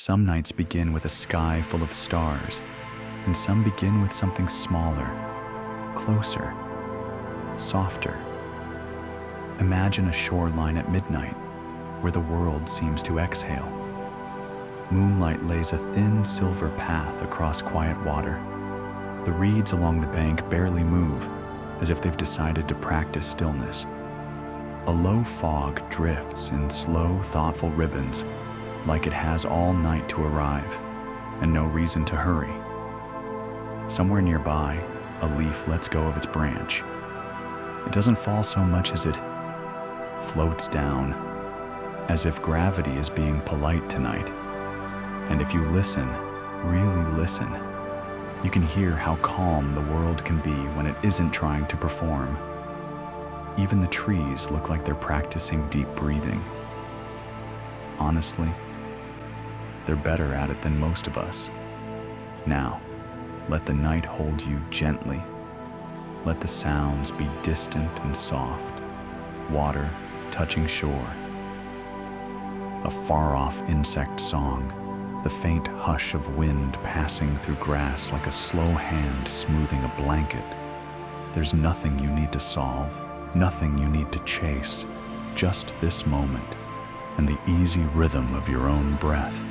Some nights begin with a sky full of stars, and some begin with something smaller, closer, softer. Imagine a shoreline at midnight where the world seems to exhale. Moonlight lays a thin silver path across quiet water. The reeds along the bank barely move, as if they've decided to practice stillness. A low fog drifts in slow, thoughtful ribbons, like it has all night to arrive, and no reason to hurry. Somewhere nearby, a leaf lets go of its branch. It doesn't fall so much as it floats down, as if gravity is being polite tonight. And if you listen, really listen, you can hear how calm the world can be when it isn't trying to perform. Even the trees look like they're practicing deep breathing. Honestly, they're better at it than most of us. Now, let the night hold you gently. Let the sounds be distant and soft, water touching shore. A far-off insect song, the faint hush of wind passing through grass like a slow hand smoothing a blanket. There's nothing you need to solve, nothing you need to chase, just this moment and the easy rhythm of your own breath.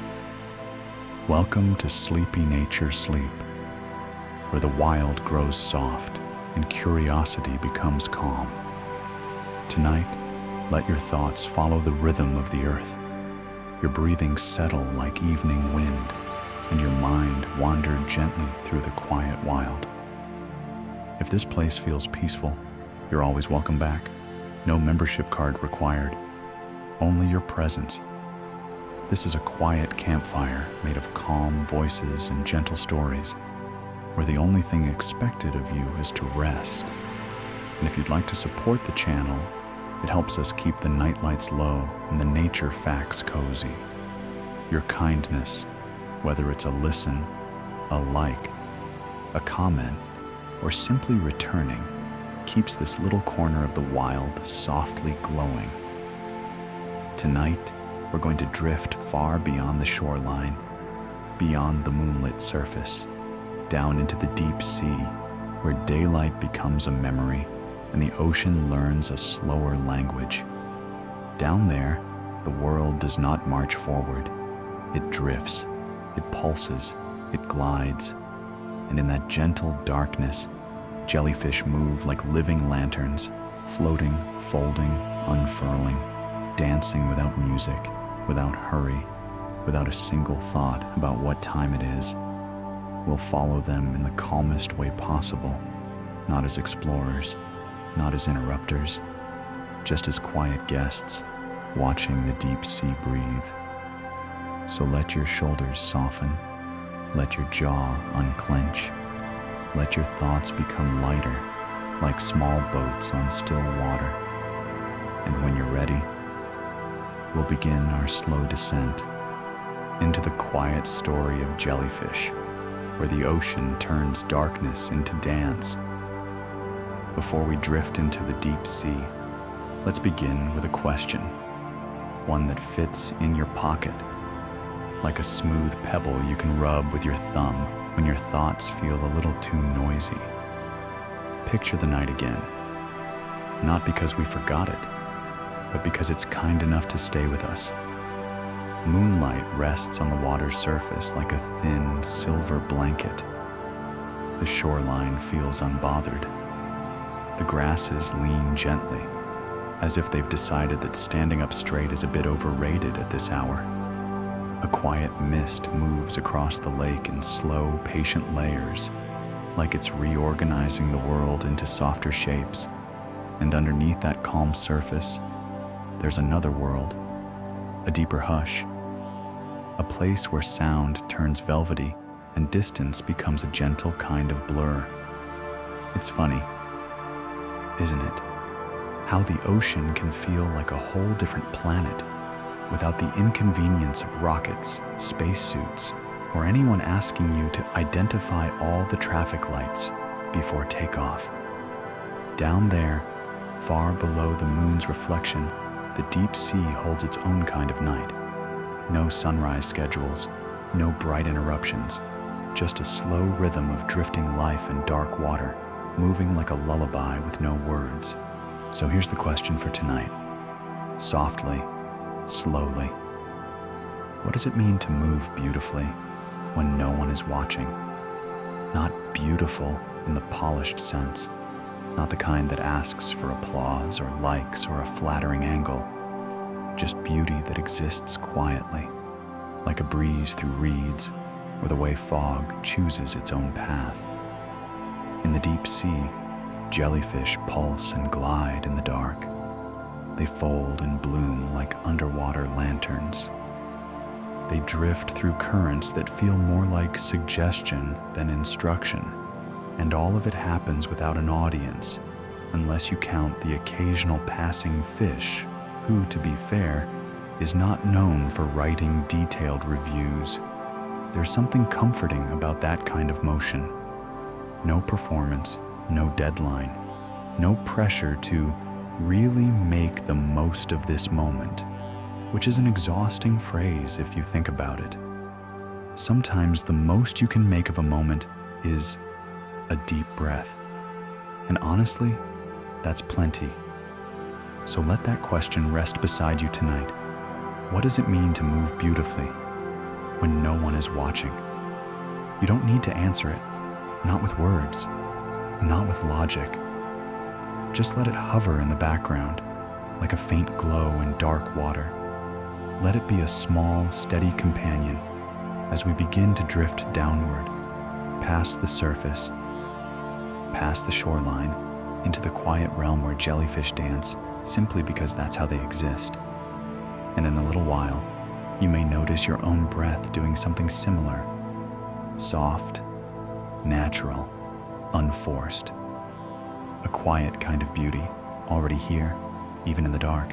Welcome to sleepy nature sleep, where the wild grows soft and curiosity becomes calm. Tonight, let your thoughts follow the rhythm of the earth. Your breathing settle like evening wind, and your mind wander gently through the quiet wild. If this place feels peaceful, you're always welcome back. No membership card required, only your presence. This is a quiet campfire made of calm voices and gentle stories, where the only thing expected of you is to rest. And if you'd like to support the channel, it helps us keep the nightlights low and the nature facts cozy. Your kindness, whether it's a listen, a like, a comment, or simply returning, keeps this little corner of the wild softly glowing. Tonight, we're going to drift far beyond the shoreline, beyond the moonlit surface, down into the deep sea, where daylight becomes a memory and the ocean learns a slower language. Down there, the world does not march forward. It drifts, it pulses, it glides, and in that gentle darkness, jellyfish move like living lanterns, floating, folding, unfurling, dancing without music, without hurry, without a single thought about what time it is. We'll follow them in the calmest way possible, not as explorers, not as interrupters, just as quiet guests watching the deep sea breathe. So let your shoulders soften, let your jaw unclench, let your thoughts become lighter, like small boats on still water. And when you're ready, we'll begin our slow descent into the quiet story of Jellyfish, where the ocean turns darkness into dance. Before we drift into the deep sea, let's begin with a question, one that fits in your pocket, like a smooth pebble you can rub with your thumb when your thoughts feel a little too noisy. Picture the night again, not because we forgot it, but because it's kind enough to stay with us. Moonlight rests on the water's surface like a thin, silver blanket. The shoreline feels unbothered. The grasses lean gently, as if they've decided that standing up straight is a bit overrated at this hour. A quiet mist moves across the lake in slow, patient layers, like it's reorganizing the world into softer shapes. And underneath that calm surface, there's another world, a deeper hush, a place where sound turns velvety and distance becomes a gentle kind of blur. It's funny, isn't it? How the ocean can feel like a whole different planet without the inconvenience of rockets, spacesuits, or anyone asking you to identify all the traffic lights before takeoff. Down there, far below the moon's reflection, the deep sea holds its own kind of night. No sunrise schedules, No bright interruptions, just a slow rhythm of drifting life in dark water, moving like a lullaby with no words. So here's the question for tonight. Softly, slowly. What does it mean to move beautifully when no one is watching? Not beautiful in the polished sense, not the kind that asks for applause or likes or a flattering angle, just beauty that exists quietly, like a breeze through reeds or the way fog chooses its own path. In the deep sea, jellyfish pulse and glide in the dark. They fold and bloom like underwater lanterns. They drift through currents that feel more like suggestion than instruction, and all of it happens without an audience, unless you count the occasional passing fish who, to be fair, is not known for writing detailed reviews. There's something comforting about that kind of motion. No performance, no deadline, no pressure to really make the most of this moment, which is an exhausting phrase if you think about it. Sometimes the most you can make of a moment is a deep breath. And honestly, that's plenty. So let that question rest beside you tonight. What does it mean to move beautifully when no one is watching? You don't need to answer it, not with words, not with logic. Just let it hover in the background, like a faint glow in dark water. Let it be a small, steady companion as we begin to drift downward, past the surface, past the shoreline, into the quiet realm where jellyfish dance simply because that's how they exist. And in a little while, you may notice your own breath doing something similar. Soft, natural, unforced. A quiet kind of beauty, already here, even in the dark.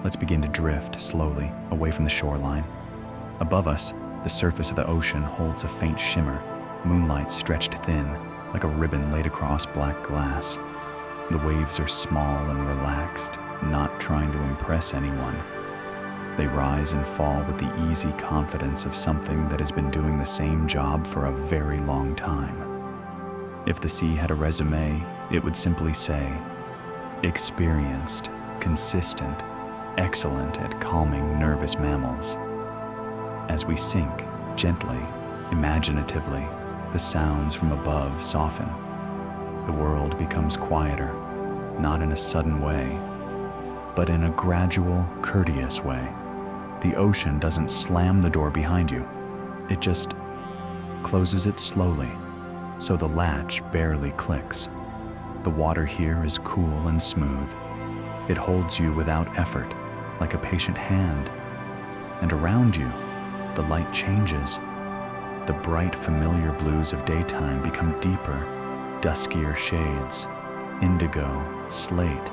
Let's begin to drift slowly away from the shoreline. Above us, the surface of the ocean holds a faint shimmer, moonlight stretched thin, like a ribbon laid across black glass. The waves are small and relaxed, not trying to impress anyone. They rise and fall with the easy confidence of something that has been doing the same job for a very long time. If the sea had a resume, it would simply say, experienced, consistent, excellent at calming nervous mammals. As we sink, gently, imaginatively, the sounds from above soften. The world becomes quieter, not in a sudden way, but in a gradual, courteous way. The ocean doesn't slam the door behind you. It just closes it slowly, so the latch barely clicks. The water here is cool and smooth. It holds you without effort, like a patient hand. And around you, the light changes. The bright, familiar blues of daytime become deeper, duskier shades, indigo, slate,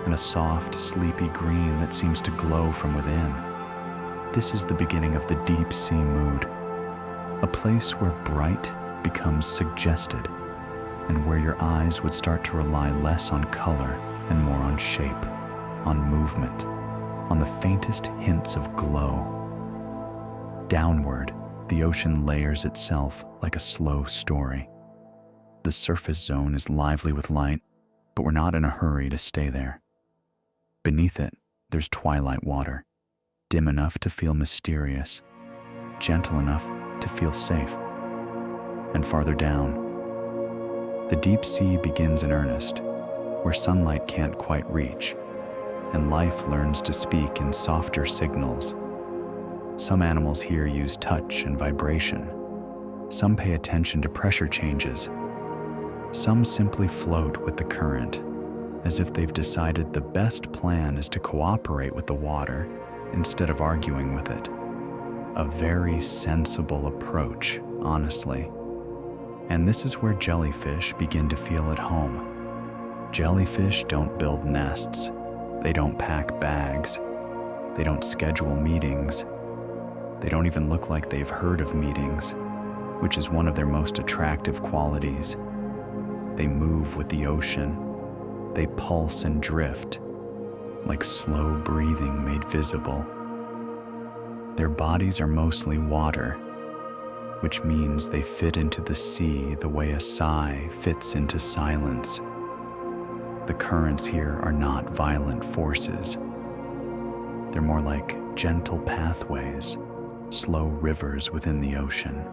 and a soft, sleepy green that seems to glow from within. This is the beginning of the deep sea mood, a place where bright becomes suggested, and where your eyes would start to rely less on color and more on shape, on movement, on the faintest hints of glow. Downward, the ocean layers itself like a slow story. The surface zone is lively with light, but we're not in a hurry to stay there. Beneath it, there's twilight water, dim enough to feel mysterious, gentle enough to feel safe. And farther down, the deep sea begins in earnest, where sunlight can't quite reach, and life learns to speak in softer signals. Some animals here use touch and vibration. Some pay attention to pressure changes. Some simply float with the current, as if they've decided the best plan is to cooperate with the water instead of arguing with it. A very sensible approach, honestly. And this is where jellyfish begin to feel at home. Jellyfish don't build nests. They don't pack bags. They don't schedule meetings. They don't even look like they've heard of meetings, which is one of their most attractive qualities. They move with the ocean. They pulse and drift, like slow breathing made visible. Their bodies are mostly water, which means they fit into the sea the way a sigh fits into silence. The currents here are not violent forces. They're more like gentle pathways, slow rivers within the ocean,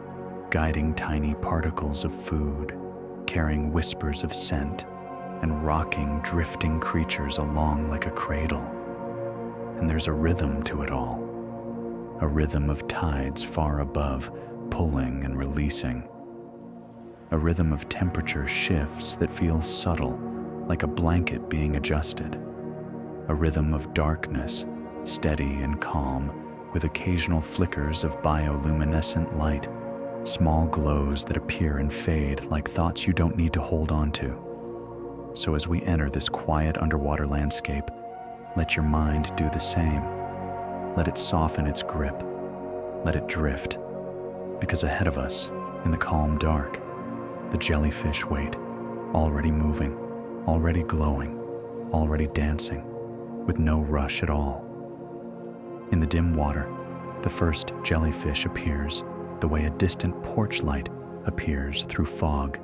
guiding tiny particles of food, carrying whispers of scent, and rocking drifting creatures along like a cradle. And there's a rhythm to it all, a rhythm of tides far above, pulling and releasing, a rhythm of temperature shifts that feels subtle, like a blanket being adjusted, a rhythm of darkness, steady and calm, with occasional flickers of bioluminescent light, small glows that appear and fade like thoughts you don't need to hold on to. So as we enter this quiet underwater landscape, let your mind do the same. Let it soften its grip. Let it drift. Because ahead of us, in the calm dark, the jellyfish wait, already moving, already glowing, already dancing, with no rush at all. In the dim water, the first jellyfish appears the way a distant porch light appears through fog.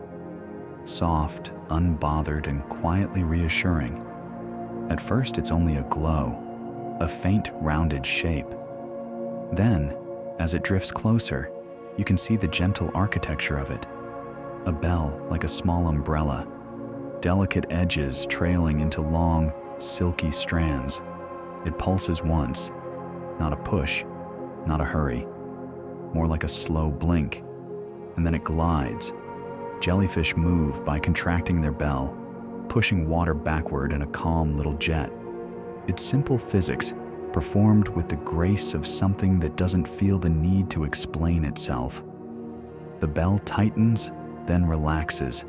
Soft, unbothered, and quietly reassuring. At first, it's only a glow, a faint, rounded shape. Then, as it drifts closer, you can see the gentle architecture of it. A bell like a small umbrella, delicate edges trailing into long, silky strands. It pulses once, not a push, not a hurry, more like a slow blink, and then it glides. Jellyfish move by contracting their bell, pushing water backward in a calm little jet. It's simple physics, performed with the grace of something that doesn't feel the need to explain itself. The bell tightens, then relaxes,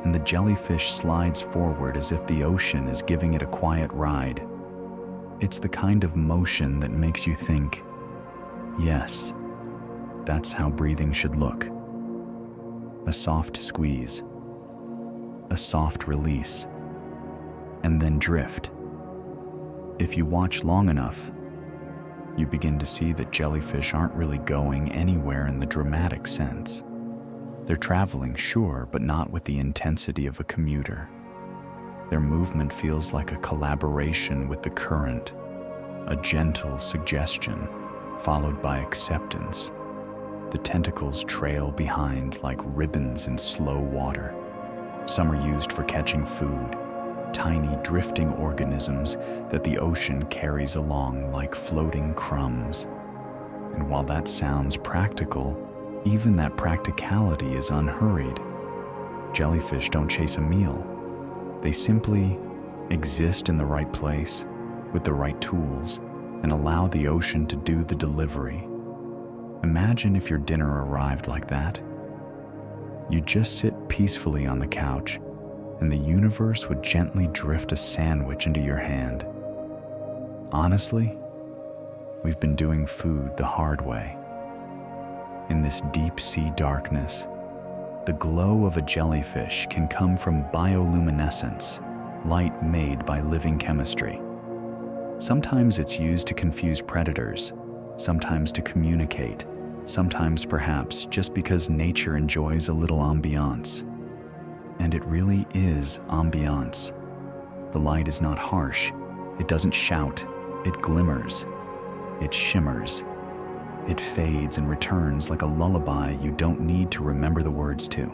and the jellyfish slides forward as if the ocean is giving it a quiet ride. It's the kind of motion that makes you think, yes, that's how breathing should look. A soft squeeze, a soft release, and then drift. If you watch long enough, you begin to see that jellyfish aren't really going anywhere in the dramatic sense. They're traveling, sure, but not with the intensity of a commuter. Their movement feels like a collaboration with the current, a gentle suggestion followed by acceptance. The tentacles trail behind like ribbons in slow water. Some are used for catching food, tiny drifting organisms that the ocean carries along like floating crumbs. And while that sounds practical, even that practicality is unhurried. Jellyfish don't chase a meal. They simply exist in the right place, with the right tools, and allow the ocean to do the delivery. Imagine if your dinner arrived like that. You'd just sit peacefully on the couch, and the universe would gently drift a sandwich into your hand. Honestly, we've been doing food the hard way. In this deep sea darkness, the glow of a jellyfish can come from bioluminescence, light made by living chemistry. Sometimes it's used to confuse predators, sometimes to communicate, sometimes perhaps just because nature enjoys a little ambiance. And it really is ambiance. The light is not harsh, it doesn't shout, it glimmers, it shimmers. It fades and returns like a lullaby you don't need to remember the words to.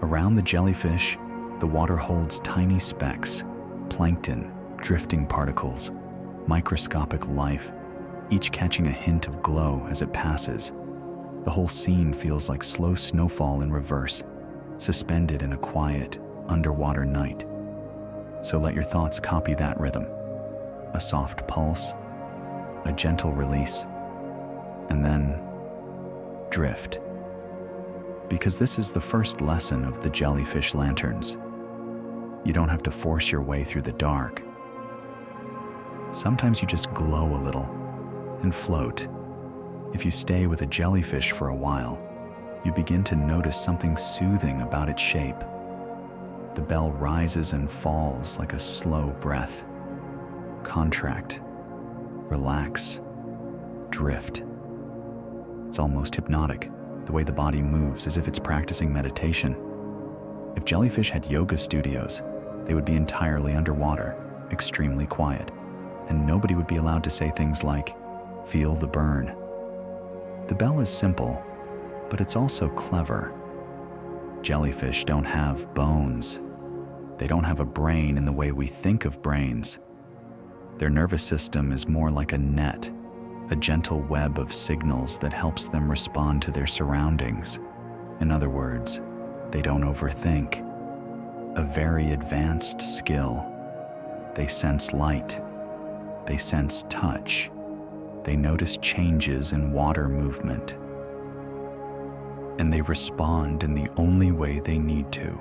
Around the jellyfish, the water holds tiny specks, plankton, drifting particles, microscopic life, each catching a hint of glow as it passes. The whole scene feels like slow snowfall in reverse, suspended in a quiet, underwater night. So let your thoughts copy that rhythm. A soft pulse, a gentle release, and then drift. Because this is the first lesson of the jellyfish lanterns. You don't have to force your way through the dark. Sometimes you just glow a little and float. If you stay with a jellyfish for a while, you begin to notice something soothing about its shape. The bell rises and falls like a slow breath. Contract, relax, drift. It's almost hypnotic. the way the body moves as if it's practicing meditation. If jellyfish had yoga studios, they would be entirely underwater, extremely quiet, and nobody would be allowed to say things like, "Feel the burn." The bell is simple, but it's also clever. Jellyfish don't have bones. They don't have a brain in the way we think of brains. Their nervous system is more like a net, a gentle web of signals that helps them respond to their surroundings. In other words, they don't overthink. A very advanced skill. They sense light. They sense touch. They notice changes in water movement. And they respond in the only way they need to,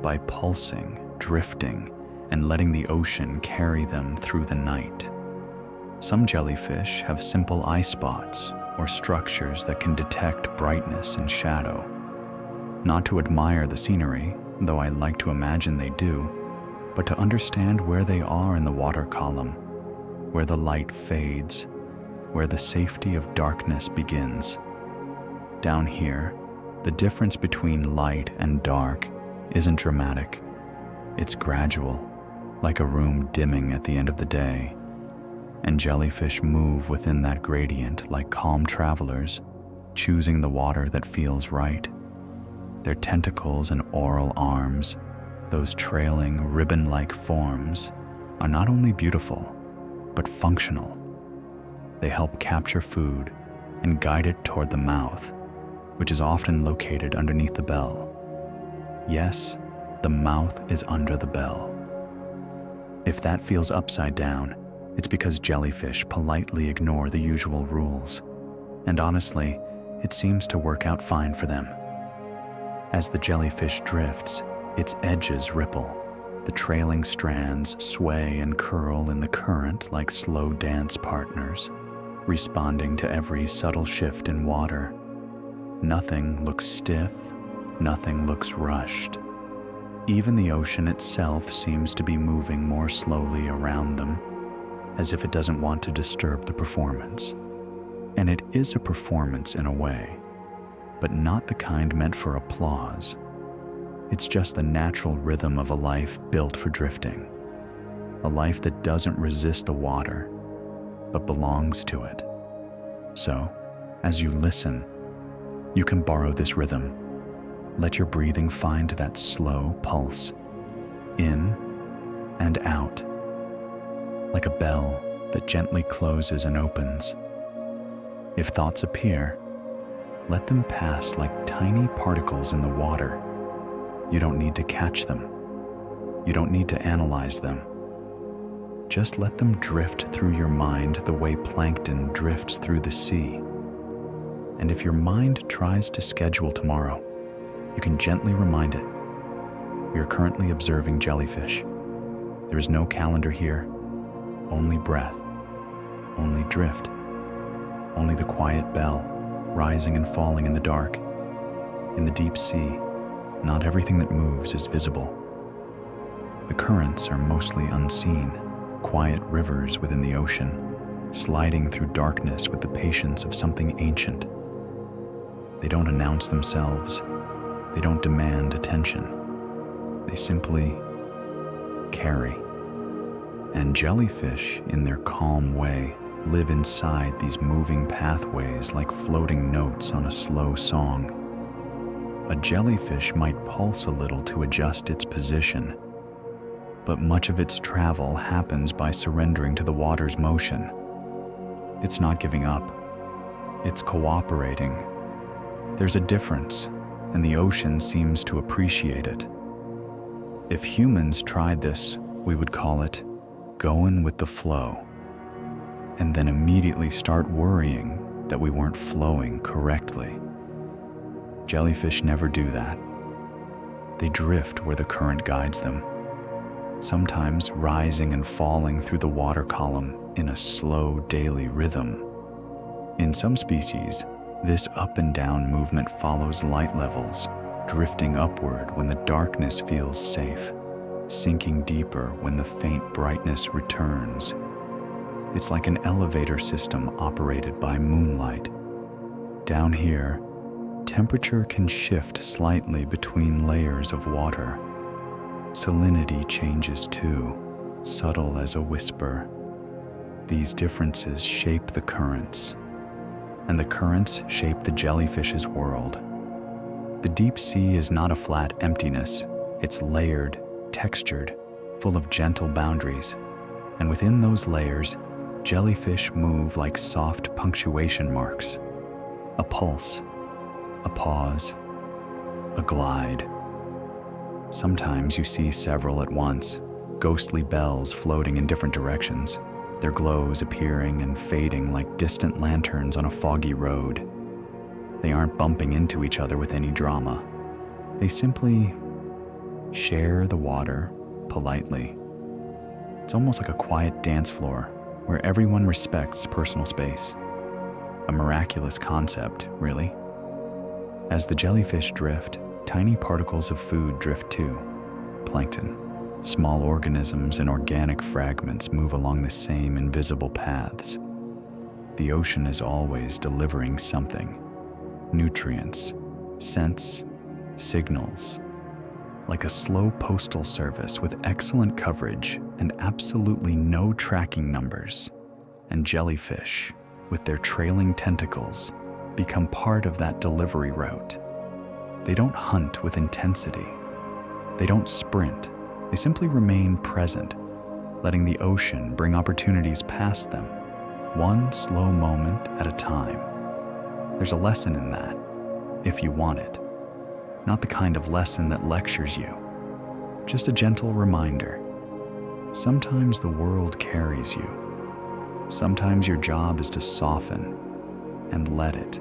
by pulsing, drifting, and letting the ocean carry them through the night. Some jellyfish have simple eye spots or structures that can detect brightness and shadow. Not to admire the scenery, though I like to imagine they do, but to understand where they are in the water column, where the light fades, where the safety of darkness begins. Down here, the difference between light and dark isn't dramatic. It's gradual, like a room dimming at the end of the day. And jellyfish move within that gradient like calm travelers, choosing the water that feels right. Their tentacles and oral arms, those trailing ribbon-like forms, are not only beautiful, but functional. They help capture food and guide it toward the mouth, which is often located underneath the bell. Yes, the mouth is under the bell. If that feels upside down, it's because jellyfish politely ignore the usual rules. And honestly, it seems to work out fine for them. As the jellyfish drifts, its edges ripple. The trailing strands sway and curl in the current like slow dance partners, responding to every subtle shift in water. Nothing looks stiff, nothing looks rushed. Even the ocean itself seems to be moving more slowly around them, as if it doesn't want to disturb the performance. And it is a performance in a way, but not the kind meant for applause. It's just the natural rhythm of a life built for drifting, a life that doesn't resist the water, but belongs to it. So, as you listen, you can borrow this rhythm. Let your breathing find that slow pulse, in and out, like a bell that gently closes and opens. If thoughts appear, let them pass like tiny particles in the water. You don't need to catch them. You don't need to analyze them. Just let them drift through your mind the way plankton drifts through the sea. And if your mind tries to schedule tomorrow, you can gently remind it. We are currently observing jellyfish. There is no calendar here, only breath, only drift, only the quiet bell rising and falling in the dark. In the deep sea, not everything that moves is visible. The currents are mostly unseen, quiet rivers within the ocean, sliding through darkness with the patience of something ancient. They don't announce themselves. They don't demand attention. They simply carry. And jellyfish, in their calm way, live inside these moving pathways like floating notes on a slow song. A jellyfish might pulse a little to adjust its position, but much of its travel happens by surrendering to the water's motion. It's not giving up. It's cooperating. There's a difference, and the ocean seems to appreciate it. If humans tried this, we would call it going with the flow, and then immediately start worrying that we weren't flowing correctly. Jellyfish never do that. They drift where the current guides them, sometimes rising and falling through the water column in a slow daily rhythm. In some species, this up and down movement follows light levels, drifting upward when the darkness feels safe, sinking deeper when the faint brightness returns. It's like an elevator system operated by moonlight. Down here, temperature can shift slightly between layers of water. Salinity changes too, subtle as a whisper. These differences shape the currents, and the currents shape the jellyfish's world. The deep sea is not a flat emptiness. It's layered, textured, full of gentle boundaries. And within those layers, jellyfish move like soft punctuation marks. A pulse, a pause, a glide. Sometimes you see several at once, ghostly bells floating in different directions, their glows appearing and fading like distant lanterns on a foggy road. They aren't bumping into each other with any drama. They simply share the water politely. It's almost like a quiet dance floor where everyone respects personal space. A miraculous concept, really. As the jellyfish drift, tiny particles of food drift too. Plankton, small organisms and organic fragments move along the same invisible paths. The ocean is always delivering something. Nutrients, scents, signals. Like a slow postal service with excellent coverage and absolutely no tracking numbers. And jellyfish, with their trailing tentacles, become part of that delivery route. They don't hunt with intensity. They don't sprint. They simply remain present, letting the ocean bring opportunities past them, one slow moment at a time. There's a lesson in that, if you want it. Not the kind of lesson that lectures you, just a gentle reminder. Sometimes the world carries you. Sometimes your job is to soften and let it.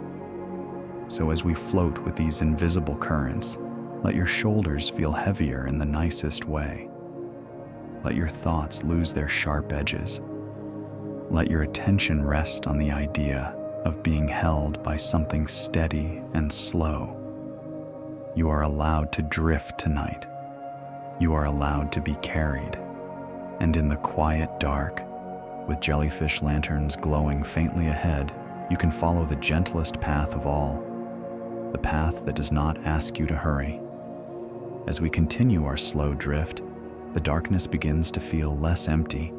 So as we float with these invisible currents, let your shoulders feel heavier in the nicest way. Let your thoughts lose their sharp edges. Let your attention rest on the idea of being held by something steady and slow. You are allowed to drift tonight. You are allowed to be carried. And in the quiet dark, with jellyfish lanterns glowing faintly ahead, you can follow the gentlest path of all, the path that does not ask you to hurry. As we continue our slow drift, the darkness begins to feel less empty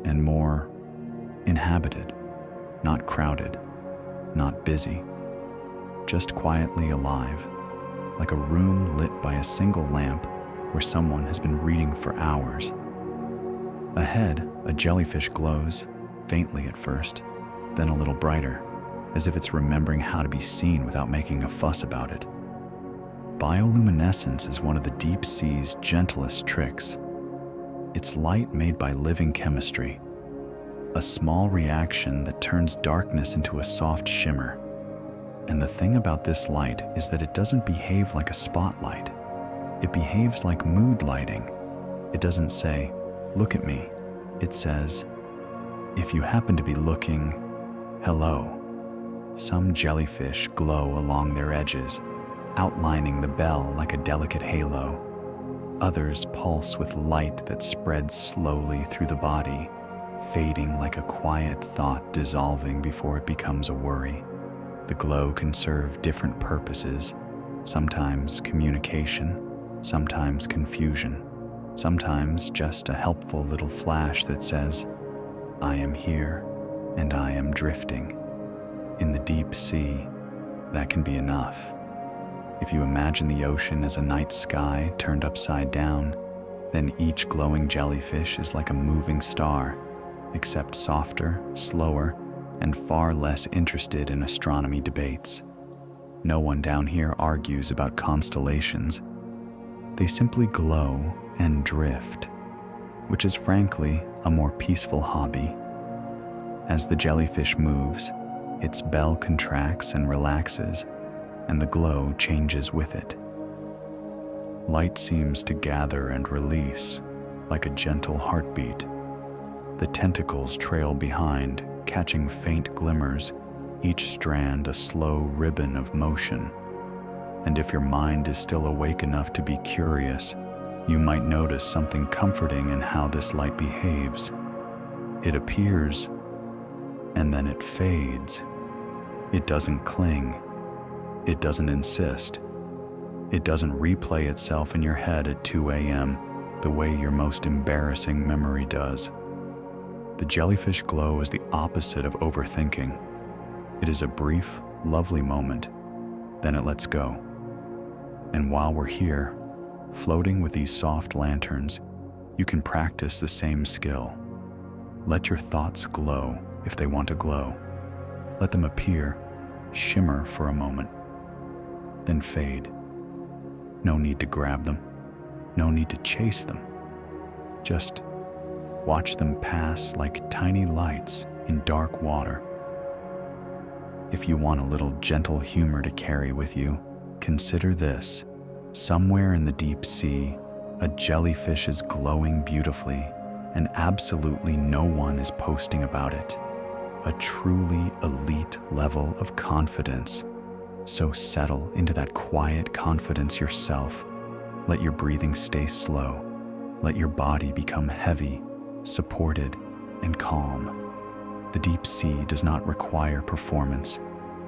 and more inhabited, not crowded, not busy, just quietly alive, like a room lit by a single lamp where someone has been reading for hours. Ahead, a jellyfish glows, faintly at first, then a little brighter, as if it's remembering how to be seen without making a fuss about it. Bioluminescence is one of the deep sea's gentlest tricks. It's light made by living chemistry, a small reaction that turns darkness into a soft shimmer. And the thing about this light is that it doesn't behave like a spotlight. It behaves like mood lighting. It doesn't say, "Look at me." It says, "If you happen to be looking, hello." Some jellyfish glow along their edges, outlining the bell like a delicate halo. Others pulse with light that spreads slowly through the body, fading like a quiet thought dissolving before it becomes a worry. The glow can serve different purposes, sometimes communication, sometimes confusion, sometimes just a helpful little flash that says, "I am here and I am drifting." In the deep sea, that can be enough. If you imagine the ocean as a night sky turned upside down, then each glowing jellyfish is like a moving star, except softer, slower, and far less interested in astronomy debates. No one down here argues about constellations. They simply glow and drift, which is frankly a more peaceful hobby. As the jellyfish moves, its bell contracts and relaxes, and the glow changes with it. Light seems to gather and release, like a gentle heartbeat. The tentacles trail behind, catching faint glimmers, each strand a slow ribbon of motion. And if your mind is still awake enough to be curious, you might notice something comforting in how this light behaves. It appears, and then it fades. It doesn't cling. It doesn't insist. It doesn't replay itself in your head at 2 a.m. the way your most embarrassing memory does. The jellyfish glow is the opposite of overthinking. It is a brief, lovely moment, then it lets go. And while we're here, floating with these soft lanterns, you can practice the same skill. Let your thoughts glow if they want to glow. Let them appear, shimmer for a moment, then fade. No need to grab them, no need to chase them. Just watch them pass like tiny lights in dark water. If you want a little gentle humor to carry with you, consider this. Somewhere in the deep sea, a jellyfish is glowing beautifully, and absolutely no one is posting about it. A truly elite level of confidence. So settle into that quiet confidence yourself. Let your breathing stay slow. Let your body become heavy, supported, and calm. The deep sea does not require performance.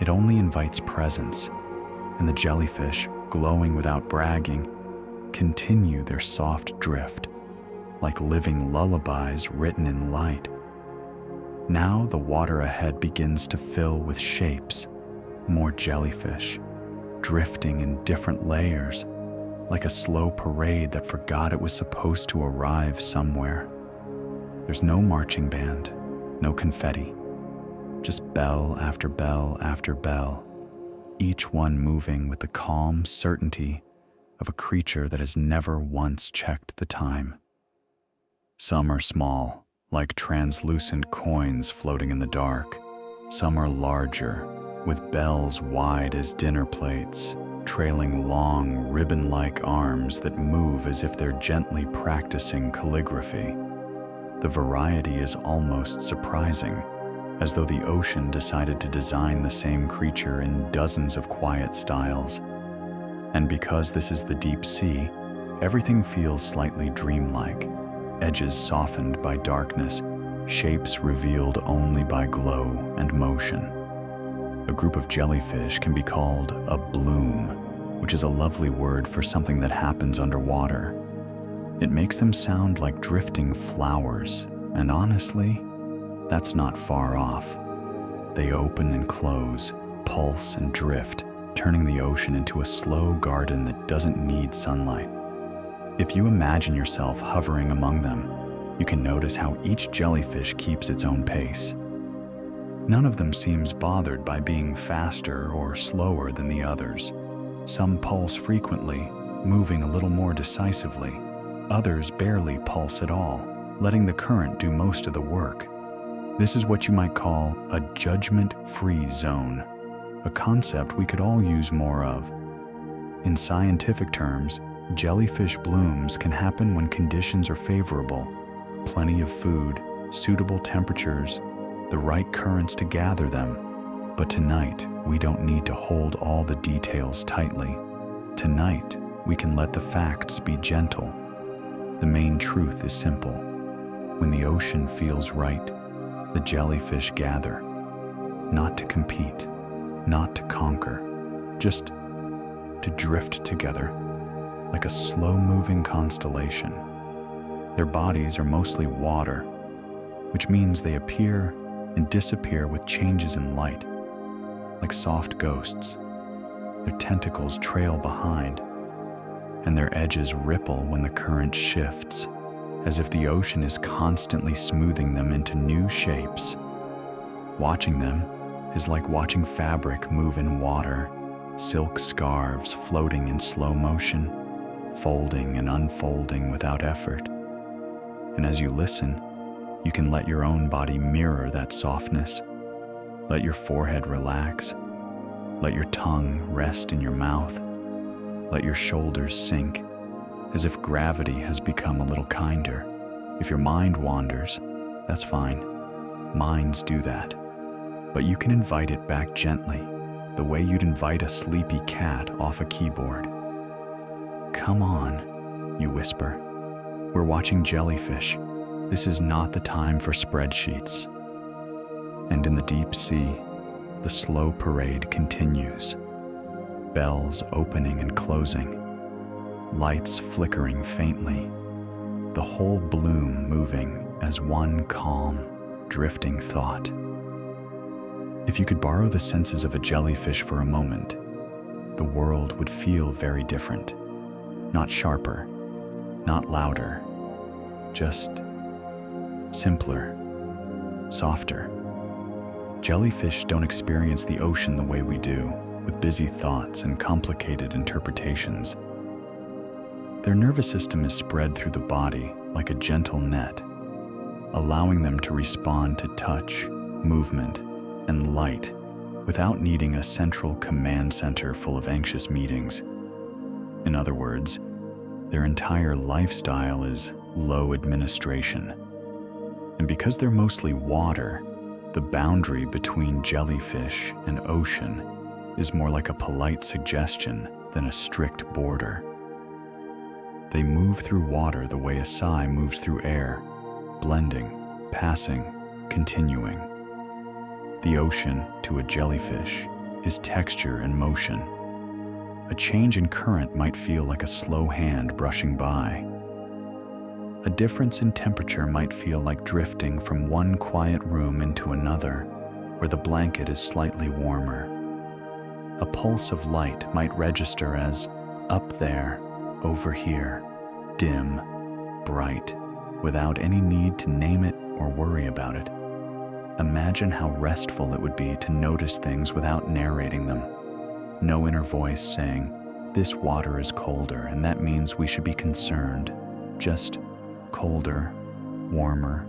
It only invites presence. And the jellyfish, glowing without bragging, continue their soft drift, like living lullabies written in light. Now the water ahead begins to fill with shapes, more jellyfish, drifting in different layers, like a slow parade that forgot it was supposed to arrive somewhere. There's no marching band, no confetti, just bell after bell after bell, each one moving with the calm certainty of a creature that has never once checked the time. Some are small, like translucent coins floating in the dark. Some are larger, with bells wide as dinner plates, trailing long, ribbon-like arms that move as if they're gently practicing calligraphy. The variety is almost surprising, as though the ocean decided to design the same creature in dozens of quiet styles. And because this is the deep sea, everything feels slightly dreamlike, edges softened by darkness, shapes revealed only by glow and motion. A group of jellyfish can be called a bloom, which is a lovely word for something that happens underwater. It makes them sound like drifting flowers, and honestly, that's not far off. They open and close, pulse and drift, turning the ocean into a slow garden that doesn't need sunlight. If you imagine yourself hovering among them, you can notice how each jellyfish keeps its own pace. None of them seems bothered by being faster or slower than the others. Some pulse frequently, moving a little more decisively. Others barely pulse at all, letting the current do most of the work. This is what you might call a judgment-free zone, a concept we could all use more of. In scientific terms, jellyfish blooms can happen when conditions are favorable, plenty of food, suitable temperatures, the right currents to gather them. But tonight, we don't need to hold all the details tightly. Tonight, we can let the facts be gentle. The main truth is simple. When the ocean feels right, the jellyfish gather, not to compete, not to conquer, just to drift together, like a slow-moving constellation. Their bodies are mostly water, which means they appear and disappear with changes in light, like soft ghosts. Their tentacles trail behind, and their edges ripple when the current shifts, as if the ocean is constantly smoothing them into new shapes. Watching them is like watching fabric move in water, silk scarves floating in slow motion, folding and unfolding without effort. And as you listen, you can let your own body mirror that softness. Let your forehead relax. Let your tongue rest in your mouth. Let your shoulders sink, as if gravity has become a little kinder. If your mind wanders, that's fine. Minds do that. But you can invite it back gently, the way you'd invite a sleepy cat off a keyboard. "Come on," you whisper. "We're watching jellyfish. This is not the time for spreadsheets." And in the deep sea, the slow parade continues. bells opening and closing, lights flickering faintly, the whole bloom moving as one calm, drifting thought. If you could borrow the senses of a jellyfish for a moment, the world would feel very different. Not sharper, not louder, just simpler, softer. Jellyfish don't experience the ocean the way we do, with busy thoughts and complicated interpretations. Their nervous system is spread through the body like a gentle net, allowing them to respond to touch, movement, and light without needing a central command center full of anxious meetings. In other words, their entire lifestyle is low administration. And because they're mostly water, the boundary between jellyfish and ocean is more like a polite suggestion than a strict border. They move through water the way a sigh moves through air, blending, passing, continuing. The ocean, to a jellyfish, is texture and motion. A change in current might feel like a slow hand brushing by. A difference in temperature might feel like drifting from one quiet room into another, where the blanket is slightly warmer. A pulse of light might register as up there, over here, dim, bright, without any need to name it or worry about it. Imagine how restful it would be to notice things without narrating them. No inner voice saying, "This water is colder, and that means we should be concerned." Just colder, warmer,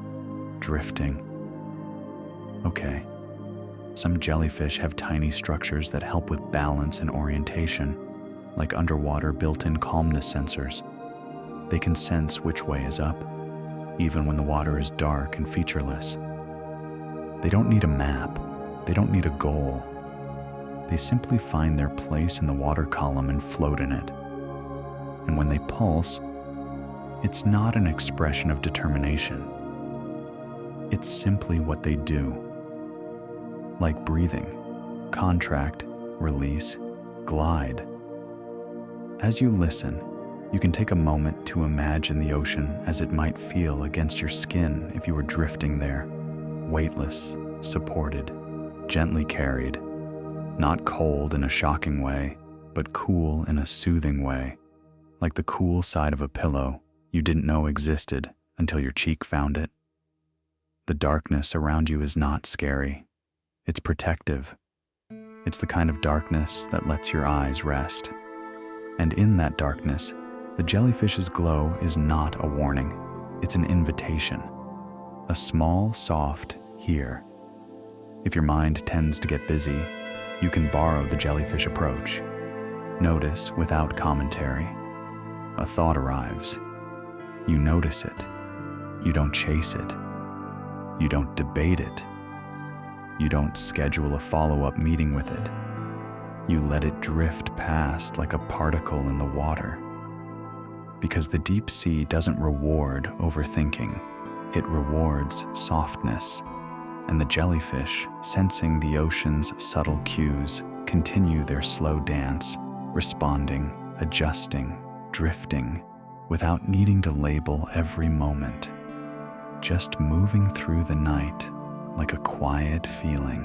drifting. Okay, some jellyfish have tiny structures that help with balance and orientation, like underwater built-in calmness sensors. They can sense which way is up, even when the water is dark and featureless. They don't need a map. They don't need a goal. They simply find their place in the water column and float in it. And when they pulse, it's not an expression of determination. It's simply what they do. Like breathing, contract, release, glide. As you listen, you can take a moment to imagine the ocean as it might feel against your skin if you were drifting there. Weightless, supported, gently carried, not cold in a shocking way, but cool in a soothing way, like the cool side of a pillow you didn't know existed until your cheek found it. The darkness around you is not scary. It's protective. It's the kind of darkness that lets your eyes rest. And in that darkness, the jellyfish's glow is not a warning. It's an invitation. A small, soft here. If your mind tends to get busy, you can borrow the jellyfish approach. Notice without commentary. A thought arrives. You notice it. You don't chase it. You don't debate it. You don't schedule a follow-up meeting with it. You let it drift past like a particle in the water. Because the deep sea doesn't reward overthinking. It rewards softness, and the jellyfish, sensing the ocean's subtle cues, continue their slow dance, responding, adjusting, drifting, without needing to label every moment, just moving through the night like a quiet feeling.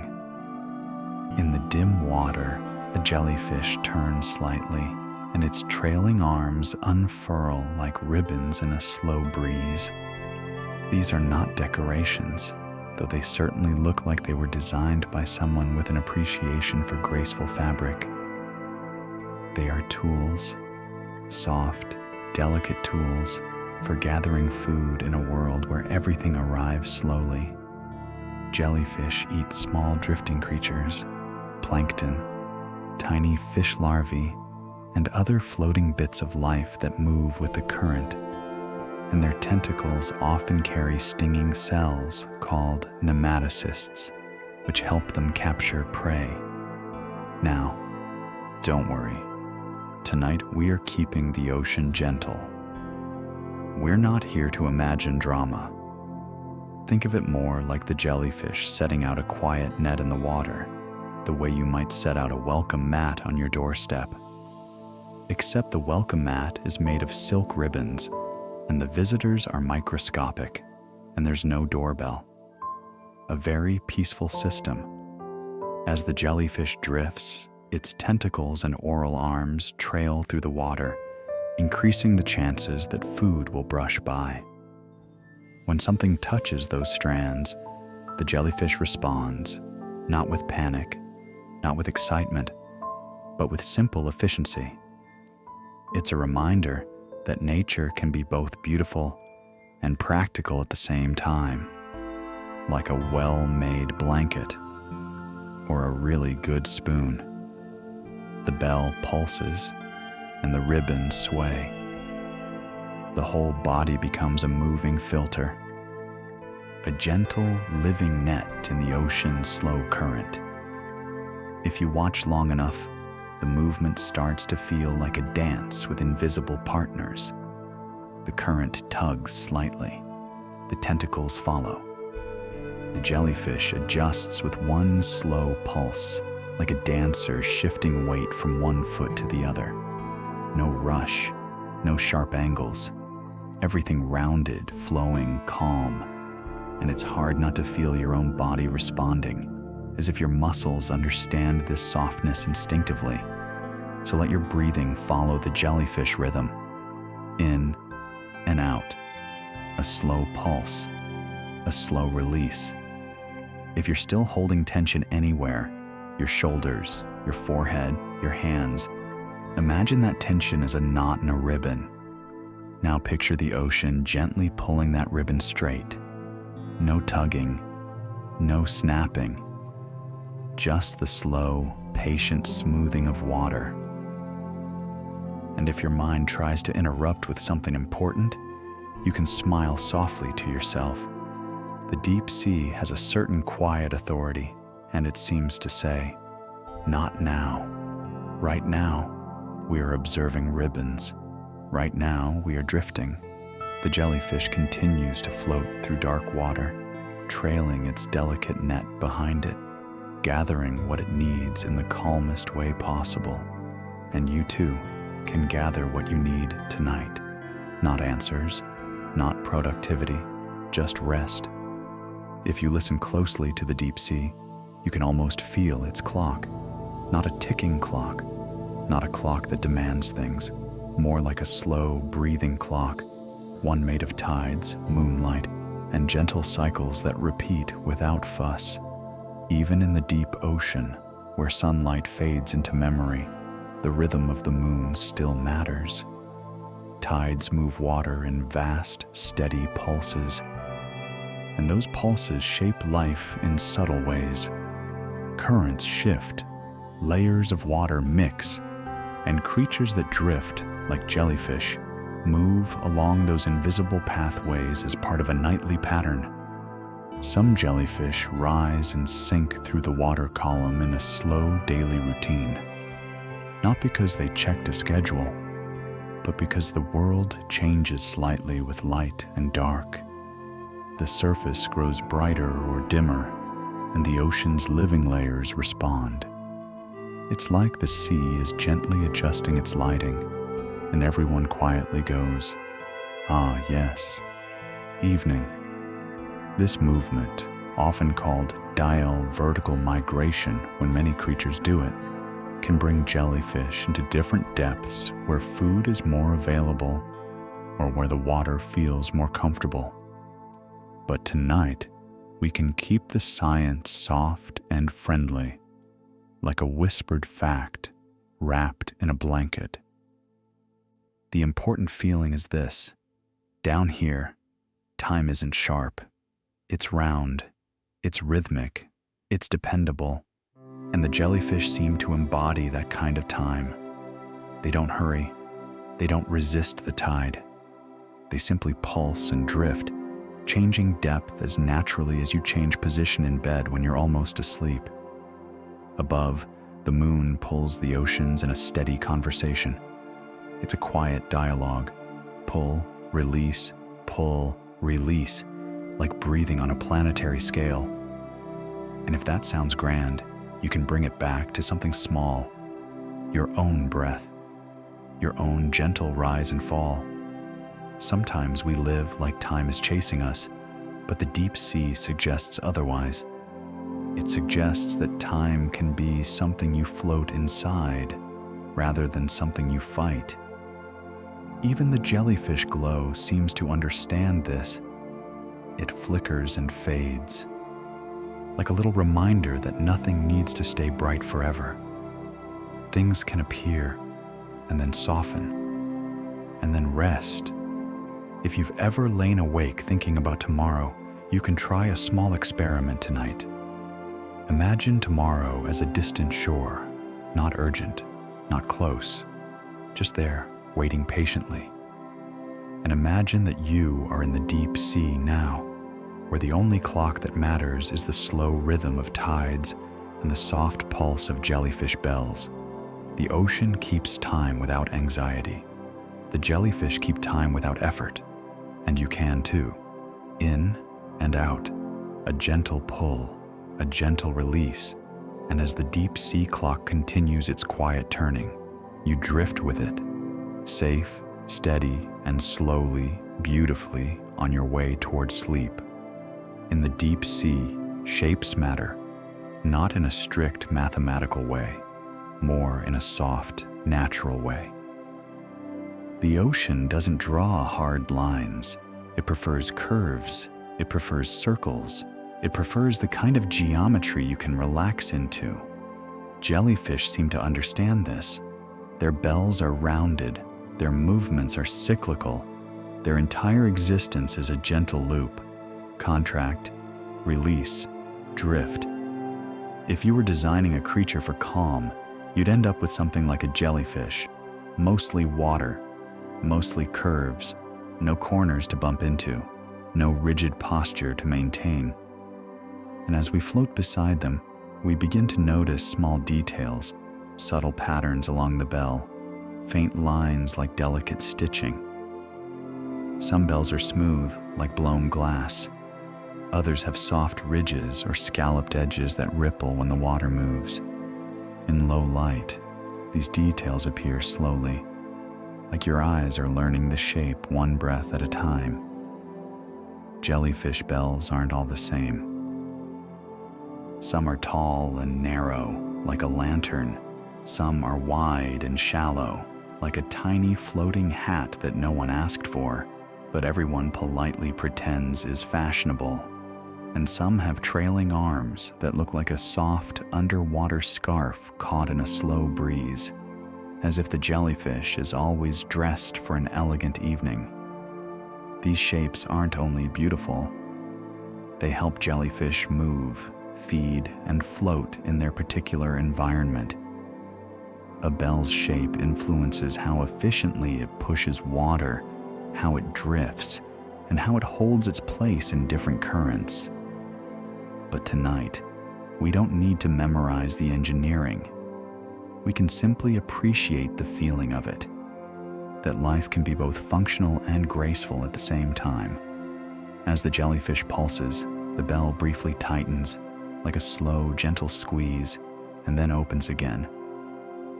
In the dim water, a jellyfish turns slightly, and its trailing arms unfurl like ribbons in a slow breeze. These are not decorations, though they certainly look like they were designed by someone with an appreciation for graceful fabric. They are tools, soft, delicate tools for gathering food in a world where everything arrives slowly. Jellyfish eat small drifting creatures, plankton, tiny fish larvae, and other floating bits of life that move with the current. And their tentacles often carry stinging cells called nematocysts, which help them capture prey. Now, don't worry. Tonight we are keeping the ocean gentle. We're not here to imagine drama. Think of it more like the jellyfish setting out a quiet net in the water, the way you might set out a welcome mat on your doorstep. Except the welcome mat is made of silk ribbons, and the visitors are microscopic, and there's no doorbell. A very peaceful system. As the jellyfish drifts, its tentacles and oral arms trail through the water, increasing the chances that food will brush by. When something touches those strands, the jellyfish responds, not with panic, not with excitement, but with simple efficiency. It's a reminder that nature can be both beautiful and practical at the same time, like a well-made blanket or a really good spoon. The bell pulses and the ribbons sway. The whole body becomes a moving filter, a gentle, living net in the ocean's slow current. If you watch long enough, the movement starts to feel like a dance with invisible partners. The current tugs slightly. The tentacles follow. The jellyfish adjusts with one slow pulse, like a dancer shifting weight from one foot to the other. No rush, no sharp angles. Everything rounded, flowing, calm. And it's hard not to feel your own body responding, as if your muscles understand this softness instinctively. So let your breathing follow the jellyfish rhythm. In and out. A slow pulse. A slow release. If you're still holding tension anywhere, your shoulders, your forehead, your hands, imagine that tension as a knot in a ribbon. Now picture the ocean gently pulling that ribbon straight. No tugging, no snapping, just the slow, patient smoothing of water. And if your mind tries to interrupt with something important, you can smile softly to yourself. The deep sea has a certain quiet authority, and it seems to say, "Not now. Right now, we are observing ribbons. Right now, we are drifting." The jellyfish continues to float through dark water, trailing its delicate net behind it, gathering what it needs in the calmest way possible. And you too can gather what you need tonight. Not answers, not productivity, just rest. If you listen closely to the deep sea, you can almost feel its clock. Not a ticking clock, not a clock that demands things, more like a slow, breathing clock, one made of tides, moonlight, and gentle cycles that repeat without fuss. Even in the deep ocean, where sunlight fades into memory, the rhythm of the moon still matters. Tides move water in vast, steady pulses, and those pulses shape life in subtle ways. Currents shift, layers of water mix, and creatures that drift, like jellyfish, move along those invisible pathways as part of a nightly pattern. Some jellyfish rise and sink through the water column in a slow daily routine, not because they checked a schedule, but because the world changes slightly with light and dark. The surface grows brighter or dimmer, and the ocean's living layers respond. It's like the sea is gently adjusting its lighting, and everyone quietly goes, "Ah, yes, evening." This movement, often called diel vertical migration when many creatures do it, can bring jellyfish into different depths where food is more available or where the water feels more comfortable. But tonight, we can keep the science soft and friendly, like a whispered fact wrapped in a blanket. The important feeling is this: down here, time isn't sharp. It's round, it's rhythmic, it's dependable, and the jellyfish seem to embody that kind of time. They don't hurry, they don't resist the tide. They simply pulse and drift, changing depth as naturally as you change position in bed when you're almost asleep. Above, the moon pulls the oceans in a steady conversation. It's a quiet dialogue. Pull, release, like breathing on a planetary scale. And if that sounds grand, you can bring it back to something small, your own breath, your own gentle rise and fall. Sometimes we live like time is chasing us, but the deep sea suggests otherwise. It suggests that time can be something you float inside rather than something you fight. Even the jellyfish glow seems to understand this. It flickers and fades, like a little reminder that nothing needs to stay bright forever. Things can appear and then soften and then rest. If you've ever lain awake thinking about tomorrow, you can try a small experiment tonight. Imagine tomorrow as a distant shore, not urgent, not close, just there, waiting patiently. And imagine that you are in the deep sea now, where the only clock that matters is the slow rhythm of tides and the soft pulse of jellyfish bells. The ocean keeps time without anxiety. The jellyfish keep time without effort. And you can too. In and out, a gentle pull, a gentle release, and as the deep sea clock continues its quiet turning, you drift with it, safe, steady, and slowly, beautifully on your way towards sleep. In the deep sea, shapes matter, not in a strict mathematical way, more in a soft, natural way. The ocean doesn't draw hard lines. It prefers curves. It prefers circles. It prefers the kind of geometry you can relax into. Jellyfish seem to understand this. Their bells are rounded. Their movements are cyclical. Their entire existence is a gentle loop. Contract, release, drift. If you were designing a creature for calm, you'd end up with something like a jellyfish. Mostly water, mostly curves, no corners to bump into, no rigid posture to maintain. And as we float beside them, we begin to notice small details, subtle patterns along the bell, faint lines like delicate stitching. Some bells are smooth, like blown glass. Others have soft ridges or scalloped edges that ripple when the water moves. In low light, these details appear slowly, like your eyes are learning the shape one breath at a time. Jellyfish bells aren't all the same. Some are tall and narrow, like a lantern. Some are wide and shallow, like a tiny floating hat that no one asked for, but everyone politely pretends is fashionable. And some have trailing arms that look like a soft underwater scarf caught in a slow breeze, as if the jellyfish is always dressed for an elegant evening. These shapes aren't only beautiful, they help jellyfish move, feed, and float in their particular environment. A bell's shape influences how efficiently it pushes water, how it drifts, and how it holds its place in different currents. But tonight, we don't need to memorize the engineering. We can simply appreciate the feeling of it, that life can be both functional and graceful at the same time. As the jellyfish pulses, the bell briefly tightens, like a slow, gentle squeeze, and then opens again.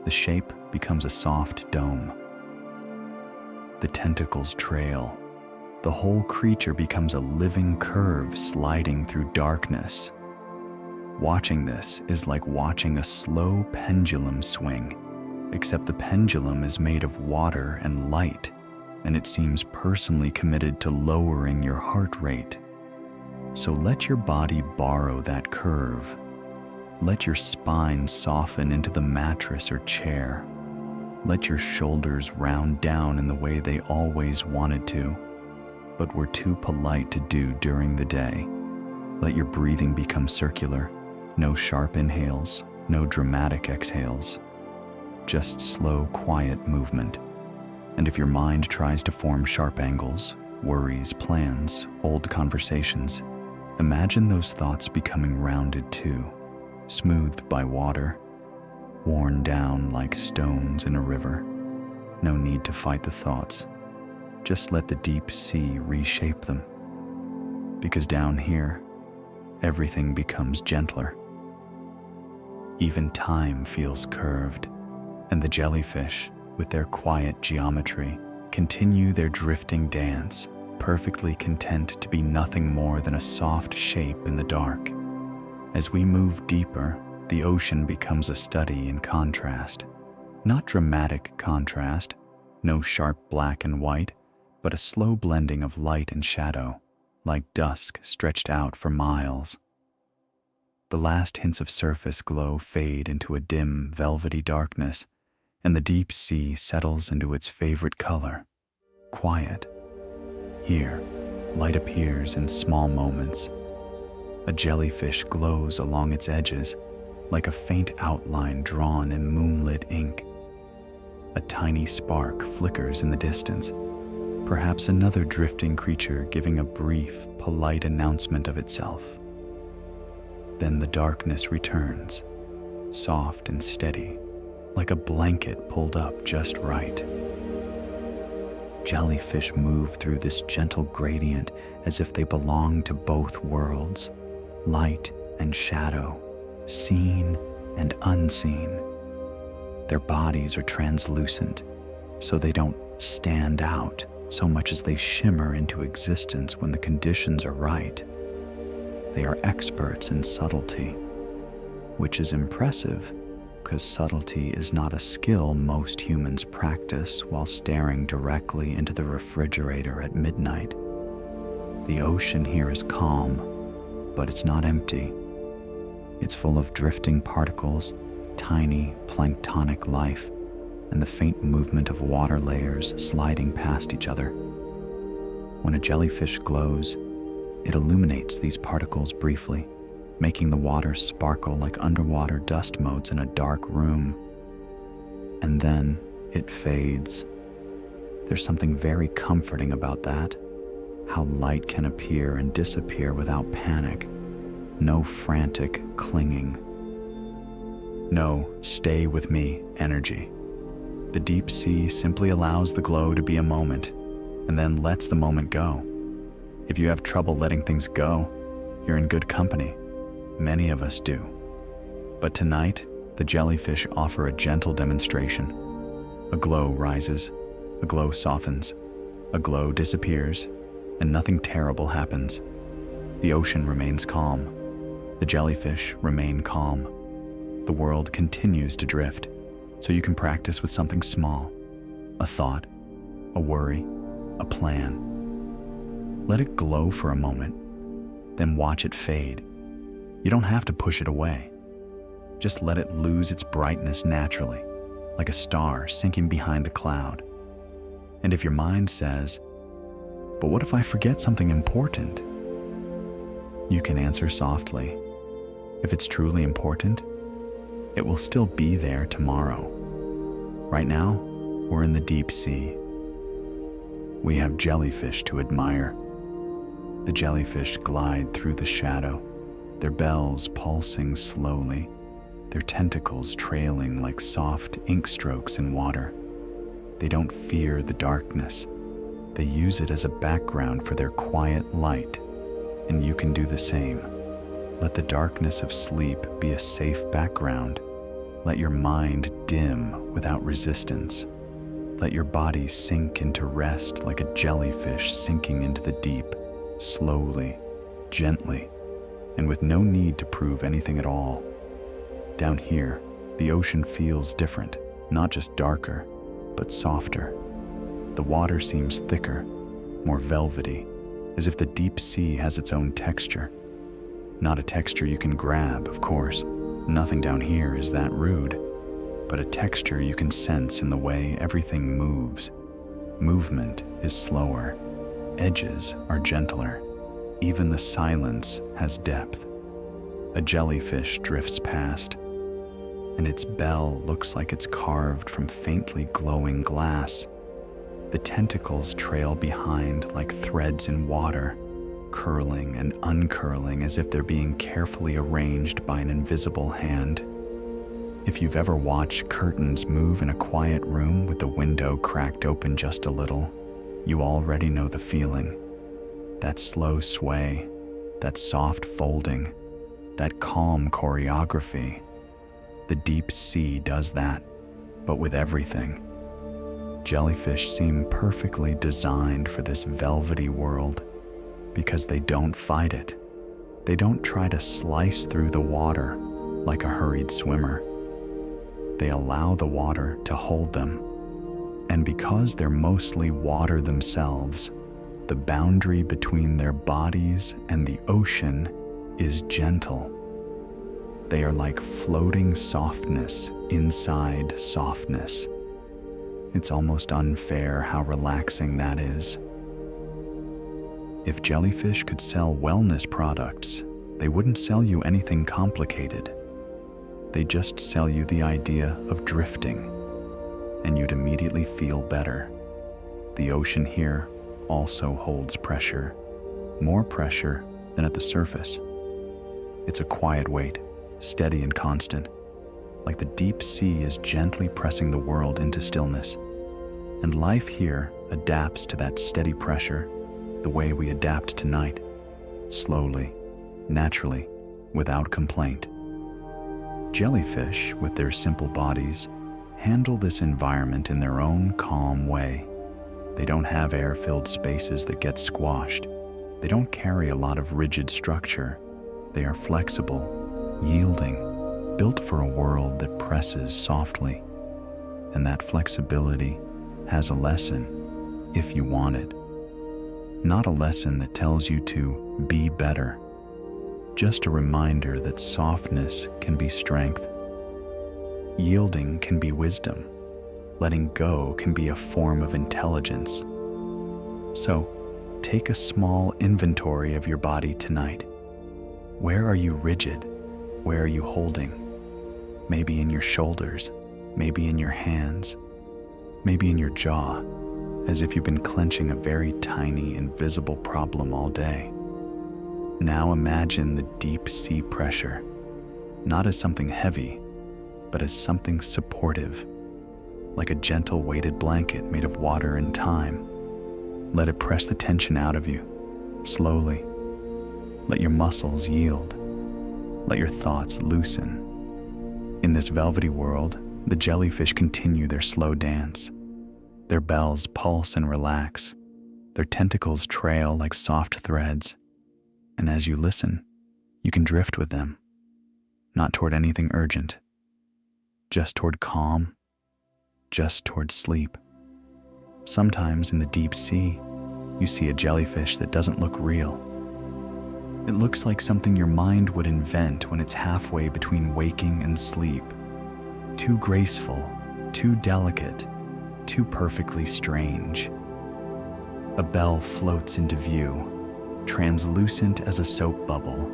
The shape becomes a soft dome. The tentacles trail. The whole creature becomes a living curve sliding through darkness. Watching this is like watching a slow pendulum swing, except the pendulum is made of water and light, and it seems personally committed to lowering your heart rate. So let your body borrow that curve. Let your spine soften into the mattress or chair. Let your shoulders round down in the way they always wanted to, but were too polite to do during the day. Let your breathing become circular. No sharp inhales, no dramatic exhales. Just slow, quiet movement. And if your mind tries to form sharp angles, worries, plans, old conversations, imagine those thoughts becoming rounded too, smoothed by water, worn down like stones in a river. No need to fight the thoughts. Just let the deep sea reshape them. Because down here, everything becomes gentler. Even time feels curved, and the jellyfish, with their quiet geometry, continue their drifting dance, perfectly content to be nothing more than a soft shape in the dark. As we move deeper, the ocean becomes a study in contrast. Not dramatic contrast, no sharp black and white, but a slow blending of light and shadow, like dusk stretched out for miles. The last hints of surface glow fade into a dim, velvety darkness, and the deep sea settles into its favorite color, quiet. Here, light appears in small moments. A jellyfish glows along its edges, like a faint outline drawn in moonlit ink. A tiny spark flickers in the distance, perhaps another drifting creature giving a brief, polite announcement of itself. Then the darkness returns, soft and steady, like a blanket pulled up just right. Jellyfish move through this gentle gradient as if they belong to both worlds, light and shadow, seen and unseen. Their bodies are translucent, so they don't stand out so much as they shimmer into existence when the conditions are right. They are experts in subtlety, which is impressive because subtlety is not a skill most humans practice while staring directly into the refrigerator at midnight. The ocean here is calm, but it's not empty. It's full of drifting particles, tiny planktonic life, and the faint movement of water layers sliding past each other. When a jellyfish glows, it illuminates these particles briefly, making the water sparkle like underwater dust motes in a dark room. And then it fades. There's something very comforting about that, how light can appear and disappear without panic. No frantic clinging. No stay with me energy. The deep sea simply allows the glow to be a moment, and then lets the moment go. If you have trouble letting things go, you're in good company. Many of us do. But tonight, the jellyfish offer a gentle demonstration. A glow rises, a glow softens, a glow disappears, and nothing terrible happens. The ocean remains calm. The jellyfish remain calm. The world continues to drift, so you can practice with something small. A thought, a worry, a plan. Let it glow for a moment, then watch it fade. You don't have to push it away. Just let it lose its brightness naturally, like a star sinking behind a cloud. And if your mind says, "But what if I forget something important?" you can answer softly, if it's truly important, it will still be there tomorrow. Right now, we're in the deep sea. We have jellyfish to admire. The jellyfish glide through the shadow, their bells pulsing slowly, their tentacles trailing like soft ink strokes in water. They don't fear the darkness. They use it as a background for their quiet light, and you can do the same. Let the darkness of sleep be a safe background. Let your mind dim without resistance. Let your body sink into rest like a jellyfish sinking into the deep, slowly, gently, and with no need to prove anything at all. Down here, the ocean feels different, not just darker, but softer. The water seems thicker, more velvety, as if the deep sea has its own texture. Not a texture you can grab, of course. Nothing down here is that rude, but a texture you can sense in the way everything moves. Movement is slower. Edges are gentler. Even the silence has depth. A jellyfish drifts past, and its bell looks like it's carved from faintly glowing glass. The tentacles trail behind like threads in water, curling and uncurling as if they're being carefully arranged by an invisible hand. If you've ever watched curtains move in a quiet room with the window cracked open just a little, you already know the feeling. That slow sway, that soft folding, that calm choreography. The deep sea does that, but with everything. Jellyfish seem perfectly designed for this velvety world because they don't fight it. They don't try to slice through the water like a hurried swimmer. They allow the water to hold them. And because they're mostly water themselves, the boundary between their bodies and the ocean is gentle. They are like floating softness inside softness. It's almost unfair how relaxing that is. If jellyfish could sell wellness products, they wouldn't sell you anything complicated. They just sell you the idea of drifting, and you'd immediately feel better. The ocean here also holds pressure, more pressure than at the surface. It's a quiet weight, steady and constant, like the deep sea is gently pressing the world into stillness. And life here adapts to that steady pressure the way we adapt to night, slowly, naturally, without complaint. Jellyfish, with their simple bodies, handle this environment in their own calm way. They don't have air-filled spaces that get squashed. They don't carry a lot of rigid structure. They are flexible, yielding, built for a world that presses softly. And that flexibility has a lesson, if you want it. Not a lesson that tells you to be better. Just a reminder that softness can be strength. Yielding can be wisdom. Letting go can be a form of intelligence. So, take a small inventory of your body tonight. Where are you rigid? Where are you holding? Maybe in your shoulders, maybe in your hands, maybe in your jaw, as if you've been clenching a very tiny, invisible problem all day. Now imagine the deep sea pressure, not as something heavy, but as something supportive, like a gentle weighted blanket made of water and time. Let it press the tension out of you, slowly. Let your muscles yield. Let your thoughts loosen. In this velvety world, the jellyfish continue their slow dance. Their bells pulse and relax. Their tentacles trail like soft threads. And as you listen, you can drift with them, not toward anything urgent, just toward calm, just toward sleep. Sometimes in the deep sea, you see a jellyfish that doesn't look real. It looks like something your mind would invent when it's halfway between waking and sleep. Too graceful, too delicate, too perfectly strange. A bell floats into view, translucent as a soap bubble,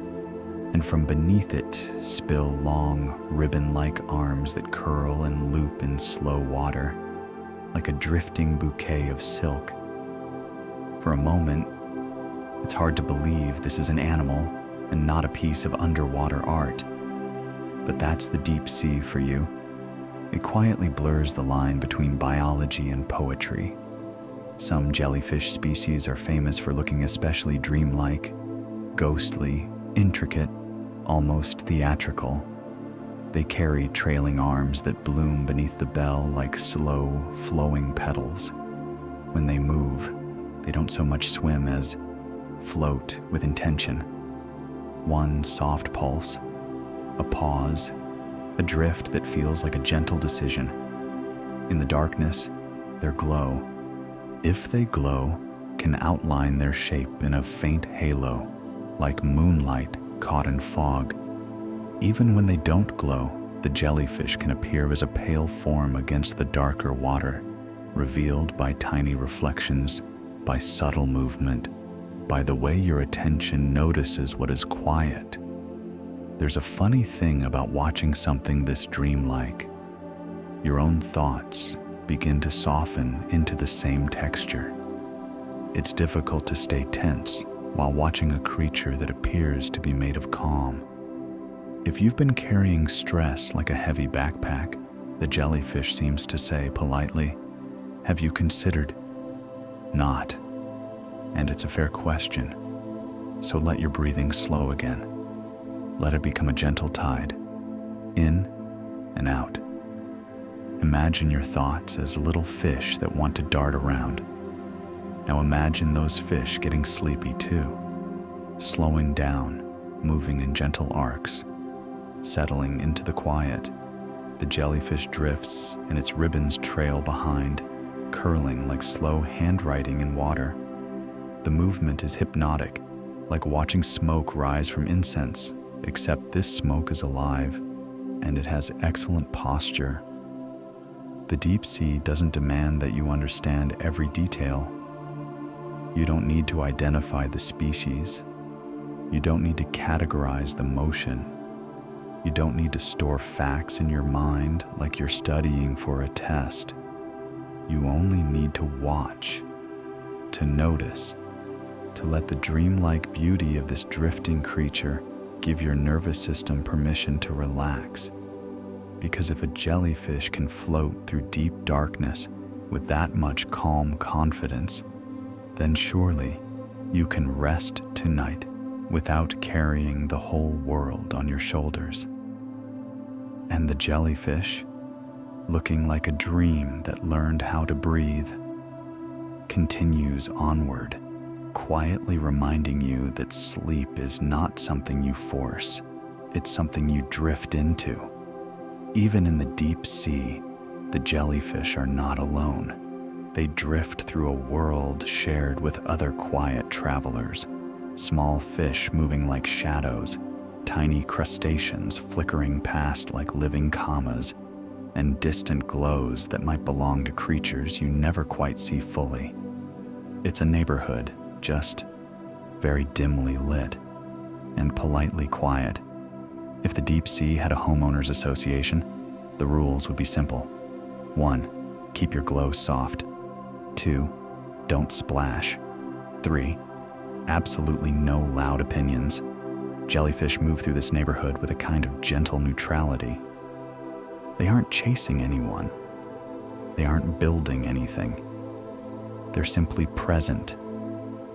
and from beneath it spill long, ribbon-like arms that curl and loop in slow water, like a drifting bouquet of silk. For a moment, it's hard to believe this is an animal and not a piece of underwater art. But that's the deep sea for you. It quietly blurs the line between biology and poetry. Some jellyfish species are famous for looking especially dreamlike, ghostly, intricate, almost theatrical. They carry trailing arms that bloom beneath the bell like slow, flowing petals. When they move, they don't so much swim as float with intention. One soft pulse, a pause, a drift that feels like a gentle decision. In the darkness, their glow, if they glow, can outline their shape in a faint halo, like moonlight caught in fog. Even when they don't glow, the jellyfish can appear as a pale form against the darker water, revealed by tiny reflections, by subtle movement, by the way your attention notices what is quiet. There's a funny thing about watching something this dreamlike. Your own thoughts begin to soften into the same texture. It's difficult to stay tense while watching a creature that appears to be made of calm. If you've been carrying stress like a heavy backpack, the jellyfish seems to say politely, have you considered not? And it's a fair question. So let your breathing slow again. Let it become a gentle tide, in and out. Imagine your thoughts as little fish that want to dart around. Now imagine those fish getting sleepy too, slowing down, moving in gentle arcs, settling into the quiet. The jellyfish drifts and its ribbons trail behind, curling like slow handwriting in water. The movement is hypnotic, like watching smoke rise from incense, except this smoke is alive, and it has excellent posture. The deep sea doesn't demand that you understand every detail. You don't need to identify the species. You don't need to categorize the motion. You don't need to store facts in your mind like you're studying for a test. You only need to watch, to notice, to let the dreamlike beauty of this drifting creature give your nervous system permission to relax. Because if a jellyfish can float through deep darkness with that much calm confidence, then surely you can rest tonight without carrying the whole world on your shoulders. And the jellyfish, looking like a dream that learned how to breathe, continues onward, quietly reminding you that sleep is not something you force, it's something you drift into. Even in the deep sea, the jellyfish are not alone. They drift through a world shared with other quiet travelers, small fish moving like shadows, tiny crustaceans flickering past like living commas, and distant glows that might belong to creatures you never quite see fully. It's a neighborhood, just very dimly lit and politely quiet. If the deep sea had a homeowners association, the rules would be simple. 1. Keep your glow soft. 2. Don't splash. 3. Absolutely no loud opinions. Jellyfish move through this neighborhood with a kind of gentle neutrality. They aren't chasing anyone. They aren't building anything. They're simply present,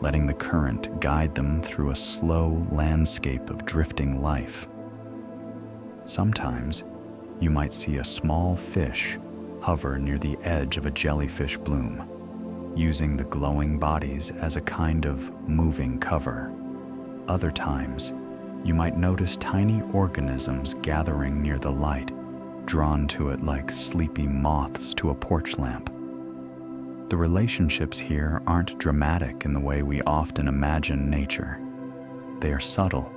letting the current guide them through a slow landscape of drifting life. Sometimes, you might see a small fish hover near the edge of a jellyfish bloom, using the glowing bodies as a kind of moving cover. Other times, you might notice tiny organisms gathering near the light, drawn to it like sleepy moths to a porch lamp. The relationships here aren't dramatic in the way we often imagine nature. They are subtle,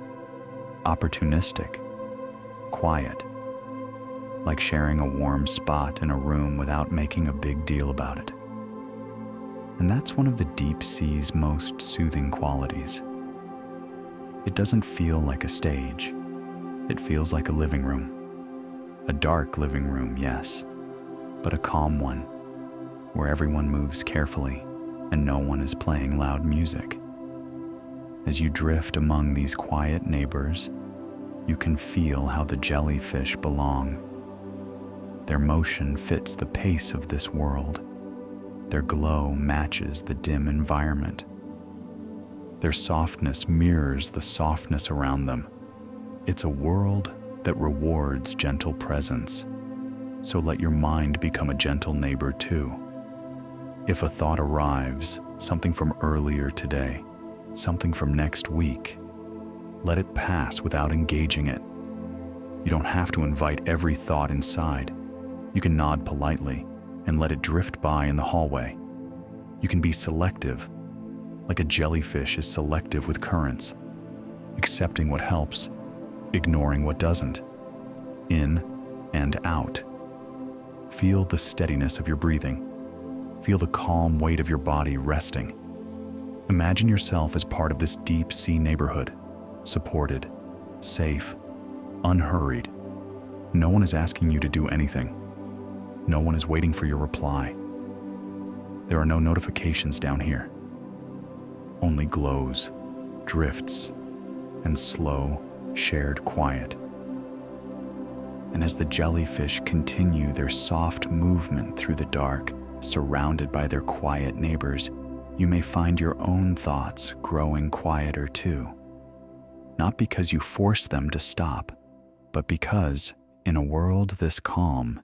opportunistic, quiet, like sharing a warm spot in a room without making a big deal about it. And that's one of the deep sea's most soothing qualities. It doesn't feel like a stage. It feels like a living room. A dark living room, yes, but a calm one, where everyone moves carefully and no one is playing loud music. As you drift among these quiet neighbors, you can feel how the jellyfish belong. Their motion fits the pace of this world. Their glow matches the dim environment. Their softness mirrors the softness around them. It's a world that rewards gentle presence. So let your mind become a gentle neighbor too. If a thought arrives, something from earlier today, something from next week, let it pass without engaging it. You don't have to invite every thought inside. You can nod politely and let it drift by in the hallway. You can be selective, like a jellyfish is selective with currents, accepting what helps, ignoring what doesn't, in and out. Feel the steadiness of your breathing. Feel the calm weight of your body resting. Imagine yourself as part of this deep sea neighborhood, supported, safe, unhurried. No one is asking you to do anything. No one is waiting for your reply. There are no notifications down here. Only glows, drifts, and slow, shared quiet. And as the jellyfish continue their soft movement through the dark, surrounded by their quiet neighbors, you may find your own thoughts growing quieter too. Not because you force them to stop, but because, In a world this calm,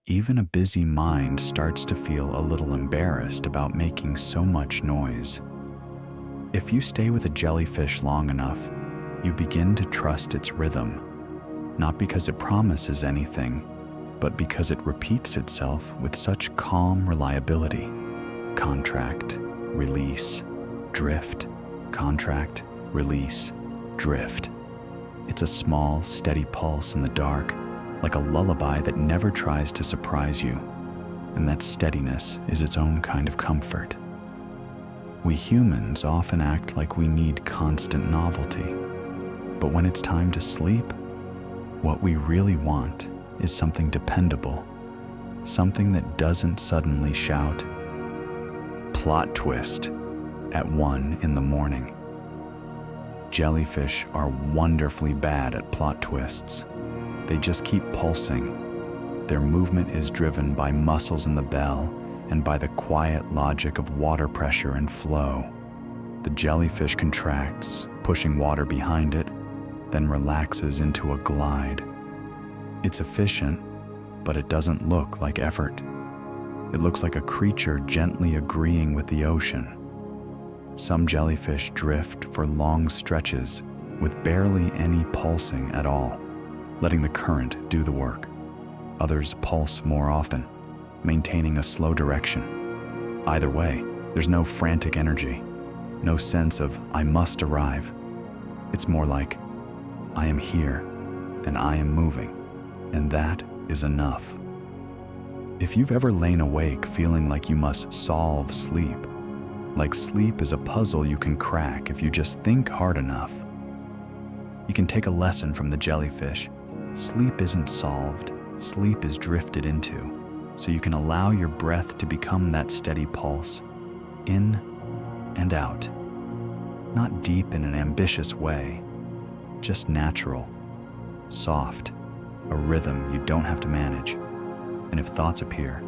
even a busy mind starts to feel a little embarrassed about making so much noise. If you stay with a jellyfish long enough, you begin to trust its rhythm, not because it promises anything, but because it repeats itself with such calm reliability. Contract, release, drift, contract, release, drift. It's a small, steady pulse in the dark, like a lullaby that never tries to surprise you, and that steadiness is its own kind of comfort. We humans often act like we need constant novelty, but when it's time to sleep, what we really want is something dependable, something that doesn't suddenly shout, "Plot twist," at 1 in the morning. Jellyfish are wonderfully bad at plot twists. They just keep pulsing. Their movement is driven by muscles in the bell and by the quiet logic of water pressure and flow. The jellyfish contracts, pushing water behind it, then relaxes into a glide. It's efficient, but it doesn't look like effort. It looks like a creature gently agreeing with the ocean. Some jellyfish drift for long stretches with barely any pulsing at all, letting the current do the work. Others pulse more often, maintaining a slow direction. Either way, there's no frantic energy, no sense of "I must arrive." It's more like, "I am here, and I am moving," and that is enough. If you've ever lain awake feeling like you must solve sleep, like sleep is a puzzle you can crack if you just think hard enough, you can take a lesson from the jellyfish. Sleep isn't solved, sleep is drifted into, so you can allow your breath to become that steady pulse, in and out. Not deep in an ambitious way, just natural, soft, a rhythm you don't have to manage. And if thoughts appear,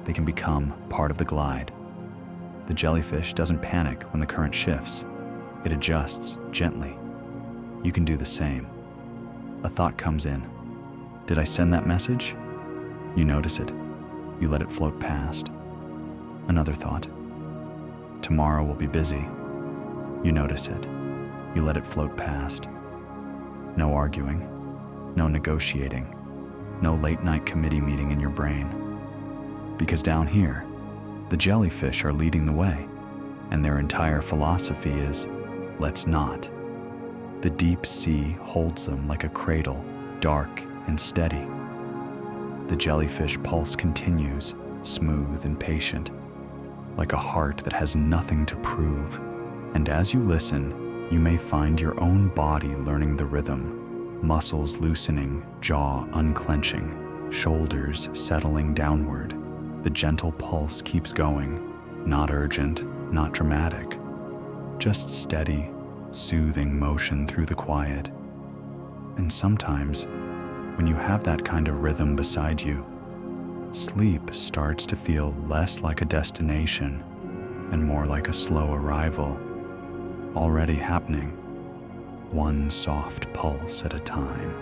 they can become part of the glide. The jellyfish doesn't panic when the current shifts. It adjusts gently. You can do the same. A thought comes in. Did I send that message? You notice it. You let it float past. Another thought. Tomorrow will be busy. You notice it. You let it float past. No arguing. No negotiating. No late-night committee meeting in your brain. Because down here, the jellyfish are leading the way, and their entire philosophy is, let's not. The deep sea holds them like a cradle, dark and steady. The jellyfish pulse continues, smooth and patient, like a heart that has nothing to prove. And as you listen, you may find your own body learning the rhythm, muscles loosening, jaw unclenching, shoulders settling downward. The gentle pulse keeps going, not urgent, not dramatic, just steady, soothing motion through the quiet. And sometimes, when you have that kind of rhythm beside you, sleep starts to feel less like a destination and more like a slow arrival, already happening, one soft pulse at a time.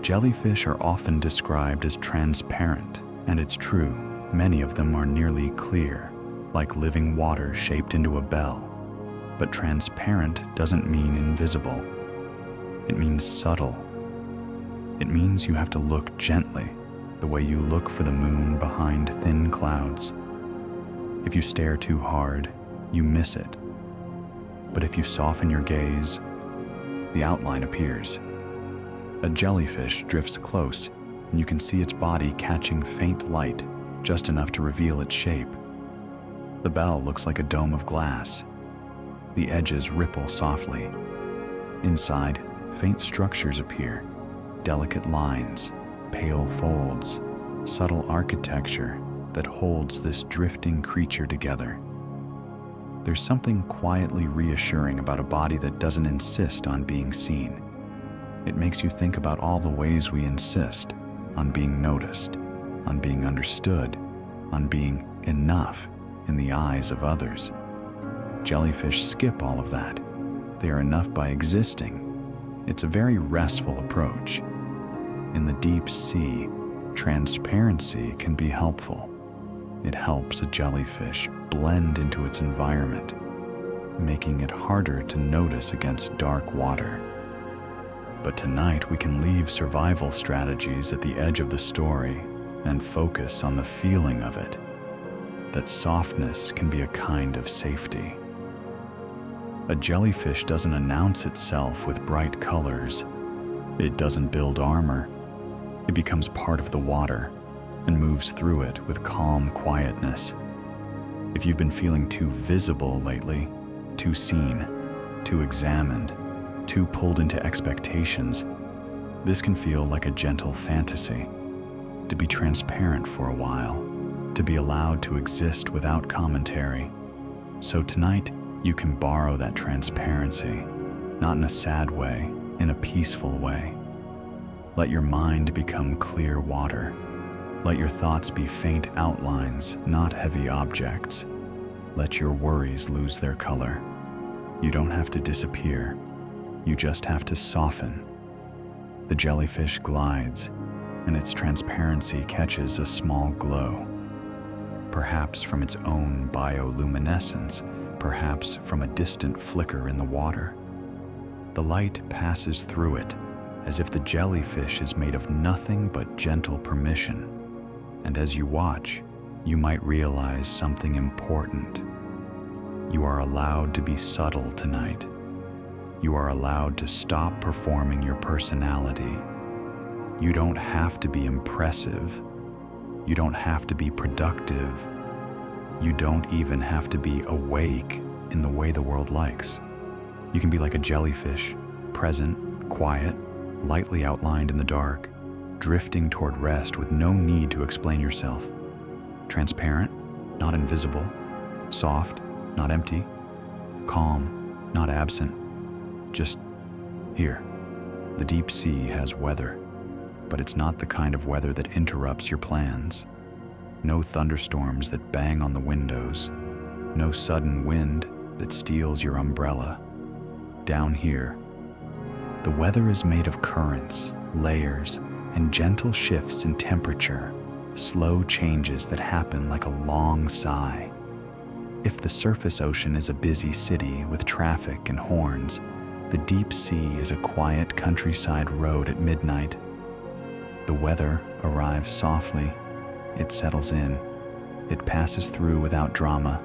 Jellyfish are often described as transparent, and it's true, many of them are nearly clear, like living water shaped into a bell. But transparent doesn't mean invisible. It means subtle. It means you have to look gently, the way you look for the moon behind thin clouds. If you stare too hard, you miss it. But if you soften your gaze, the outline appears. A jellyfish drifts close, and you can see its body catching faint light, just enough to reveal its shape. The bell looks like a dome of glass. The edges ripple softly. Inside, faint structures appear, delicate lines, pale folds, subtle architecture that holds this drifting creature together. There's something quietly reassuring about a body that doesn't insist on being seen. It makes you think about all the ways we insist on being noticed, on being understood, on being enough in the eyes of others. Jellyfish skip all of that. They are enough by existing. It's a very restful approach. In the deep sea, transparency can be helpful. It helps a jellyfish blend into its environment, making it harder to notice against dark water. But tonight we can leave survival strategies at the edge of the story and focus on the feeling of it. That softness can be a kind of safety. A jellyfish doesn't announce itself with bright colors. It doesn't build armor. It becomes part of the water and moves through it with calm quietness. If you've been feeling too visible lately, too seen, too examined, too pulled into expectations, this can feel like a gentle fantasy. To be transparent for a while, to be allowed to exist without commentary. So tonight, you can borrow that transparency, not in a sad way, in a peaceful way. Let your mind become clear water. Let your thoughts be faint outlines, not heavy objects. Let your worries lose their color. You don't have to disappear. You just have to soften. The jellyfish glides, and its transparency catches a small glow. Perhaps from its own bioluminescence, perhaps from a distant flicker in the water. The light passes through it, as if the jellyfish is made of nothing but gentle permission. And as you watch, you might realize something important. You are allowed to be subtle tonight. You are allowed to stop performing your personality. You don't have to be impressive. You don't have to be productive. You don't even have to be awake in the way the world likes. You can be like a jellyfish, present, quiet, lightly outlined in the dark, drifting toward rest with no need to explain yourself. Transparent, not invisible. Soft, not empty. Calm, not absent. Just here. The deep sea has weather, but it's not the kind of weather that interrupts your plans. No thunderstorms that bang on the windows. No sudden wind that steals your umbrella. Down here, the weather is made of currents, layers, and gentle shifts in temperature, slow changes that happen like a long sigh. If the surface ocean is a busy city with traffic and horns, the deep sea is a quiet countryside road at midnight. The weather arrives softly. It settles in. It passes through without drama.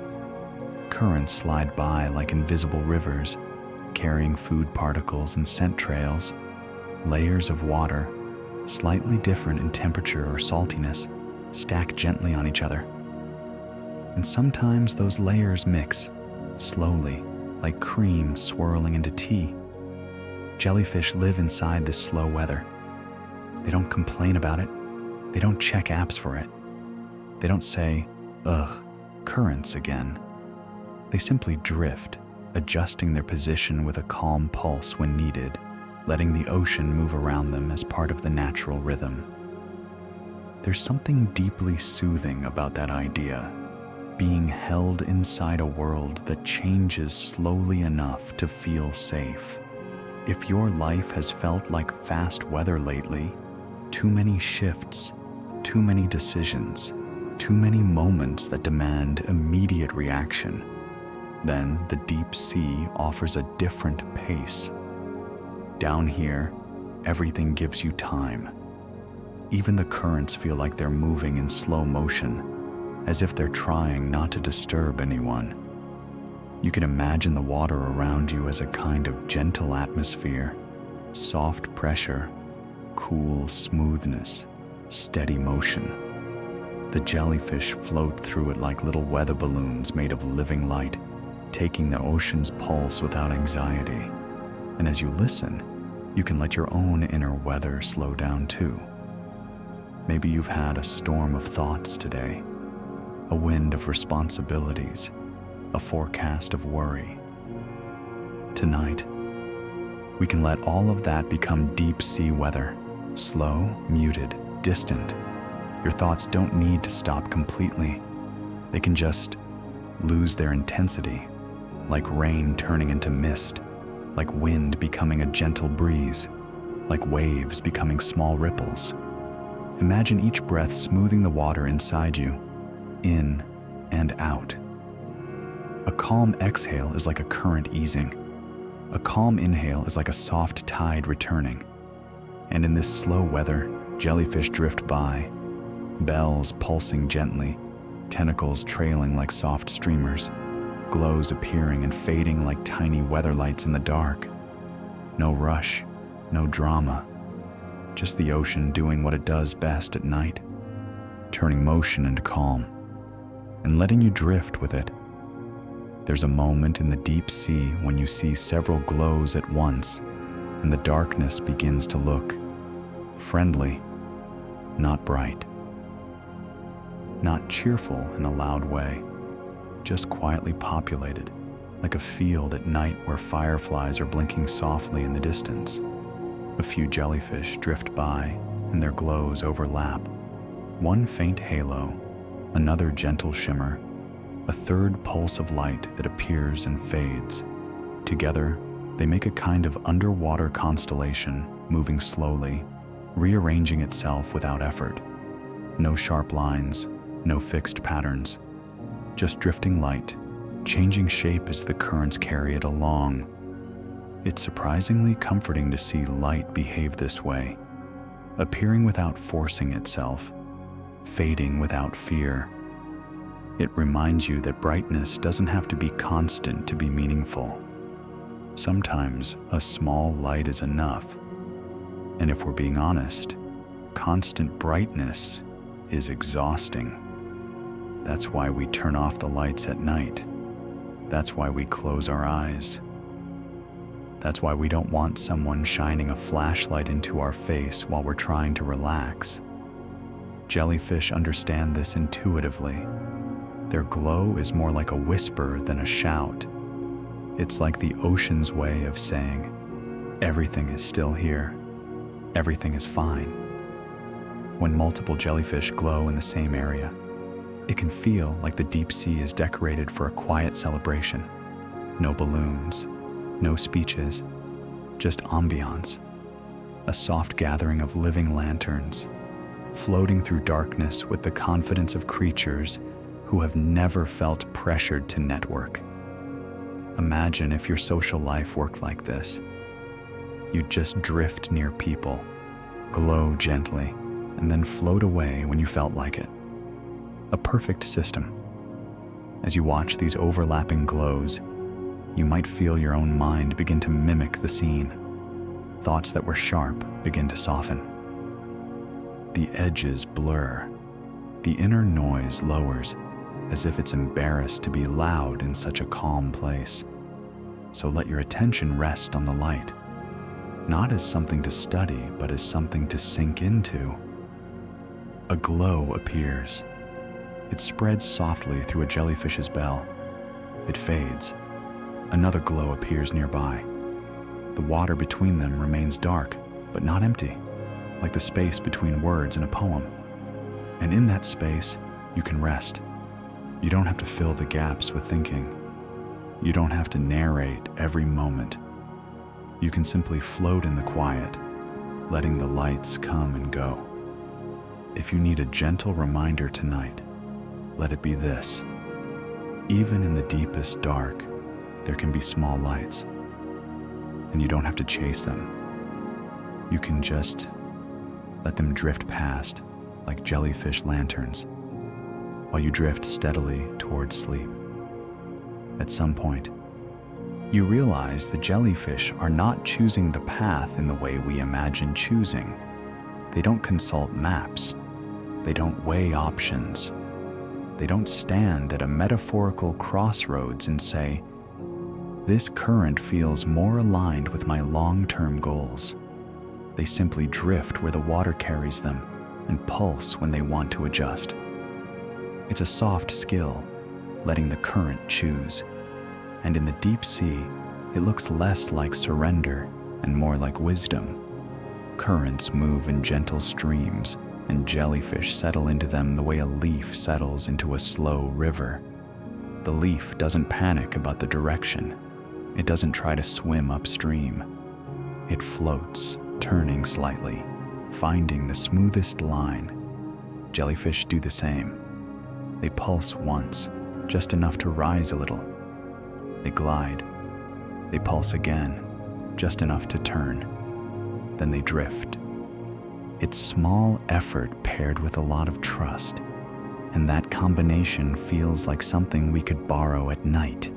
Currents slide by like invisible rivers, carrying food particles and scent trails. Layers of water, slightly different in temperature or saltiness, stack gently on each other. And sometimes those layers mix, slowly, like cream swirling into tea. Jellyfish live inside this slow weather. They don't complain about it. They don't check apps for it. They don't say, ugh, currents again. They simply drift, adjusting their position with a calm pulse when needed, letting the ocean move around them as part of the natural rhythm. There's something deeply soothing about that idea, being held inside a world that changes slowly enough to feel safe. If your life has felt like fast weather lately, too many shifts, too many decisions, too many moments that demand immediate reaction, then the deep sea offers a different pace. Down here, everything gives you time. Even the currents feel like they're moving in slow motion, as if they're trying not to disturb anyone. You can imagine the water around you as a kind of gentle atmosphere, soft pressure, cool smoothness, steady motion. The jellyfish float through it like little weather balloons made of living light, taking the ocean's pulse without anxiety. And as you listen, you can let your own inner weather slow down too. Maybe you've had a storm of thoughts today, a wind of responsibilities, a forecast of worry. Tonight, we can let all of that become deep sea weather, slow, muted, distant. Your thoughts don't need to stop completely. They can just lose their intensity, like rain turning into mist, like wind becoming a gentle breeze, like waves becoming small ripples. Imagine each breath smoothing the water inside you, in and out. A calm exhale is like a current easing. A calm inhale is like a soft tide returning. And in this slow weather, jellyfish drift by, bells pulsing gently, tentacles trailing like soft streamers, glows appearing and fading like tiny weather lights in the dark. No rush, no drama, just the ocean doing what it does best at night, turning motion into calm and letting you drift with it. There's a moment in the deep sea when you see several glows at once, and the darkness begins to look friendly, not bright, not cheerful in a loud way, just quietly populated, like a field at night where fireflies are blinking softly in the distance. A few jellyfish drift by, and their glows overlap. One faint halo, another gentle shimmer, a third pulse of light that appears and fades. Together, they make a kind of underwater constellation, moving slowly, rearranging itself without effort. No sharp lines, no fixed patterns, just drifting light, changing shape as the currents carry it along. It's surprisingly comforting to see light behave this way, appearing without forcing itself, fading without fear. It reminds you that brightness doesn't have to be constant to be meaningful. Sometimes a small light is enough. And if we're being honest, constant brightness is exhausting. That's why we turn off the lights at night. That's why we close our eyes. That's why we don't want someone shining a flashlight into our face while we're trying to relax. Jellyfish understand this intuitively. Their glow is more like a whisper than a shout. It's like the ocean's way of saying, everything is still here. Everything is fine. When multiple jellyfish glow in the same area, it can feel like the deep sea is decorated for a quiet celebration. No balloons, no speeches, just ambiance. A soft gathering of living lanterns, floating through darkness with the confidence of creatures who have never felt pressured to network. Imagine if your social life worked like this. You'd just drift near people, glow gently, and then float away when you felt like it. A perfect system. As you watch these overlapping glows, you might feel your own mind begin to mimic the scene. Thoughts that were sharp begin to soften. The edges blur. The inner noise lowers, as if it's embarrassed to be loud in such a calm place. So let your attention rest on the light, not as something to study, but as something to sink into. A glow appears. It spreads softly through a jellyfish's bell. It fades. Another glow appears nearby. The water between them remains dark, but not empty, like the space between words in a poem. And in that space, you can rest. You don't have to fill the gaps with thinking. You don't have to narrate every moment. You can simply float in the quiet, letting the lights come and go. If you need a gentle reminder tonight, let it be this. Even in the deepest dark, there can be small lights, and you don't have to chase them. You can just let them drift past like jellyfish lanterns, while you drift steadily towards sleep. At some point, you realize the jellyfish are not choosing the path in the way we imagine choosing. They don't consult maps. They don't weigh options. They don't stand at a metaphorical crossroads and say, this current feels more aligned with my long-term goals. They simply drift where the water carries them and pulse when they want to adjust. It's a soft skill, letting the current choose. And in the deep sea, it looks less like surrender and more like wisdom. Currents move in gentle streams, and jellyfish settle into them the way a leaf settles into a slow river. The leaf doesn't panic about the direction. It doesn't try to swim upstream. It floats, turning slightly, finding the smoothest line. Jellyfish do the same. They pulse once, just enough to rise a little. They glide. They pulse again, just enough to turn. Then they drift. It's small effort paired with a lot of trust, and that combination feels like something we could borrow at night.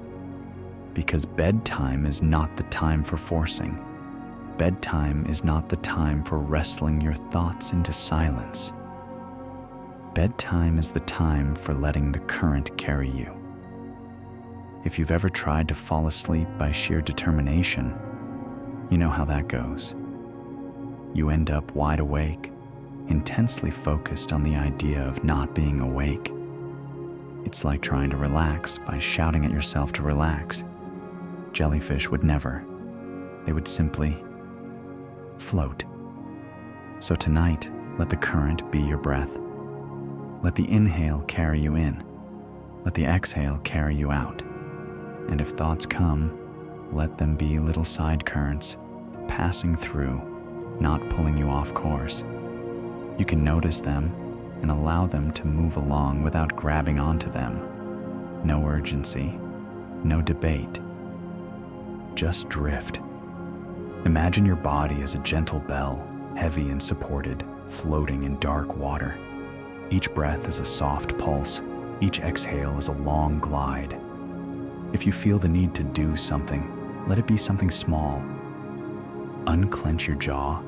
Because bedtime is not the time for forcing. Bedtime is not the time for wrestling your thoughts into silence. Bedtime is the time for letting the current carry you. If you've ever tried to fall asleep by sheer determination, you know how that goes. You end up wide awake, intensely focused on the idea of not being awake. It's like trying to relax by shouting at yourself to relax. Jellyfish would never. They would simply float. So tonight, let the current be your breath. Let the inhale carry you in. Let the exhale carry you out. And if thoughts come, let them be little side currents, passing through, not pulling you off course. You can notice them and allow them to move along without grabbing onto them. No urgency, no debate. Just drift. Imagine your body as a gentle bell, heavy and supported, floating in dark water. Each breath is a soft pulse. Each exhale is a long glide. If you feel the need to do something, let it be something small. Unclench your jaw,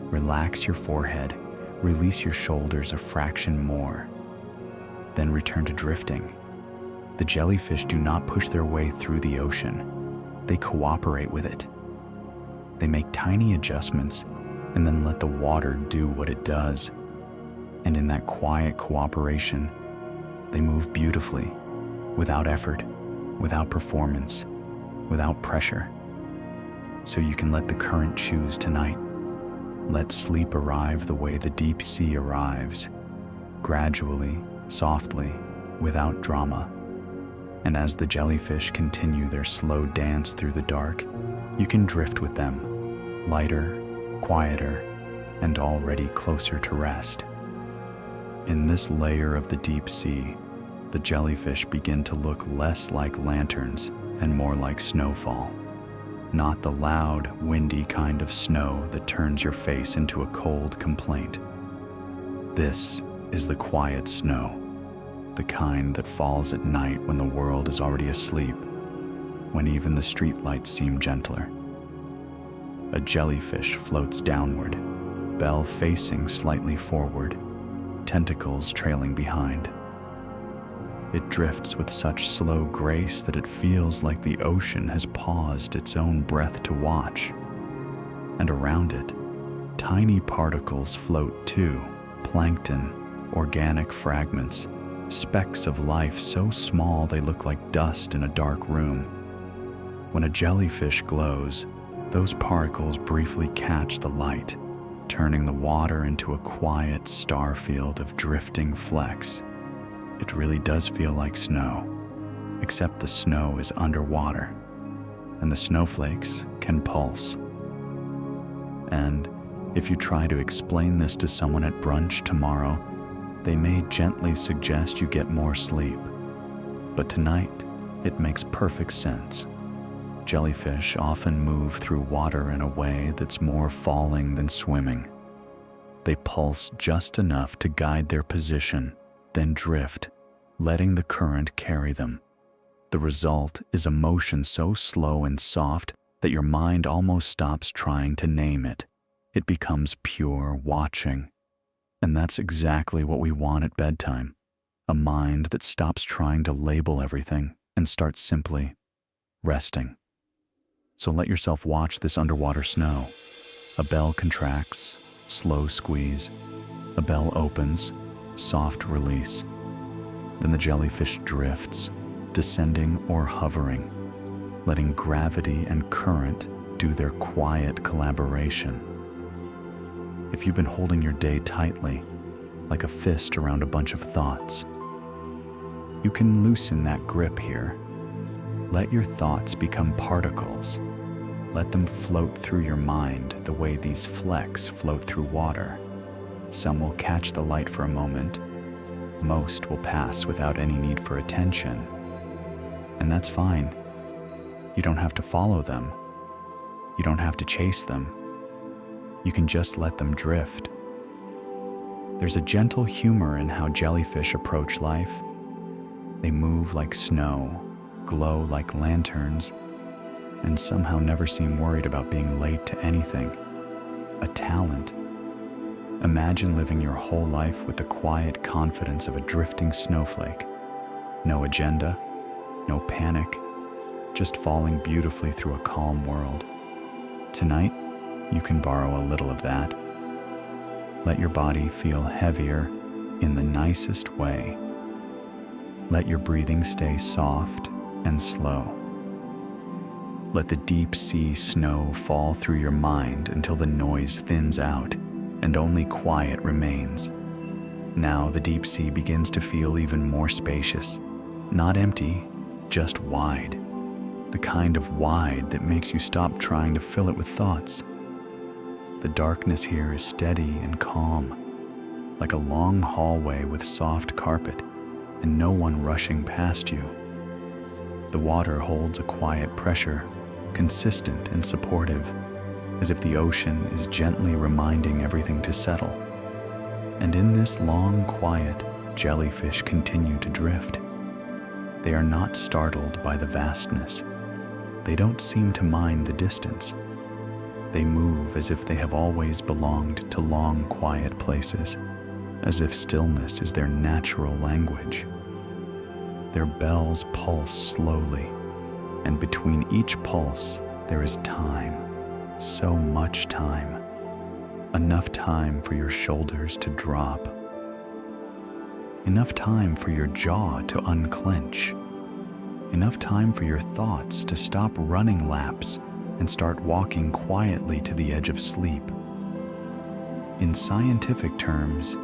relax your forehead, release your shoulders a fraction more. Then return to drifting. The jellyfish do not push their way through the ocean. They cooperate with it. They make tiny adjustments and then let the water do what it does. And in that quiet cooperation, they move beautifully, without effort, without performance, without pressure. So you can let the current choose tonight. Let sleep arrive the way the deep sea arrives, gradually, softly, without drama. And as the jellyfish continue their slow dance through the dark, you can drift with them, lighter, quieter, and already closer to rest. In this layer of the deep sea, the jellyfish begin to look less like lanterns and more like snowfall. Not the loud, windy kind of snow that turns your face into a cold complaint. This is the quiet snow, the kind that falls at night when the world is already asleep, when even the streetlights seem gentler. A jellyfish floats downward, bell facing slightly forward, tentacles trailing behind. It drifts with such slow grace that it feels like the ocean has paused its own breath to watch. And around it, tiny particles float too, plankton, organic fragments, specks of life so small they look like dust in a dark room. When a jellyfish glows, those particles briefly catch the light, turning the water into a quiet star field of drifting flecks. It really does feel like snow, except the snow is underwater, and the snowflakes can pulse. And if you try to explain this to someone at brunch tomorrow, they may gently suggest you get more sleep. But tonight, it makes perfect sense. Jellyfish often move through water in a way that's more falling than swimming. They pulse just enough to guide their position, then drift, letting the current carry them. The result is a motion so slow and soft that your mind almost stops trying to name it. It becomes pure watching. And that's exactly what we want at bedtime. A mind that stops trying to label everything and starts simply resting. So let yourself watch this underwater snow. A bell contracts, slow squeeze. A bell opens, soft release. Then the jellyfish drifts, descending or hovering, letting gravity and current do their quiet collaboration. If you've been holding your day tightly, like a fist around a bunch of thoughts, you can loosen that grip here. Let your thoughts become particles. Let them float through your mind the way these flecks float through water. Some will catch the light for a moment. Most will pass without any need for attention. And that's fine. You don't have to follow them. You don't have to chase them. You can just let them drift. There's a gentle humor in how jellyfish approach life. They move like snow, glow like lanterns, and somehow never seem worried about being late to anything. A talent. Imagine living your whole life with the quiet confidence of a drifting snowflake. No agenda, no panic, just falling beautifully through a calm world. Tonight, you can borrow a little of that. Let your body feel heavier in the nicest way. Let your breathing stay soft and slow. Let the deep sea snow fall through your mind until the noise thins out and only quiet remains. Now the deep sea begins to feel even more spacious, not empty, just wide. The kind of wide that makes you stop trying to fill it with thoughts. The darkness here is steady and calm, like a long hallway with soft carpet and no one rushing past you. The water holds a quiet pressure, consistent and supportive, as if the ocean is gently reminding everything to settle. And in this long quiet, jellyfish continue to drift. They are not startled by the vastness. They don't seem to mind the distance. They move as if they have always belonged to long, quiet places, as if stillness is their natural language. Their bells pulse slowly, and between each pulse there is time, so much time. Enough time for your shoulders to drop. Enough time for your jaw to unclench. Enough time for your thoughts to stop running laps and start walking quietly to the edge of sleep. In scientific terms,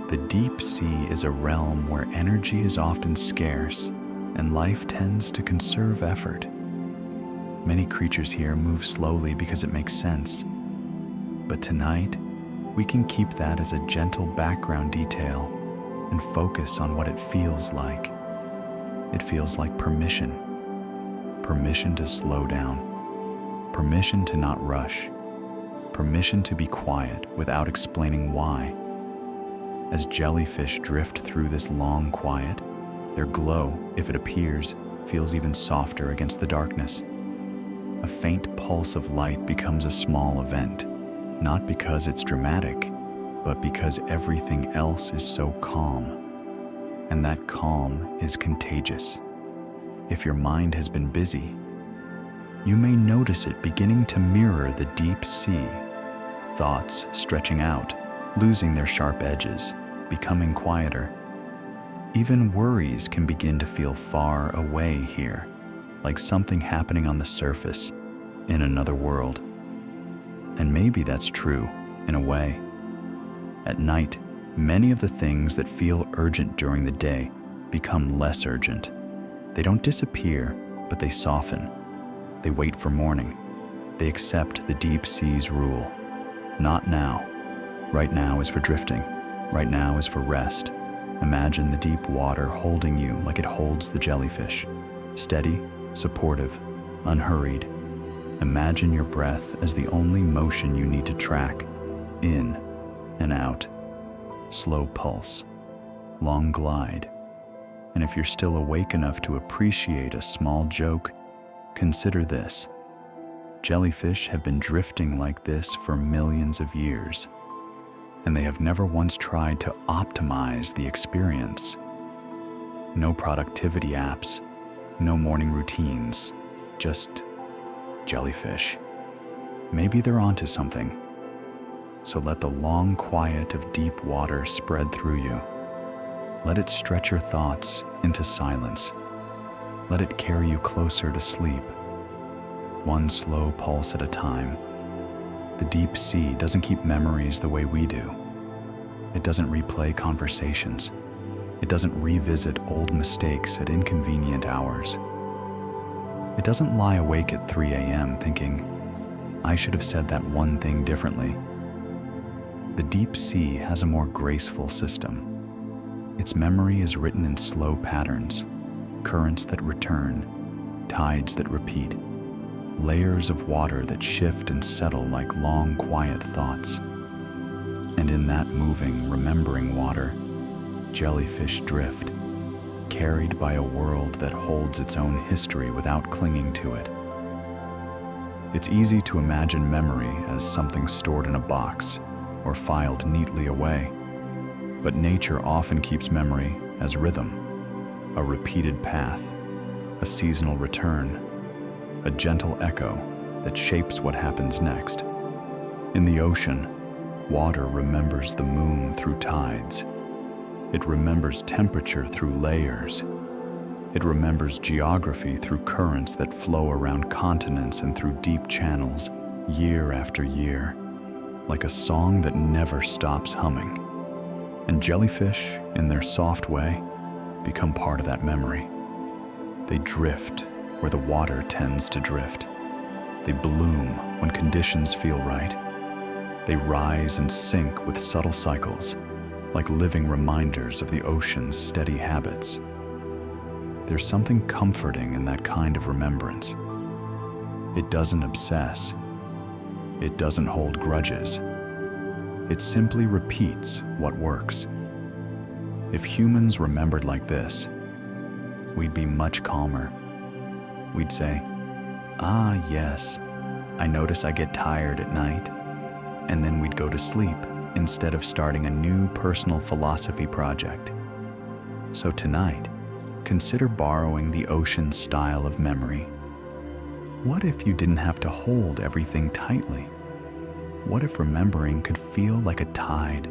the deep sea is a realm where energy is often scarce and life tends to conserve effort. Many creatures here move slowly because it makes sense. But tonight, we can keep that as a gentle background detail and focus on what it feels like. It feels like permission. Permission to slow down. Permission to not rush. Permission to be quiet without explaining why. As jellyfish drift through this long quiet, their glow, if it appears, feels even softer against the darkness. A faint pulse of light becomes a small event, not because it's dramatic, but because everything else is so calm. And that calm is contagious. If your mind has been busy, you may notice it beginning to mirror the deep sea, thoughts stretching out, losing their sharp edges, becoming quieter. Even worries can begin to feel far away here, like something happening on the surface, in another world. And maybe that's true, in a way. At night, many of the things that feel urgent during the day become less urgent. They don't disappear, but they soften. They wait for morning. They accept the deep sea's rule. Not now. Right now is for drifting. Right now is for rest. Imagine the deep water holding you like it holds the jellyfish. Steady, supportive, unhurried. Imagine your breath as the only motion you need to track. In and out. Slow pulse. Long glide. And if you're still awake enough to appreciate a small joke, consider this. Jellyfish have been drifting like this for millions of years, and they have never once tried to optimize the experience. No productivity apps, no morning routines, just jellyfish. Maybe they're onto something. So let the long quiet of deep water spread through you. Let it stretch your thoughts into silence. Let it carry you closer to sleep. One slow pulse at a time. The deep sea doesn't keep memories the way we do. It doesn't replay conversations. It doesn't revisit old mistakes at inconvenient hours. It doesn't lie awake at 3 a.m. thinking, I should have said that one thing differently. The deep sea has a more graceful system. Its memory is written in slow patterns, currents that return, tides that repeat, layers of water that shift and settle like long, quiet thoughts. And in that moving, remembering water, jellyfish drift, carried by a world that holds its own history without clinging to it. It's easy to imagine memory as something stored in a box or filed neatly away, but nature often keeps memory as rhythm, a repeated path, a seasonal return, a gentle echo that shapes what happens next. In the ocean, water remembers the moon through tides. It remembers temperature through layers. It remembers geography through currents that flow around continents and through deep channels, year after year, like a song that never stops humming. And jellyfish, in their soft way, become part of that memory. They drift where the water tends to drift. They bloom when conditions feel right. They rise and sink with subtle cycles, like living reminders of the ocean's steady habits. There's something comforting in that kind of remembrance. It doesn't obsess. It doesn't hold grudges. It simply repeats what works. If humans remembered like this, we'd be much calmer. We'd say, "Ah, yes, I notice I get tired at night," and then we'd go to sleep instead of starting a new personal philosophy project. So tonight, consider borrowing the ocean's style of memory. What if you didn't have to hold everything tightly? What if remembering could feel like a tide,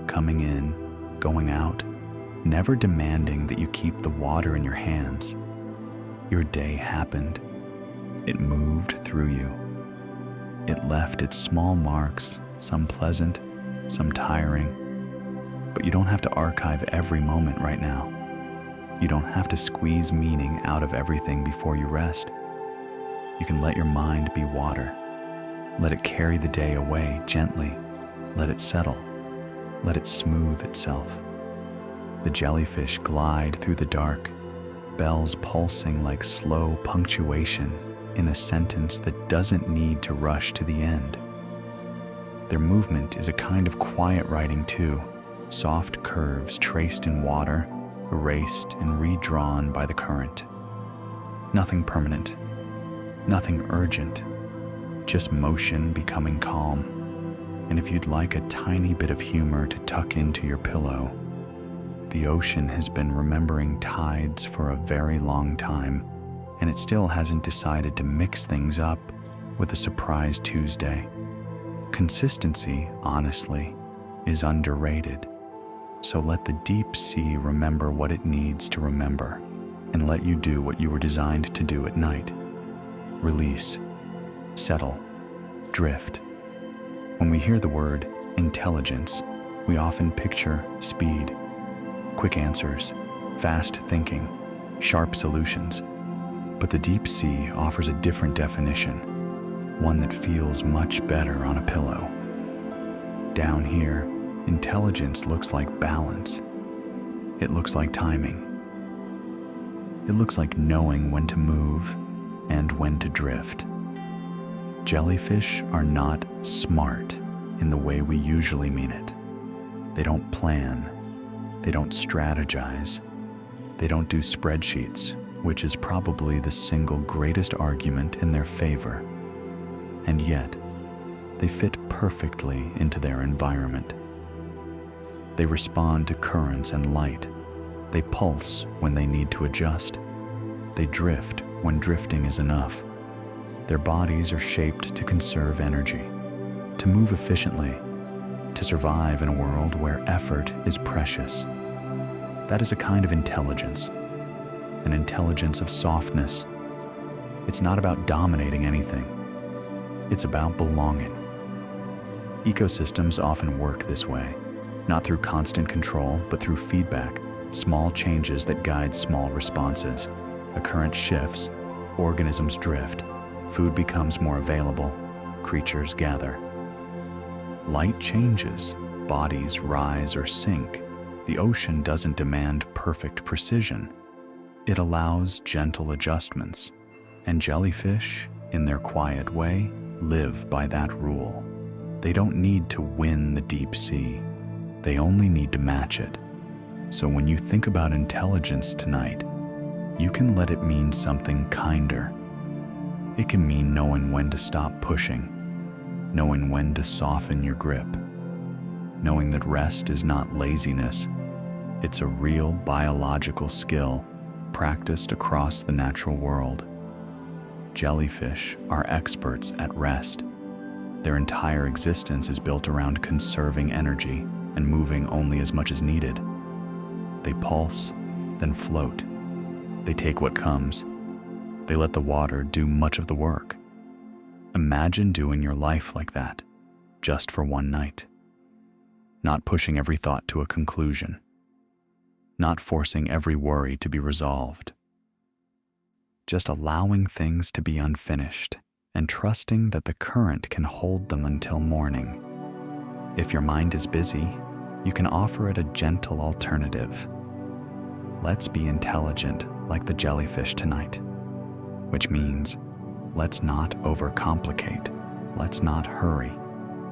coming in, going out, never demanding that you keep the water in your hands? Your day happened. It moved through you. It left its small marks, some pleasant, some tiring. But you don't have to archive every moment right now. You don't have to squeeze meaning out of everything before you rest. You can let your mind be water. Let it carry the day away gently. Let it settle. Let it smooth itself. The jellyfish glide through the dark, bells pulsing like slow punctuation in a sentence that doesn't need to rush to the end. Their movement is a kind of quiet writing too, soft curves traced in water, erased and redrawn by the current. Nothing permanent, nothing urgent, just motion becoming calm. And if you'd like a tiny bit of humor to tuck into your pillow, the ocean has been remembering tides for a very long time, and it still hasn't decided to mix things up with a surprise Tuesday. Consistency, honestly, is underrated. So let the deep sea remember what it needs to remember, and let you do what you were designed to do at night. Release, settle, drift. When we hear the word intelligence, we often picture speed, quick answers, fast thinking, sharp solutions. But the deep sea offers a different definition, one that feels much better on a pillow. Down here, intelligence looks like balance. It looks like timing. It looks like knowing when to move and when to drift. Jellyfish are not smart in the way we usually mean it. They don't plan. They don't strategize. They don't do spreadsheets, which is probably the single greatest argument in their favor. And yet, they fit perfectly into their environment. They respond to currents and light. They pulse when they need to adjust. They drift when drifting is enough. Their bodies are shaped to conserve energy, to move efficiently, to survive in a world where effort is precious. That is a kind of intelligence, an intelligence of softness. It's not about dominating anything. It's about belonging. Ecosystems often work this way, not through constant control, but through feedback, small changes that guide small responses. A current shifts, organisms drift, food becomes more available, creatures gather. Light changes, bodies rise or sink. The ocean doesn't demand perfect precision. It allows gentle adjustments, and jellyfish, in their quiet way, live by that rule. They don't need to win the deep sea. They only need to match it. So when you think about intelligence tonight, you can let it mean something kinder. It can mean knowing when to stop pushing, knowing when to soften your grip, knowing that rest is not laziness. It's a real biological skill practiced across the natural world. Jellyfish are experts at rest. Their entire existence is built around conserving energy and moving only as much as needed. They pulse, then float. They take what comes. They let the water do much of the work. Imagine doing your life like that, just for one night. Not pushing every thought to a conclusion. Not forcing every worry to be resolved. Just allowing things to be unfinished and trusting that the current can hold them until morning. If your mind is busy, you can offer it a gentle alternative. Let's be intelligent like the jellyfish tonight, which means let's not overcomplicate, let's not hurry,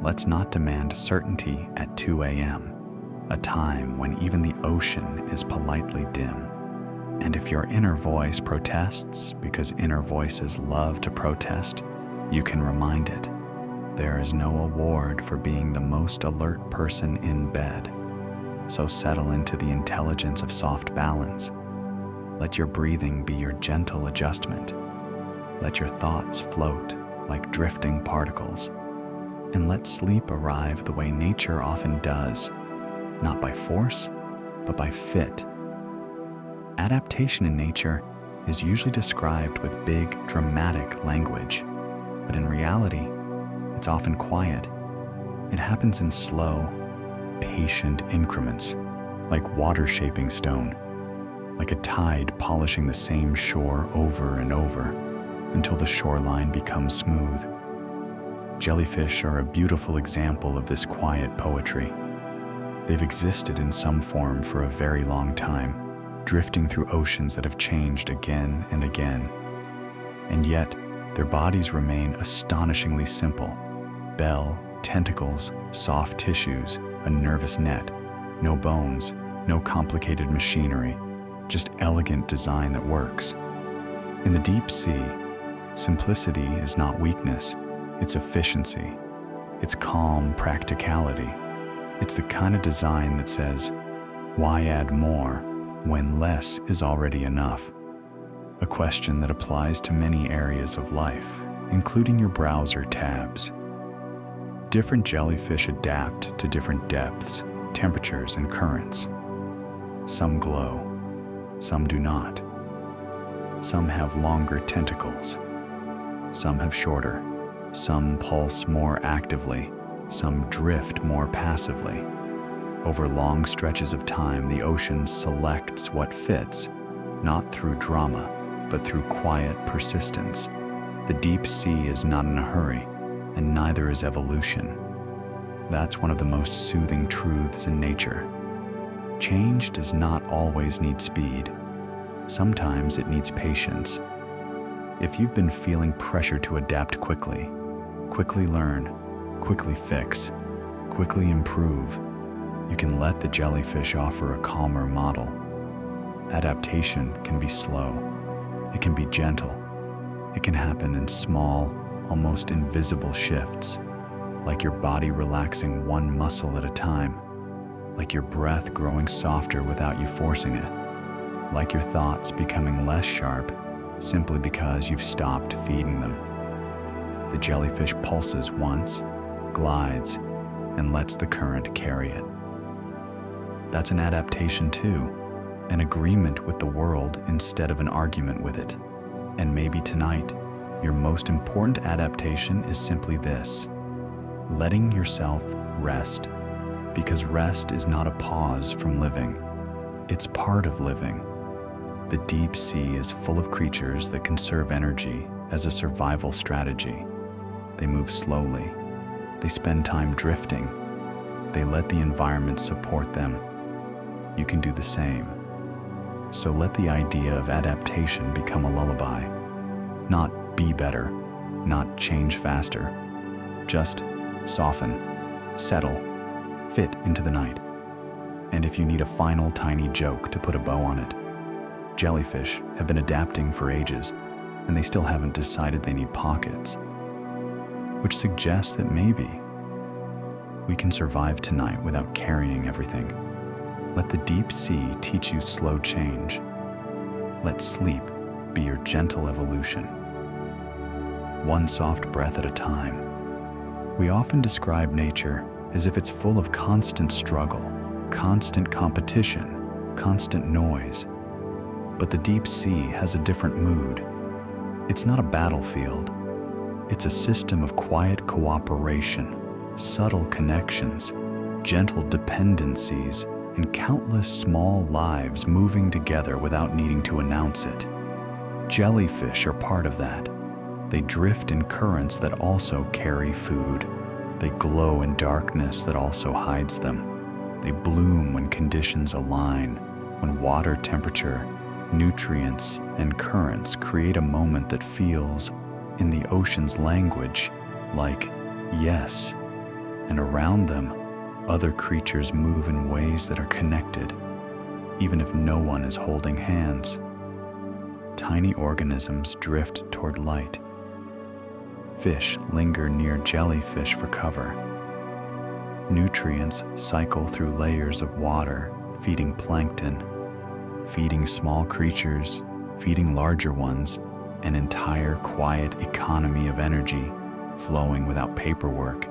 let's not demand certainty at 2 a.m., a time when even the ocean is politely dim. And if your inner voice protests, because inner voices love to protest, you can remind it, there is no award for being the most alert person in bed. So settle into the intelligence of soft balance. Let your breathing be your gentle adjustment. Let your thoughts float like drifting particles. And let sleep arrive the way nature often does, not by force, but by fit. Adaptation in nature is usually described with big, dramatic language, but in reality, it's often quiet. It happens in slow, patient increments, like water shaping stone, like a tide polishing the same shore over and over until the shoreline becomes smooth. Jellyfish are a beautiful example of this quiet poetry. They've existed in some form for a very long time, drifting through oceans that have changed again and again. And yet, their bodies remain astonishingly simple. Bell, tentacles, soft tissues, a nervous net, no bones, no complicated machinery, just elegant design that works. In the deep sea, simplicity is not weakness, it's efficiency. It's calm practicality. It's the kind of design that says, why add more when less is already enough? A question that applies to many areas of life, including your browser tabs. Different jellyfish adapt to different depths, temperatures, and currents. Some glow, some do not. Some have longer tentacles, some have shorter. Some pulse more actively, some drift more passively. Over long stretches of time, the ocean selects what fits, not through drama, but through quiet persistence. The deep sea is not in a hurry, and neither is evolution. That's one of the most soothing truths in nature. Change does not always need speed. Sometimes it needs patience. If you've been feeling pressure to adapt quickly learn, quickly fix, quickly improve, you can let the jellyfish offer a calmer model. Adaptation can be slow. It can be gentle. It can happen in small, almost invisible shifts, like your body relaxing one muscle at a time, like your breath growing softer without you forcing it, like your thoughts becoming less sharp simply because you've stopped feeding them. The jellyfish pulses once, glides, and lets the current carry it. That's an adaptation too, an agreement with the world instead of an argument with it. And maybe tonight, your most important adaptation is simply this: letting yourself rest, because rest is not a pause from living. It's part of living. The deep sea is full of creatures that conserve energy as a survival strategy. They move slowly. They spend time drifting. They let the environment support them. You can do the same. So let the idea of adaptation become a lullaby. Not be better, not change faster. Just soften, settle, fit into the night. And if you need a final tiny joke to put a bow on it, jellyfish have been adapting for ages, and they still haven't decided they need pockets. Which suggests that maybe we can survive tonight without carrying everything. Let the deep sea teach you slow change. Let sleep be your gentle evolution. One soft breath at a time. We often describe nature as if it's full of constant struggle, constant competition, constant noise. But the deep sea has a different mood. It's not a battlefield. It's a system of quiet cooperation, subtle connections, gentle dependencies, and countless small lives moving together without needing to announce it. Jellyfish are part of that. They drift in currents that also carry food. They glow in darkness that also hides them. They bloom when conditions align, when water temperature, nutrients, and currents create a moment that feels, in the ocean's language, like yes. And around them, other creatures move in ways that are connected, even if no one is holding hands. Tiny organisms drift toward light. Fish linger near jellyfish for cover. Nutrients cycle through layers of water, feeding plankton, feeding small creatures, feeding larger ones, an entire quiet economy of energy flowing without paperwork,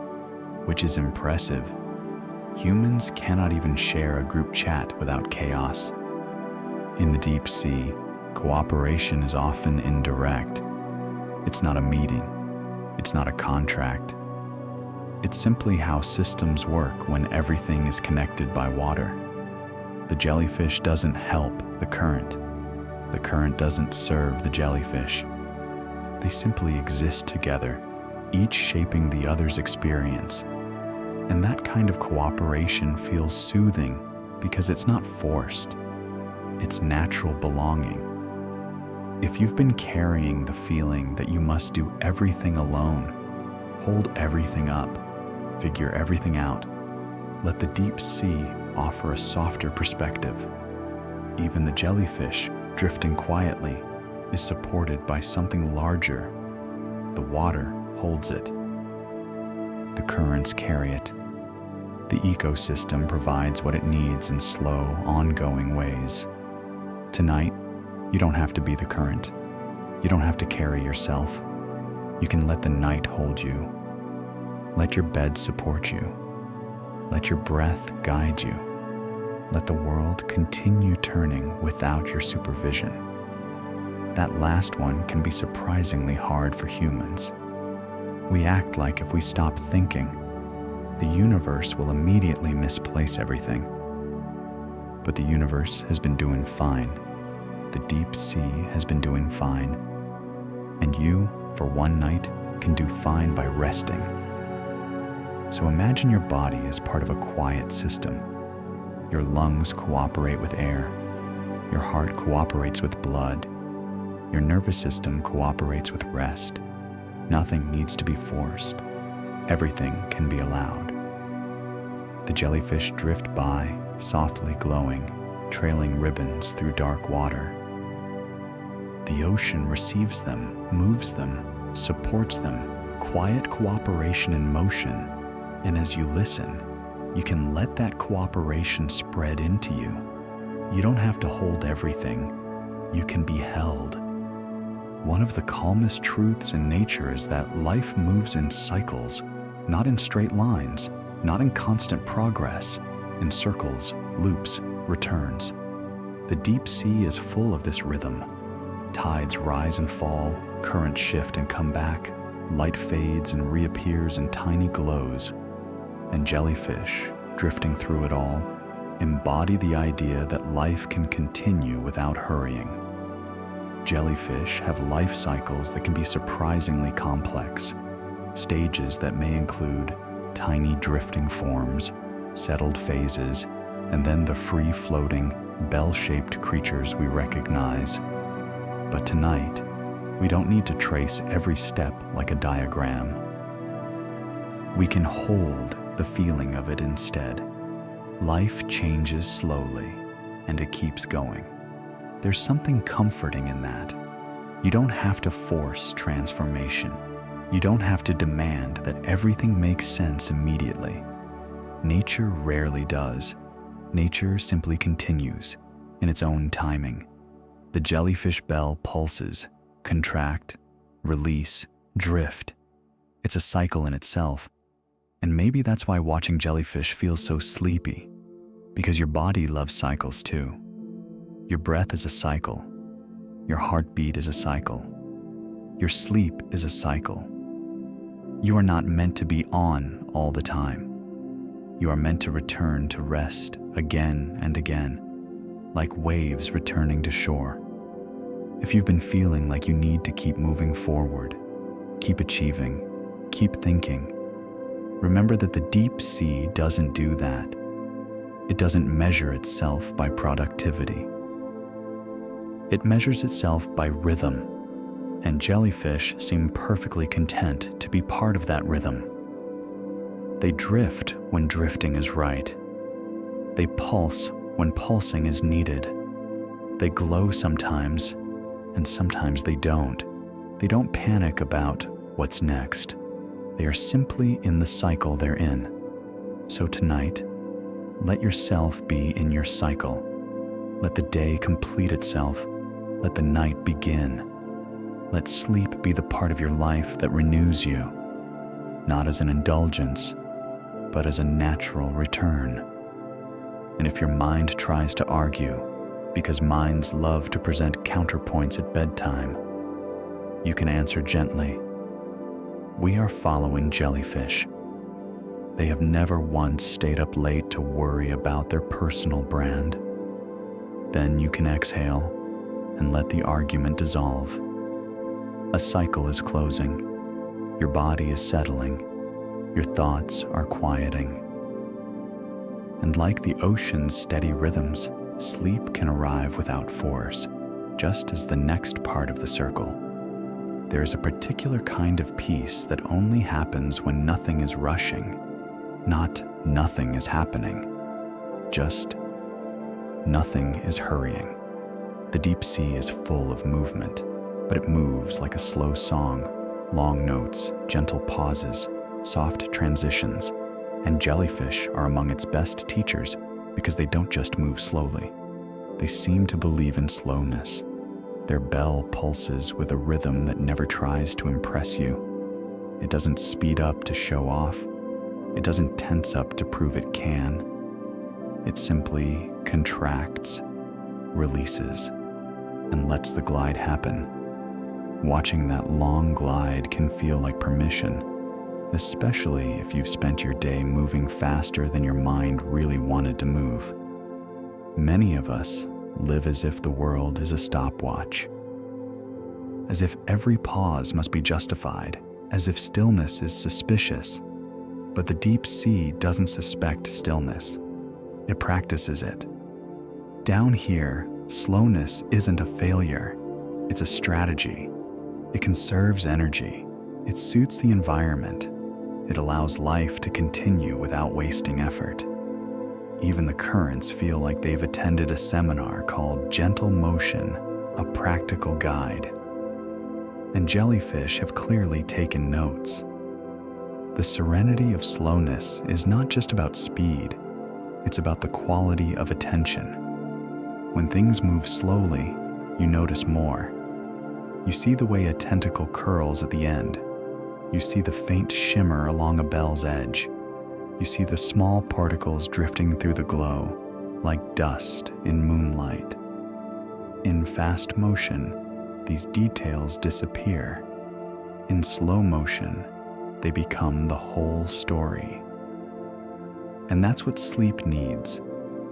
which is impressive. Humans cannot even share a group chat without chaos. In the deep sea, cooperation is often indirect. It's not a meeting. It's not a contract. It's simply how systems work when everything is connected by water. The jellyfish doesn't help the current. The current doesn't serve the jellyfish. They simply exist together, each shaping the other's experience. And that kind of cooperation feels soothing because it's not forced. It's natural belonging. If you've been carrying the feeling that you must do everything alone, hold everything up, figure everything out, let the deep sea offer a softer perspective. Even the jellyfish, drifting quietly, is supported by something larger. The water holds it. The currents carry it. The ecosystem provides what it needs in slow, ongoing ways. Tonight, you don't have to be the current. You don't have to carry yourself. You can let the night hold you. Let your bed support you. Let your breath guide you. Let the world continue turning without your supervision. That last one can be surprisingly hard for humans. We act like if we stop thinking, the universe will immediately misplace everything. But the universe has been doing fine. The deep sea has been doing fine. And you, for one night, can do fine by resting. So imagine your body as part of a quiet system. Your lungs cooperate with air. Your heart cooperates with blood. Your nervous system cooperates with rest. Nothing needs to be forced. Everything can be allowed. The jellyfish drift by, softly glowing, trailing ribbons through dark water. The ocean receives them, moves them, supports them, quiet cooperation in motion. And as you listen, you can let that cooperation spread into you. You don't have to hold everything. You can be held. One of the calmest truths in nature is that life moves in cycles, not in straight lines, not in constant progress, in circles, loops, returns. The deep sea is full of this rhythm. Tides rise and fall, currents shift and come back, light fades and reappears in tiny glows. And jellyfish, drifting through it all, embody the idea that life can continue without hurrying. Jellyfish have life cycles that can be surprisingly complex, stages that may include tiny drifting forms, settled phases, and then the free-floating, bell-shaped creatures we recognize. But tonight, we don't need to trace every step like a diagram. We can hold the feeling of it instead. Life changes slowly, and it keeps going. There's something comforting in that. You don't have to force transformation. You don't have to demand that everything makes sense immediately. Nature rarely does. Nature simply continues in its own timing. The jellyfish bell pulses, contract, release, drift. It's a cycle in itself. And maybe that's why watching jellyfish feels so sleepy, because your body loves cycles too. Your breath is a cycle. Your heartbeat is a cycle. Your sleep is a cycle. You are not meant to be on all the time. You are meant to return to rest again and again, like waves returning to shore. If you've been feeling like you need to keep moving forward, keep achieving, keep thinking, remember that the deep sea doesn't do that. It doesn't measure itself by productivity. It measures itself by rhythm, and jellyfish seem perfectly content to be part of that rhythm. They drift when drifting is right. They pulse when pulsing is needed. They glow sometimes, and sometimes they don't. They don't panic about what's next. They are simply in the cycle they're in. So tonight, let yourself be in your cycle. Let the day complete itself. Let the night begin. Let sleep be the part of your life that renews you, not as an indulgence, but as a natural return. And if your mind tries to argue, because minds love to present counterpoints at bedtime, you can answer gently, we are following jellyfish. They have never once stayed up late to worry about their personal brand. Then you can exhale and let the argument dissolve. A cycle is closing. Your body is settling. Your thoughts are quieting. And like the ocean's steady rhythms, sleep can arrive without force, just as the next part of the circle. There is a particular kind of peace that only happens when nothing is rushing, not nothing is happening, just nothing is hurrying. The deep sea is full of movement, but it moves like a slow song, long notes, gentle pauses, soft transitions, and jellyfish are among its best teachers because they don't just move slowly. They seem to believe in slowness. Their bell pulses with a rhythm that never tries to impress you. It doesn't speed up to show off. It doesn't tense up to prove it can. It simply contracts, releases, and lets the glide happen. Watching that long glide can feel like permission, especially if you've spent your day moving faster than your mind really wanted to move. Many of us live as if the world is a stopwatch, as if every pause must be justified, as if stillness is suspicious. But the deep sea doesn't suspect stillness. It practices it. Down here, slowness isn't a failure. It's a strategy. It conserves energy. It suits the environment. It allows life to continue without wasting effort. Even the currents feel like they've attended a seminar called Gentle Motion, a Practical Guide. And jellyfish have clearly taken notes. The serenity of slowness is not just about speed, it's about the quality of attention. When things move slowly, you notice more. You see the way a tentacle curls at the end. You see the faint shimmer along a bell's edge. You see the small particles drifting through the glow, like dust in moonlight. In fast motion, these details disappear. In slow motion, they become the whole story. And that's what sleep needs,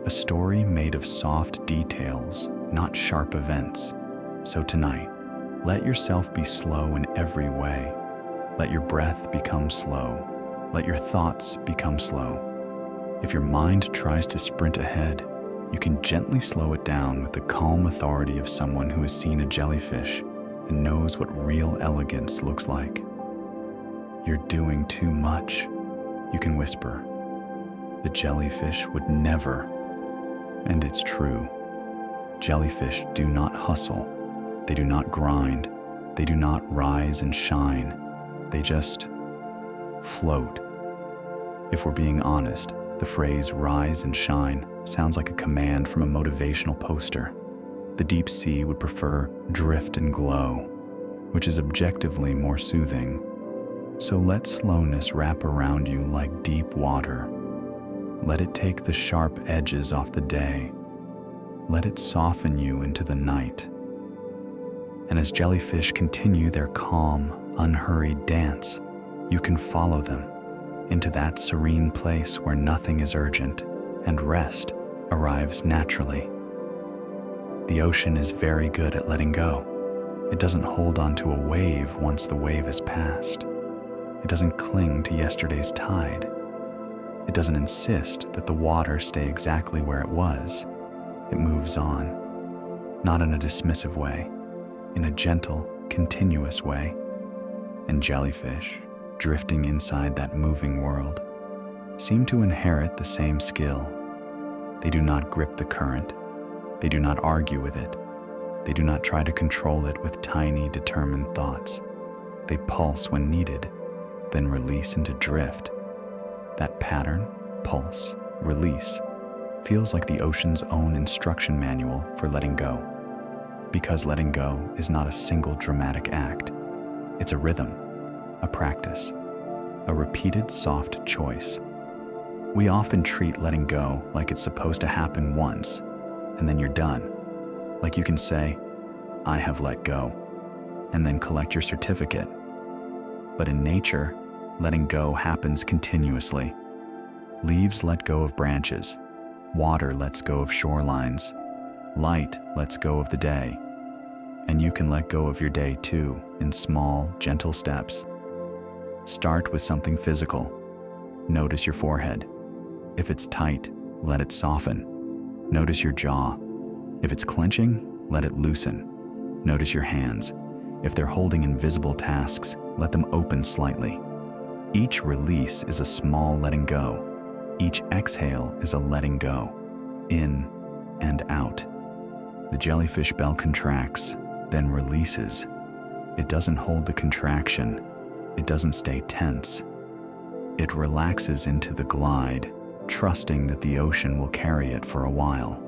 a story made of soft details, not sharp events. So tonight, let yourself be slow in every way. Let your breath become slow. Let your thoughts become slow. If your mind tries to sprint ahead, you can gently slow it down with the calm authority of someone who has seen a jellyfish and knows what real elegance looks like. You're doing too much, you can whisper. The jellyfish would never. And it's true. Jellyfish do not hustle. They do not grind. They do not rise and shine. They just float. If we're being honest, the phrase rise and shine sounds like a command from a motivational poster. The deep sea would prefer drift and glow, which is objectively more soothing. So let slowness wrap around you like deep water. Let it take the sharp edges off the day. Let it soften you into the night. And as jellyfish continue their calm, unhurried dance, you can follow them into that serene place where nothing is urgent and rest arrives naturally. The ocean is very good at letting go. It doesn't hold on to a wave once the wave has passed. It doesn't cling to yesterday's tide. It doesn't insist that the water stay exactly where it was. It moves on, not in a dismissive way, in a gentle, continuous way. And jellyfish, drifting inside that moving world, seem to inherit the same skill. They do not grip the current. They do not argue with it. They do not try to control it with tiny, determined thoughts. They pulse when needed, then release into drift. That pattern, pulse, release, feels like the ocean's own instruction manual for letting go. Because letting go is not a single dramatic act. It's a rhythm, a practice, a repeated soft choice. We often treat letting go like it's supposed to happen once, and then you're done. Like you can say, I have let go, and then collect your certificate. But in nature, letting go happens continuously. Leaves let go of branches. Water lets go of shorelines. Light lets go of the day. And you can let go of your day too, in small, gentle steps. Start with something physical. Notice your forehead. If it's tight, let it soften. Notice your jaw. If it's clenching, let it loosen. Notice your hands. If they're holding invisible tasks, let them open slightly. Each release is a small letting go. Each exhale is a letting go, in and out. The jellyfish bell contracts, then releases. It doesn't hold the contraction. It doesn't stay tense. It relaxes into the glide, trusting that the ocean will carry it for a while.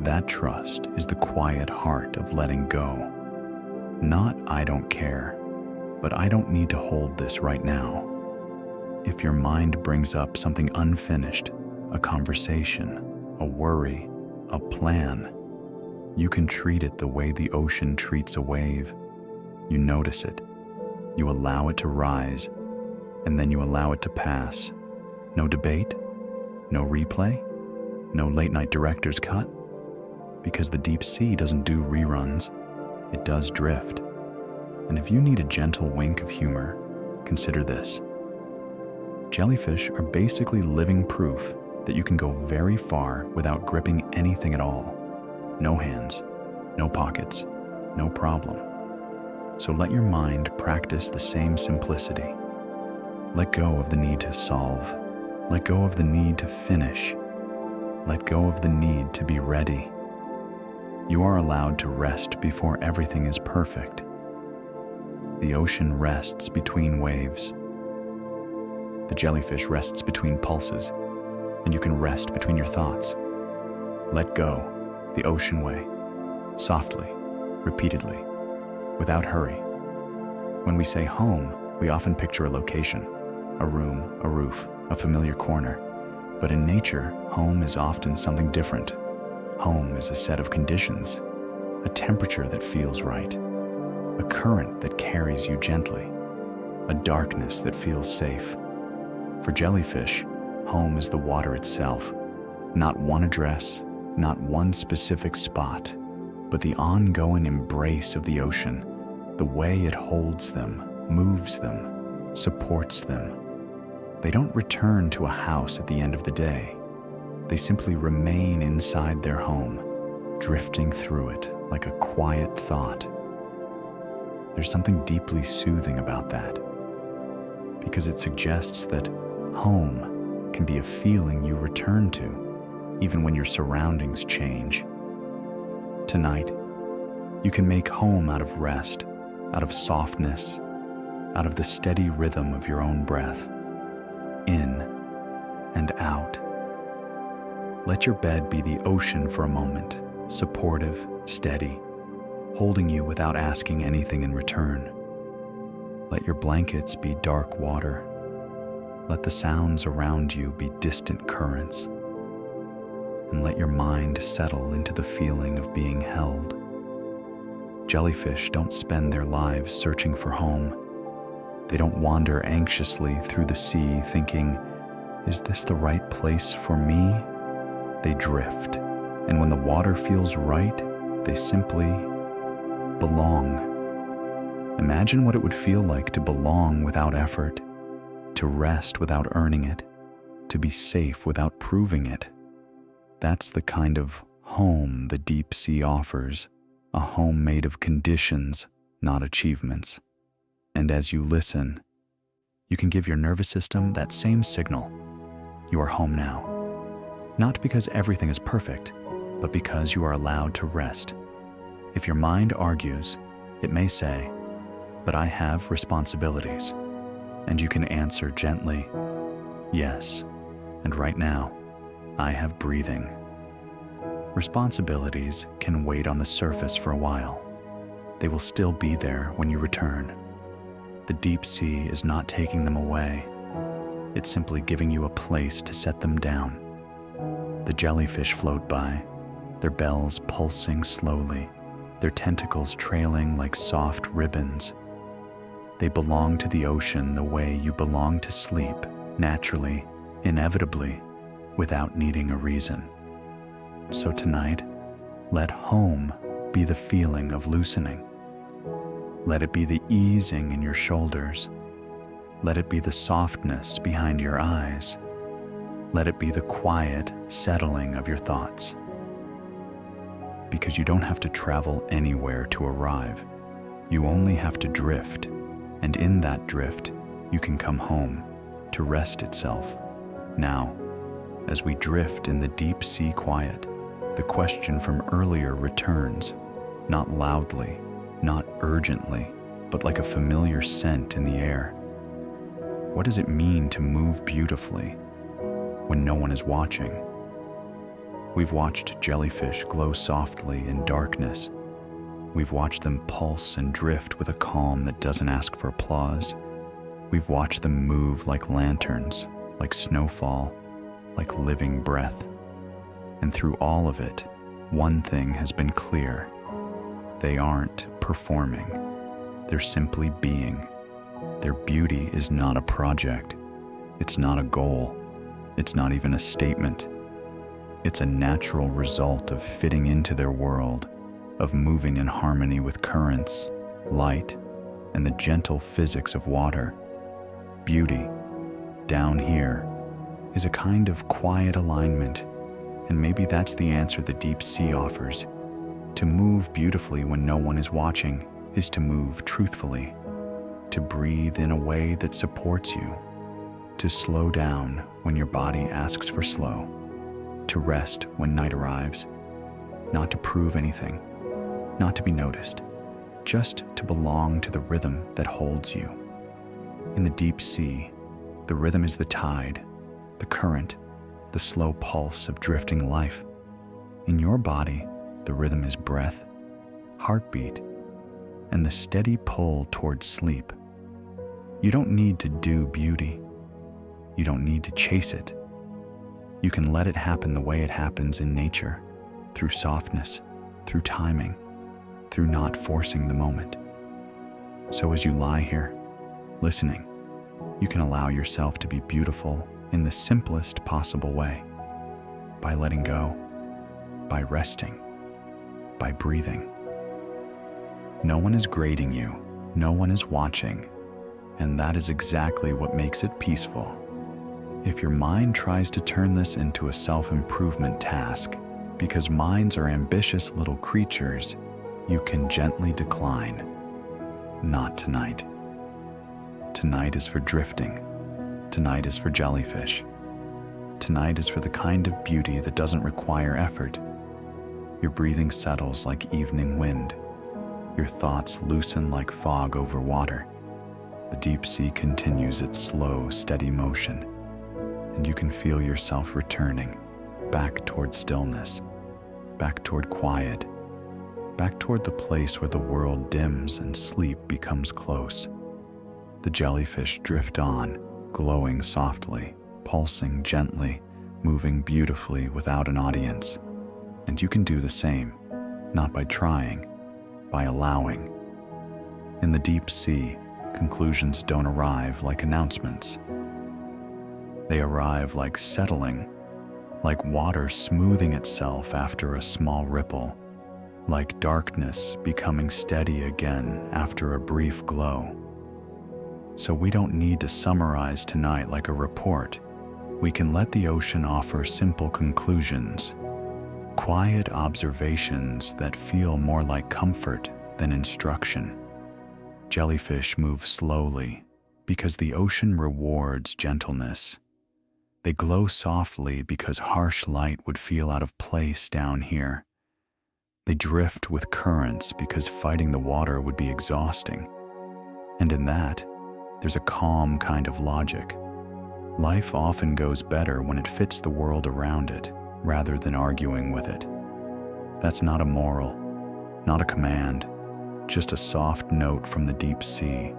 That trust is the quiet heart of letting go. Not I don't care, but I don't need to hold this right now. If your mind brings up something unfinished, a conversation, a worry, a plan, you can treat it the way the ocean treats a wave. You notice it, you allow it to rise, and then you allow it to pass. No debate, no replay, no late-night director's cut, because the deep sea doesn't do reruns, it does drift. And if you need a gentle wink of humor, consider this. Jellyfish are basically living proof that you can go very far without gripping anything at all. No hands, no pockets, no problem. So let your mind practice the same simplicity. Let go of the need to solve. Let go of the need to finish. Let go of the need to be ready. You are allowed to rest before everything is perfect. The ocean rests between waves. The jellyfish rests between pulses, and you can rest between your thoughts. Let go, the ocean way, softly, repeatedly, without hurry. When we say home, we often picture a location, a room, a roof, a familiar corner. But in nature, home is often something different. Home is a set of conditions, a temperature that feels right, a current that carries you gently, a darkness that feels safe. For jellyfish, home is the water itself, not one address, not one specific spot, but the ongoing embrace of the ocean, the way it holds them, moves them, supports them. They don't return to a house at the end of the day. They simply remain inside their home, drifting through it like a quiet thought. There's something deeply soothing about that, because it suggests that home can be a feeling you return to, even when your surroundings change. Tonight, you can make home out of rest, out of softness, out of the steady rhythm of your own breath, in and out. Let your bed be the ocean for a moment, supportive, steady, holding you without asking anything in return. Let your blankets be dark water. Let the sounds around you be distant currents. And let your mind settle into the feeling of being held. Jellyfish don't spend their lives searching for home. They don't wander anxiously through the sea thinking, "Is this the right place for me?" They drift, and when the water feels right, they simply belong. Imagine what it would feel like to belong without effort, to rest without earning it, to be safe without proving it. That's the kind of home the deep sea offers, a home made of conditions, not achievements. And as you listen, you can give your nervous system that same signal. You are home now. Not because everything is perfect, but because you are allowed to rest. If your mind argues, it may say, "But I have responsibilities." And you can answer gently, "Yes, and right now, I have breathing." Responsibilities can wait on the surface for a while. They will still be there when you return. The deep sea is not taking them away. It's simply giving you a place to set them down. The jellyfish float by, their bells pulsing slowly, their tentacles trailing like soft ribbons. They belong to the ocean the way you belong to sleep, naturally, inevitably, without needing a reason. So tonight, let home be the feeling of loosening. Let it be the easing in your shoulders. Let it be the softness behind your eyes. Let it be the quiet settling of your thoughts. Because you don't have to travel anywhere to arrive. You only have to drift, and in that drift, you can come home to rest itself. Now, as we drift in the deep sea quiet, the question from earlier returns, not loudly, not urgently, but like a familiar scent in the air. What does it mean to move beautifully when no one is watching? We've watched jellyfish glow softly in darkness. We've watched them pulse and drift with a calm that doesn't ask for applause. We've watched them move like lanterns, like snowfall, like living breath. And through all of it, one thing has been clear. They aren't performing. They're simply being. Their beauty is not a project. It's not a goal. It's not even a statement. It's a natural result of fitting into their world, of moving in harmony with currents, light, and the gentle physics of water. Beauty, down here, is a kind of quiet alignment, and maybe that's the answer the deep sea offers. To move beautifully when no one is watching is to move truthfully, to breathe in a way that supports you, to slow down when your body asks for slow, to rest when night arrives, not to prove anything, not to be noticed, just to belong to the rhythm that holds you. In the deep sea, the rhythm is the tide, the current, the slow pulse of drifting life. In your body, the rhythm is breath, heartbeat, and the steady pull towards sleep. You don't need to do beauty. You don't need to chase it. You can let it happen the way it happens in nature, through softness, through timing, through not forcing the moment. So as you lie here, listening, you can allow yourself to be beautiful in the simplest possible way, by letting go, by resting, by breathing. No one is grading you, no one is watching, and that is exactly what makes it peaceful. If your mind tries to turn this into a self-improvement task, because minds are ambitious little creatures, you can gently decline. Not tonight. Tonight is for drifting. Tonight is for jellyfish. Tonight is for the kind of beauty that doesn't require effort. Your breathing settles like evening wind. Your thoughts loosen like fog over water. The deep sea continues its slow, steady motion, and you can feel yourself returning back toward stillness, back toward quiet, back toward the place where the world dims and sleep becomes close. The jellyfish drift on, glowing softly, pulsing gently, moving beautifully without an audience. And you can do the same, not by trying, by allowing. In the deep sea, conclusions don't arrive like announcements. They arrive like settling, like water smoothing itself after a small ripple, like darkness becoming steady again after a brief glow. So we don't need to summarize tonight like a report. We can let the ocean offer simple conclusions, quiet observations that feel more like comfort than instruction. Jellyfish move slowly because the ocean rewards gentleness. They glow softly because harsh light would feel out of place down here. They drift with currents because fighting the water would be exhausting. And in that, there's a calm kind of logic. Life often goes better when it fits the world around it, rather than arguing with it. That's not a moral, not a command, just a soft note from the deep sea.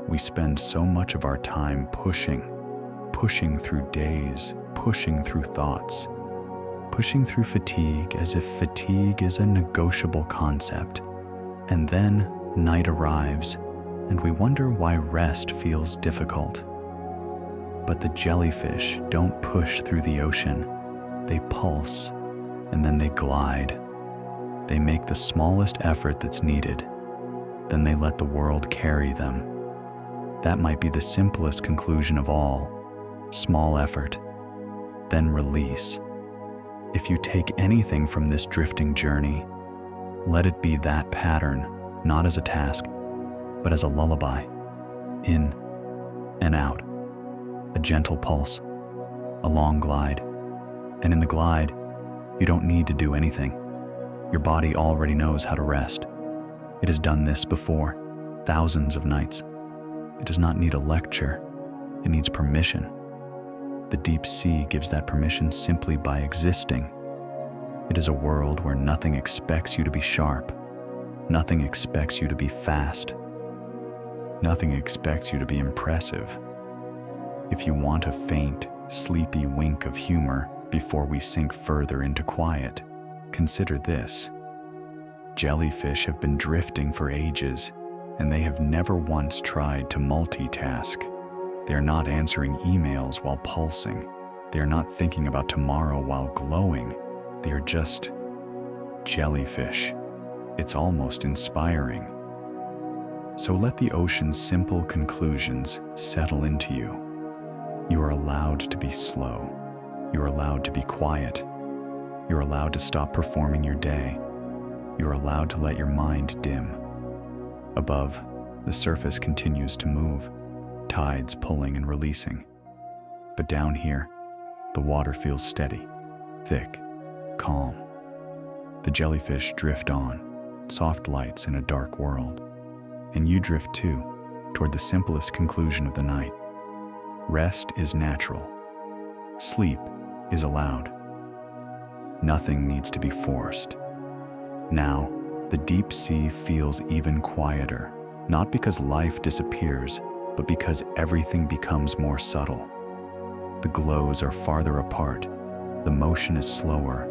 We spend so much of our time pushing through days, pushing through thoughts, pushing through fatigue as if fatigue is a negotiable concept. And then night arrives, and we wonder why rest feels difficult. But the jellyfish don't push through the ocean. They pulse, and then they glide. They make the smallest effort that's needed. Then they let the world carry them. That might be the simplest conclusion of all. Small effort, then release. If you take anything from this drifting journey, let it be that pattern, not as a task, but as a lullaby. In and out. A gentle pulse, a long glide. And in the glide, you don't need to do anything. Your body already knows how to rest. It has done this before, thousands of nights. It does not need a lecture. It needs permission. The deep sea gives that permission simply by existing. It is a world where nothing expects you to be sharp. Nothing expects you to be fast. Nothing expects you to be impressive. If you want a faint, sleepy wink of humor before we sink further into quiet, consider this. Jellyfish have been drifting for ages, and they have never once tried to multitask. They are not answering emails while pulsing. They are not thinking about tomorrow while glowing. They are just jellyfish. It's almost inspiring. So let the ocean's simple conclusions settle into you. You are allowed to be slow. You are allowed to be quiet. You're allowed to stop performing your day. You're allowed to let your mind dim. Above, the surface continues to move, tides pulling and releasing. But down here, the water feels steady, thick, calm. The jellyfish drift on, soft lights in a dark world. And you drift too, toward the simplest conclusion of the night. Rest is natural. Sleep is allowed. Nothing needs to be forced. Now, the deep sea feels even quieter, not because life disappears, but because everything becomes more subtle. The glows are farther apart, the motion is slower,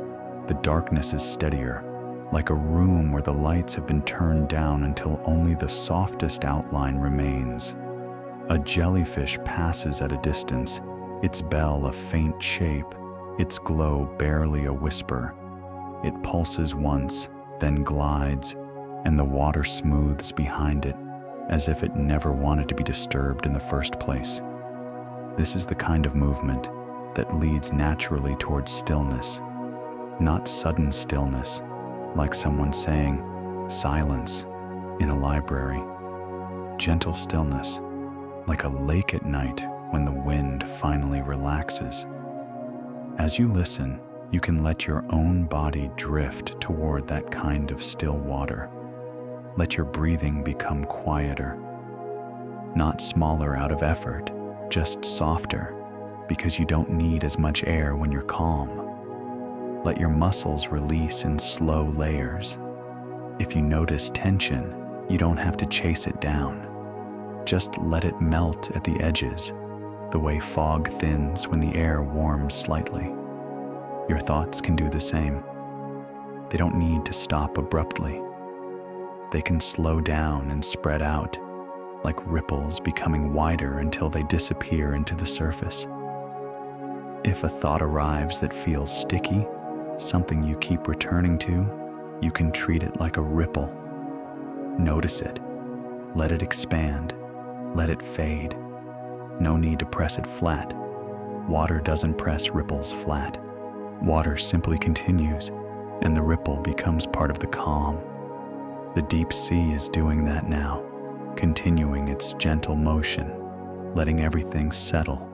the darkness is steadier, like a room where the lights have been turned down until only the softest outline remains. A jellyfish passes at a distance, its bell a faint shape, its glow barely a whisper. It pulses once, then glides, and the water smooths behind it, as if it never wanted to be disturbed in the first place. This is the kind of movement that leads naturally towards stillness, not sudden stillness, like someone saying, silence, in a library. Gentle stillness, like a lake at night when the wind finally relaxes. As you listen, you can let your own body drift toward that kind of still water. Let your breathing become quieter. Not smaller out of effort, just softer, because you don't need as much air when you're calm. Let your muscles release in slow layers. If you notice tension, you don't have to chase it down. Just let it melt at the edges, the way fog thins when the air warms slightly. Your thoughts can do the same. They don't need to stop abruptly. They can slow down and spread out, like ripples becoming wider until they disappear into the surface. If a thought arrives that feels sticky, something you keep returning to, you can treat it like a ripple. Notice it. Let it expand. Let it fade. No need to press it flat. Water doesn't press ripples flat. Water simply continues, and the ripple becomes part of the calm. The deep sea is doing that now, continuing its gentle motion, letting everything settle.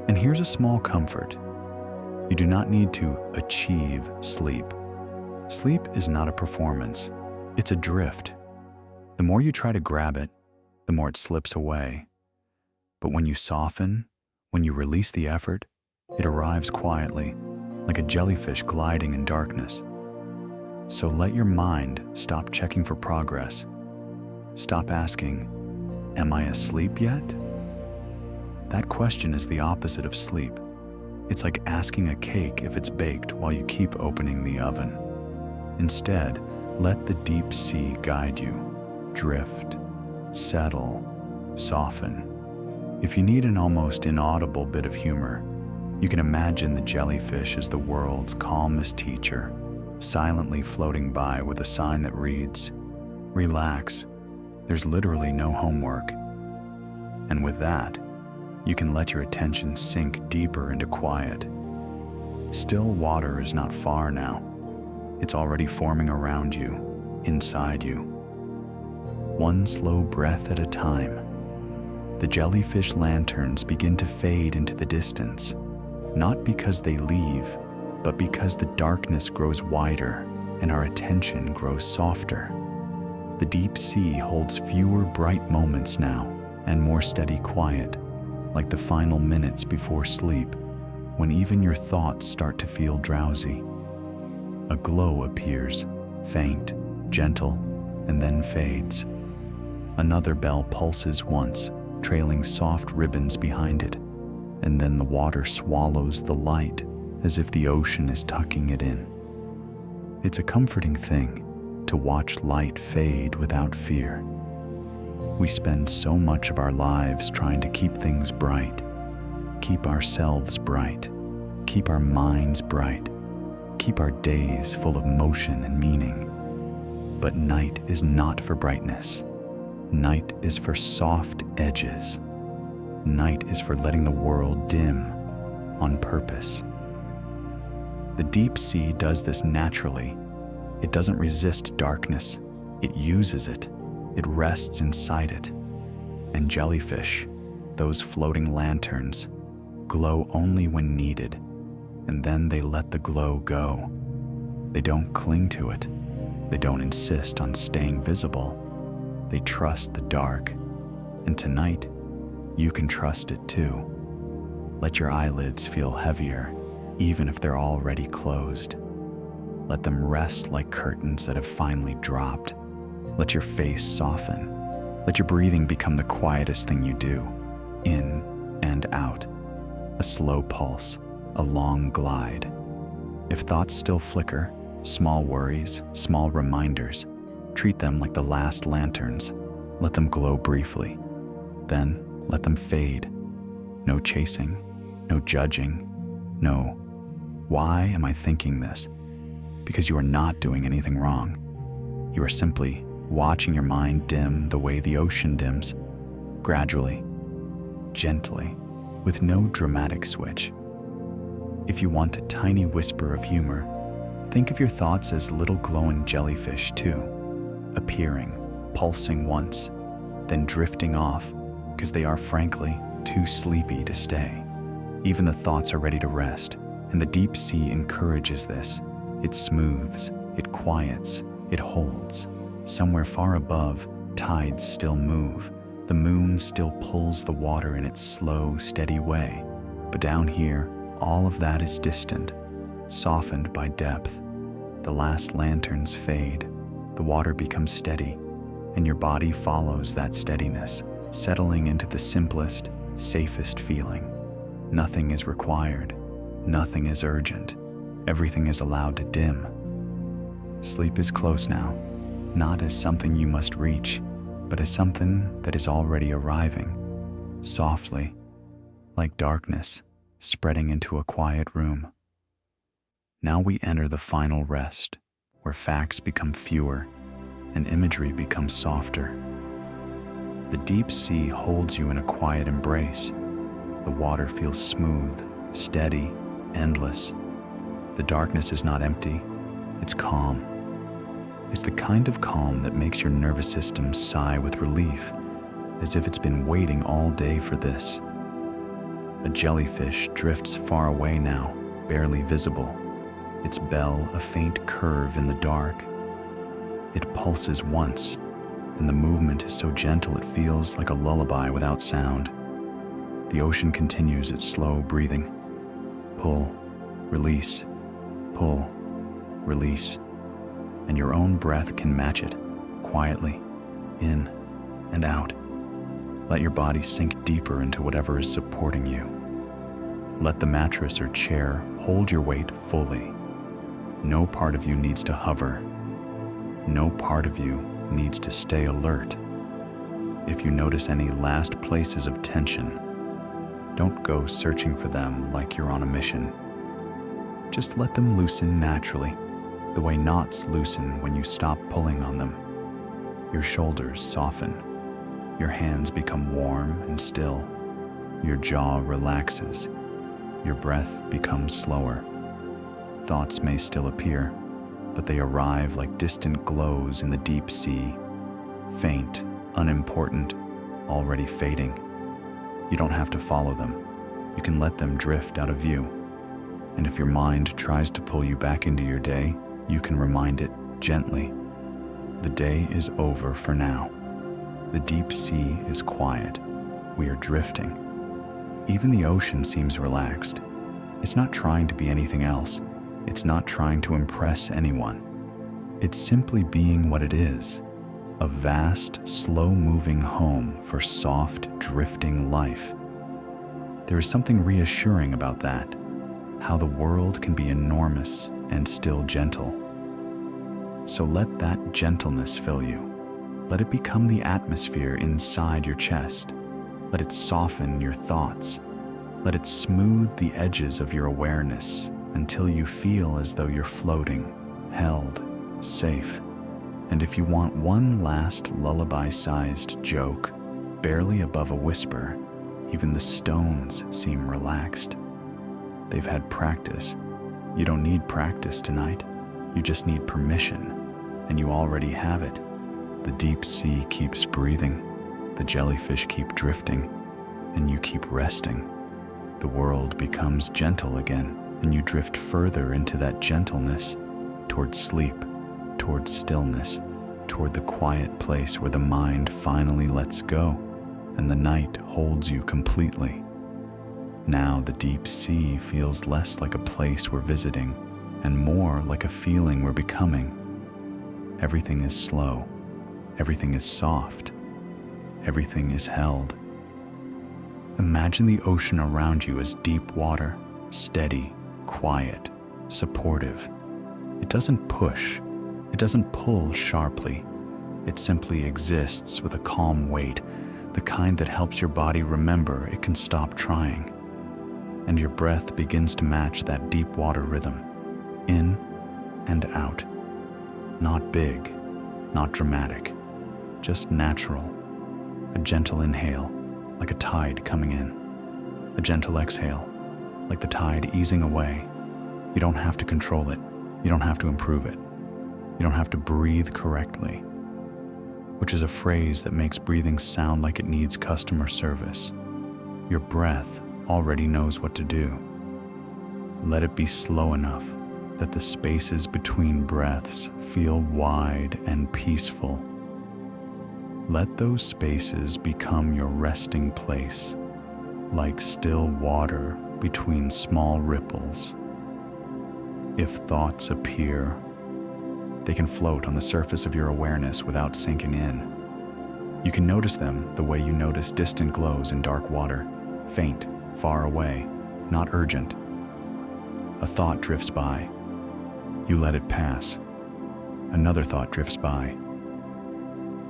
And here's a small comfort. You do not need to achieve sleep. Sleep is not a performance. It's a drift. The more you try to grab it, the more it slips away. But when you soften, when you release the effort, it arrives quietly, like a jellyfish gliding in darkness. So let your mind stop checking for progress. Stop asking, "Am I asleep yet?" That question is the opposite of sleep. It's like asking a cake if it's baked while you keep opening the oven. Instead, let the deep sea guide you. Drift, settle, soften. If you need an almost inaudible bit of humor, you can imagine the jellyfish as the world's calmest teacher, silently floating by with a sign that reads, "Relax, there's literally no homework." And with that, you can let your attention sink deeper into quiet. Still water is not far now. It's already forming around you, inside you. One slow breath at a time, the jellyfish lanterns begin to fade into the distance, not because they leave, but because the darkness grows wider and our attention grows softer. The deep sea holds fewer bright moments now and more steady quiet, like the final minutes before sleep, when even your thoughts start to feel drowsy. A glow appears, faint, gentle, and then fades. Another bell pulses once, trailing soft ribbons behind it, and then the water swallows the light as if the ocean is tucking it in. It's a comforting thing to watch light fade without fear. We spend so much of our lives trying to keep things bright, keep ourselves bright, keep our minds bright, keep our days full of motion and meaning. But night is not for brightness. Night is for soft edges. Night is for letting the world dim on purpose. The deep sea does this naturally. It doesn't resist darkness. It uses it. It rests inside it. And jellyfish, those floating lanterns, glow only when needed, and then they let the glow go. They don't cling to it. They don't insist on staying visible. They trust the dark. And tonight, you can trust it too. Let your eyelids feel heavier, even if they're already closed. Let them rest like curtains that have finally dropped. Let your face soften. Let your breathing become the quietest thing you do, in and out. A slow pulse, a long glide. If thoughts still flicker, small worries, small reminders, treat them like the last lanterns. Let them glow briefly. Then let them fade. No chasing, no judging, no, "Why am I thinking this?" because you are not doing anything wrong. You are simply watching your mind dim the way the ocean dims, gradually, gently, with no dramatic switch. If you want a tiny whisper of humor, think of your thoughts as little glowing jellyfish too, appearing, pulsing once, then drifting off because they are frankly too sleepy to stay. Even the thoughts are ready to rest, and the deep sea encourages this. It smooths, it quiets, it holds. Somewhere far above, tides still move. The moon still pulls the water in its slow, steady way. But down here, all of that is distant, softened by depth. The last lanterns fade, the water becomes steady, and your body follows that steadiness, settling into the simplest, safest feeling. Nothing is required, nothing is urgent, everything is allowed to dim. Sleep is close now, not as something you must reach, but as something that is already arriving, softly, like darkness spreading into a quiet room. Now we enter the final rest, where facts become fewer and imagery becomes softer. The deep sea holds you in a quiet embrace. The water feels smooth, steady, endless. The darkness is not empty, it's calm. It's the kind of calm that makes your nervous system sigh with relief, as if it's been waiting all day for this. A jellyfish drifts far away now, barely visible, its bell a faint curve in the dark. It pulses once, and the movement is so gentle it feels like a lullaby without sound. The ocean continues its slow breathing. Pull, release, pull, release. And your own breath can match it, quietly, in and out. Let your body sink deeper into whatever is supporting you. Let the mattress or chair hold your weight fully. No part of you needs to hover. No part of you needs to stay alert. If you notice any last places of tension, don't go searching for them like you're on a mission. Just let them loosen naturally, the way knots loosen when you stop pulling on them. Your shoulders soften. Your hands become warm and still. Your jaw relaxes. Your breath becomes slower. Thoughts may still appear, but they arrive like distant glows in the deep sea, faint, unimportant, already fading. You don't have to follow them. You can let them drift out of view. And if your mind tries to pull you back into your day, you can remind it gently. The day is over for now. The deep sea is quiet. We are drifting. Even the ocean seems relaxed. It's not trying to be anything else. It's not trying to impress anyone. It's simply being what it is, a vast, slow-moving home for soft, drifting life. There is something reassuring about that, how the world can be enormous and still gentle. So let that gentleness fill you. Let it become the atmosphere inside your chest. Let it soften your thoughts. Let it smooth the edges of your awareness until you feel as though you're floating, held, safe. And if you want one last lullaby-sized joke, barely above a whisper, even the stones seem relaxed. They've had practice. You don't need practice tonight. You just need permission, and you already have it. The deep sea keeps breathing. The jellyfish keep drifting, and you keep resting. The world becomes gentle again, and you drift further into that gentleness, toward sleep, toward stillness, toward the quiet place where the mind finally lets go, and the night holds you completely. Now the deep sea feels less like a place we're visiting, and more like a feeling we're becoming. Everything is slow. Everything is soft. Everything is held. Imagine the ocean around you as deep water, steady, quiet, supportive. It doesn't push. It doesn't pull sharply. It simply exists with a calm weight, the kind that helps your body remember it can stop trying. And your breath begins to match that deep water rhythm, in and out. Not big, not dramatic, just natural. A gentle inhale, like a tide coming in. A gentle exhale, like the tide easing away. You don't have to control it. You don't have to improve it. You don't have to breathe correctly, which is a phrase that makes breathing sound like it needs customer service. Your breath already knows what to do. Let it be slow enough that the spaces between breaths feel wide and peaceful. Let those spaces become your resting place, like still water between small ripples. If thoughts appear, they can float on the surface of your awareness without sinking in. You can notice them the way you notice distant glows in dark water, faint, far away, not urgent. A thought drifts by. You let it pass. Another thought drifts by.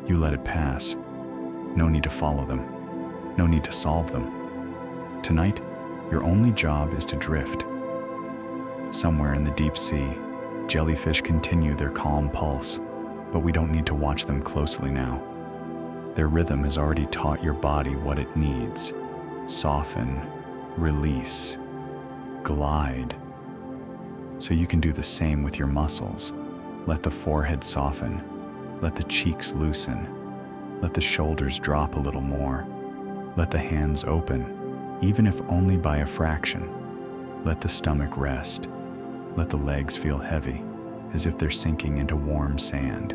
You let it pass. No need to follow them. No need to solve them. Tonight, your only job is to drift. Somewhere in the deep sea, jellyfish continue their calm pulse, but we don't need to watch them closely now. Their rhythm has already taught your body what it needs. Soften, release, glide. So you can do the same with your muscles. Let the forehead soften. Let the cheeks loosen. Let the shoulders drop a little more. Let the hands open, even if only by a fraction. Let the stomach rest. Let the legs feel heavy, as if they're sinking into warm sand.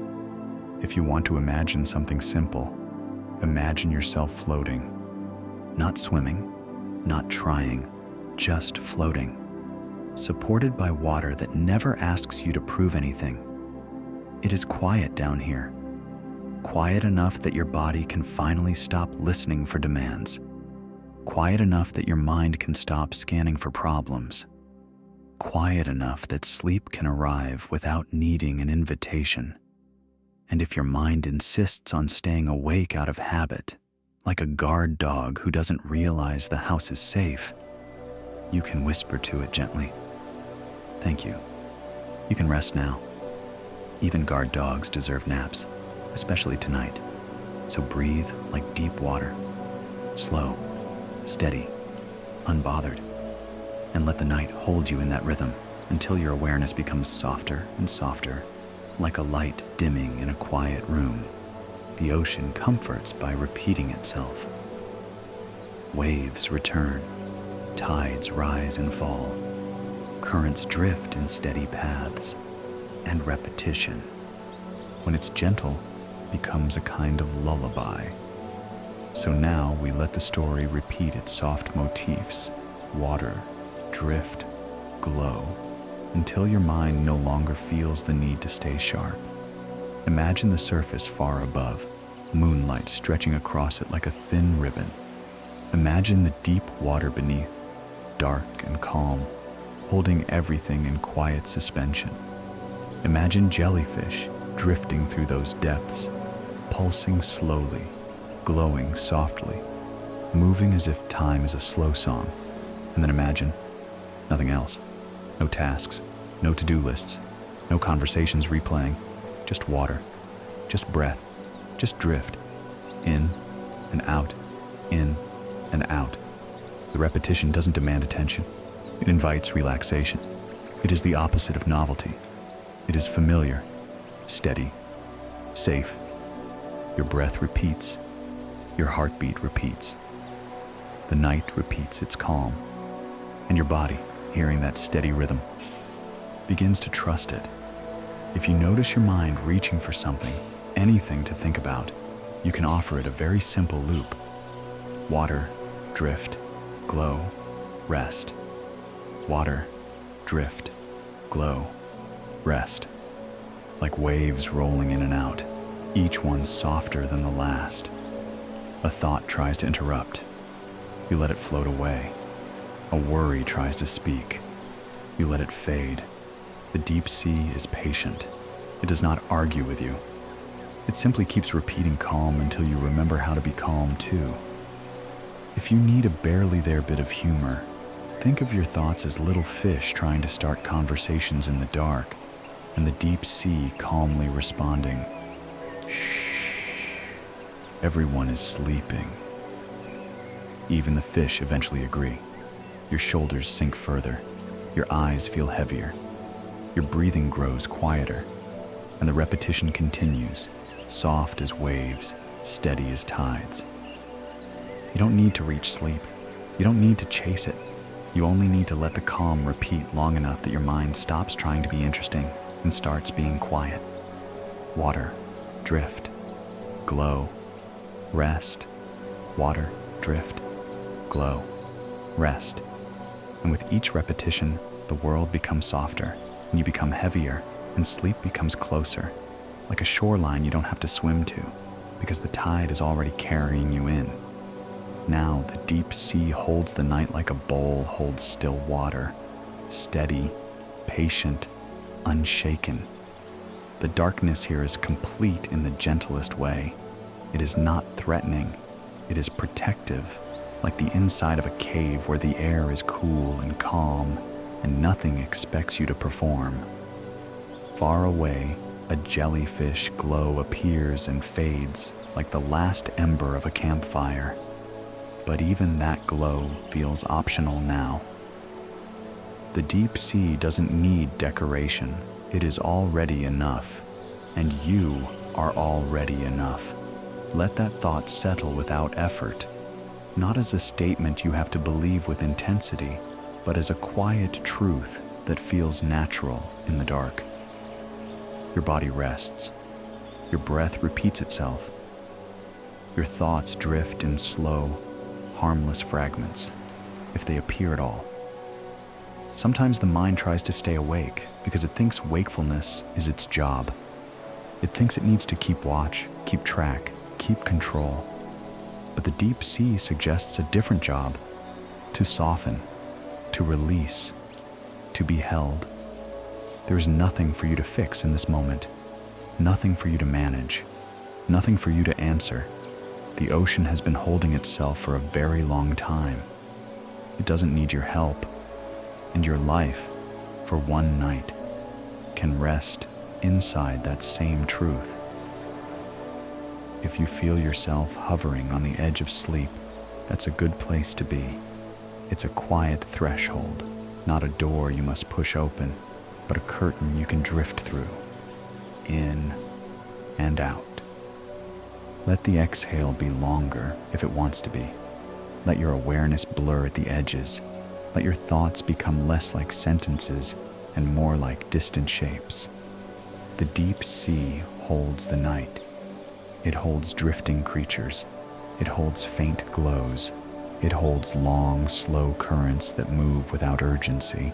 If you want to imagine something simple, imagine yourself floating. Not swimming, not trying, just floating. Supported by water that never asks you to prove anything. It is quiet down here. Quiet enough that your body can finally stop listening for demands. Quiet enough that your mind can stop scanning for problems. Quiet enough that sleep can arrive without needing an invitation. And if your mind insists on staying awake out of habit, like a guard dog who doesn't realize the house is safe, you can whisper to it gently, "Thank you. You can rest now." Even guard dogs deserve naps, especially tonight. So breathe like deep water, slow, steady, unbothered, and let the night hold you in that rhythm until your awareness becomes softer and softer, like a light dimming in a quiet room. The ocean comforts by repeating itself. Waves return, tides rise and fall, currents drift in steady paths, and repetition, when it's gentle, becomes a kind of lullaby. So now we let the story repeat its soft motifs: water, drift, glow, until your mind no longer feels the need to stay sharp. Imagine the surface far above, moonlight stretching across it like a thin ribbon. Imagine the deep water beneath, dark and calm, holding everything in quiet suspension. Imagine jellyfish drifting through those depths, pulsing slowly, glowing softly, moving as if time is a slow song. And then imagine nothing else. No tasks, no to-do lists, no conversations replaying, just water, just breath, just drift, in and out, in and out. The repetition doesn't demand attention. It invites relaxation. It is the opposite of novelty. It is familiar, steady, safe. Your breath repeats. Your heartbeat repeats. The night repeats its calm. And your body, hearing that steady rhythm, begins to trust it. If you notice your mind reaching for something, anything to think about, you can offer it a very simple loop. Water, drift, glow, rest. Water, drift, glow, rest. Like waves rolling in and out, each one softer than the last. A thought tries to interrupt. You let it float away. A worry tries to speak. You let it fade. The deep sea is patient. It does not argue with you. It simply keeps repeating calm until you remember how to be calm too. If you need a barely there bit of humor, think of your thoughts as little fish trying to start conversations in the dark. and the deep sea calmly responding, "Shh, everyone is sleeping." Even the fish eventually agree. Your shoulders sink further, your eyes feel heavier, your breathing grows quieter, and the repetition continues, soft as waves, steady as tides. You don't need to reach sleep. You don't need to chase it. You only need to let the calm repeat long enough that your mind stops trying to be interesting and starts being quiet. Water, drift, glow, rest. Water, drift, glow, rest. And with each repetition, the world becomes softer, and you become heavier, and sleep becomes closer, like a shoreline you don't have to swim to, because the tide is already carrying you in. Now the deep sea holds the night like a bowl holds still water, steady, patient, unshaken. The darkness here is complete in the gentlest way. It is not threatening. It is protective, like the inside of a cave where the air is cool and calm, and nothing expects you to perform. Far away, a jellyfish glow appears and fades like the last ember of a campfire. But even that glow feels optional now. The deep sea doesn't need decoration. It is already enough, and you are already enough. Let that thought settle without effort, not as a statement you have to believe with intensity, but as a quiet truth that feels natural in the dark. Your body rests. Your breath repeats itself. Your thoughts drift in slow, harmless fragments, if they appear at all. Sometimes the mind tries to stay awake because it thinks wakefulness is its job. It thinks it needs to keep watch, keep track, keep control. But the deep sea suggests a different job: to soften, to release, to be held. There is nothing for you to fix in this moment, nothing for you to manage, nothing for you to answer. The ocean has been holding itself for a very long time. It doesn't need your help, and your life, for one night, can rest inside that same truth. If you feel yourself hovering on the edge of sleep, that's a good place to be. It's a quiet threshold, not a door you must push open, but a curtain you can drift through, in and out. Let the exhale be longer if it wants to be. Let your awareness blur at the edges. Let your thoughts become less like sentences and more like distant shapes. The deep sea holds the night. It holds drifting creatures. It holds faint glows. It holds long, slow currents that move without urgency.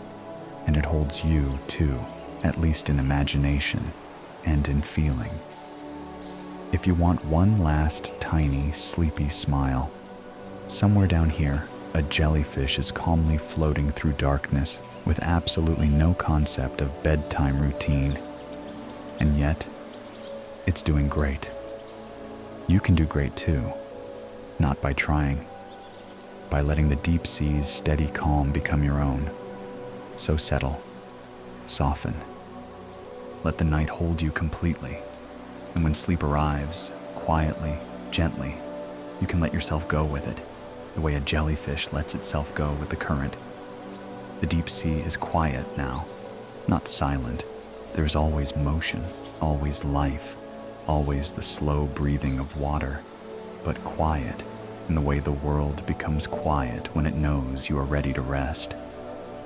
And it holds you, too, at least in imagination and in feeling. If you want one last tiny, sleepy smile, somewhere down here, a jellyfish is calmly floating through darkness with absolutely no concept of bedtime routine. And yet, it's doing great. You can do great too, not by trying, by letting the deep sea's steady calm become your own. So settle, soften, let the night hold you completely. And when sleep arrives, quietly, gently, you can let yourself go with it, the way a jellyfish lets itself go with the current. The deep sea is quiet now, not silent. There is always motion, always life, always the slow breathing of water, but quiet in the way the world becomes quiet when it knows you are ready to rest.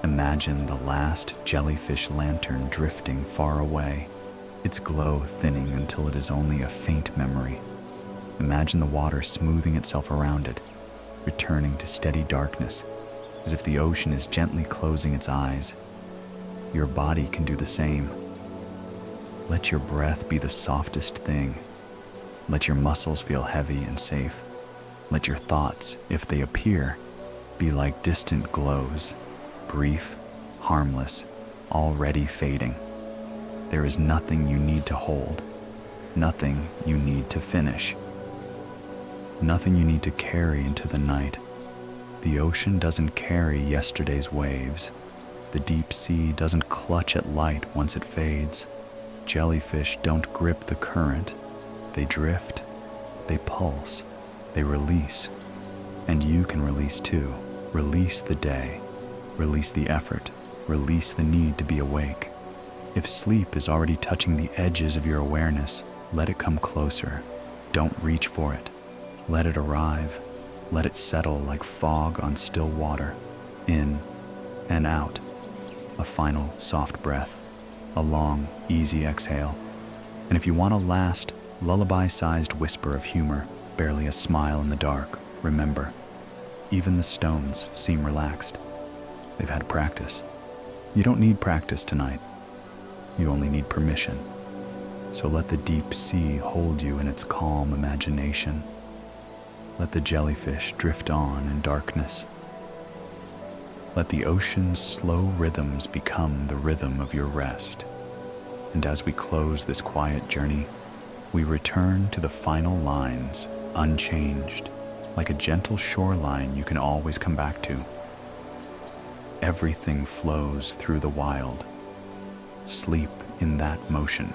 Imagine the last jellyfish lantern drifting far away, its glow thinning until it is only a faint memory. Imagine the water smoothing itself around it, returning to steady darkness, as if the ocean is gently closing its eyes. Your body can do the same. Let your breath be the softest thing. Let your muscles feel heavy and safe. Let your thoughts, if they appear, be like distant glows, brief, harmless, already fading. There is nothing you need to hold, nothing you need to finish, nothing you need to carry into the night. The ocean doesn't carry yesterday's waves. The deep sea doesn't clutch at light once it fades. Jellyfish don't grip the current, they drift, they pulse, they release. And you can release too. Release the day, release the effort, release the need to be awake. If sleep is already touching the edges of your awareness, let it come closer. Don't reach for it. Let it arrive. Let it settle like fog on still water. In and out. A final soft breath. A long, easy exhale. And if you want a last, lullaby-sized whisper of humor, barely a smile in the dark, remember, even the stones seem relaxed. They've had practice. You don't need practice tonight. You only need permission. So let the deep sea hold you in its calm imagination. Let the jellyfish drift on in darkness. Let the ocean's slow rhythms become the rhythm of your rest. And as we close this quiet journey, we return to the final lines, unchanged, like a gentle shoreline you can always come back to. Everything flows through the wild. Sleep in that motion.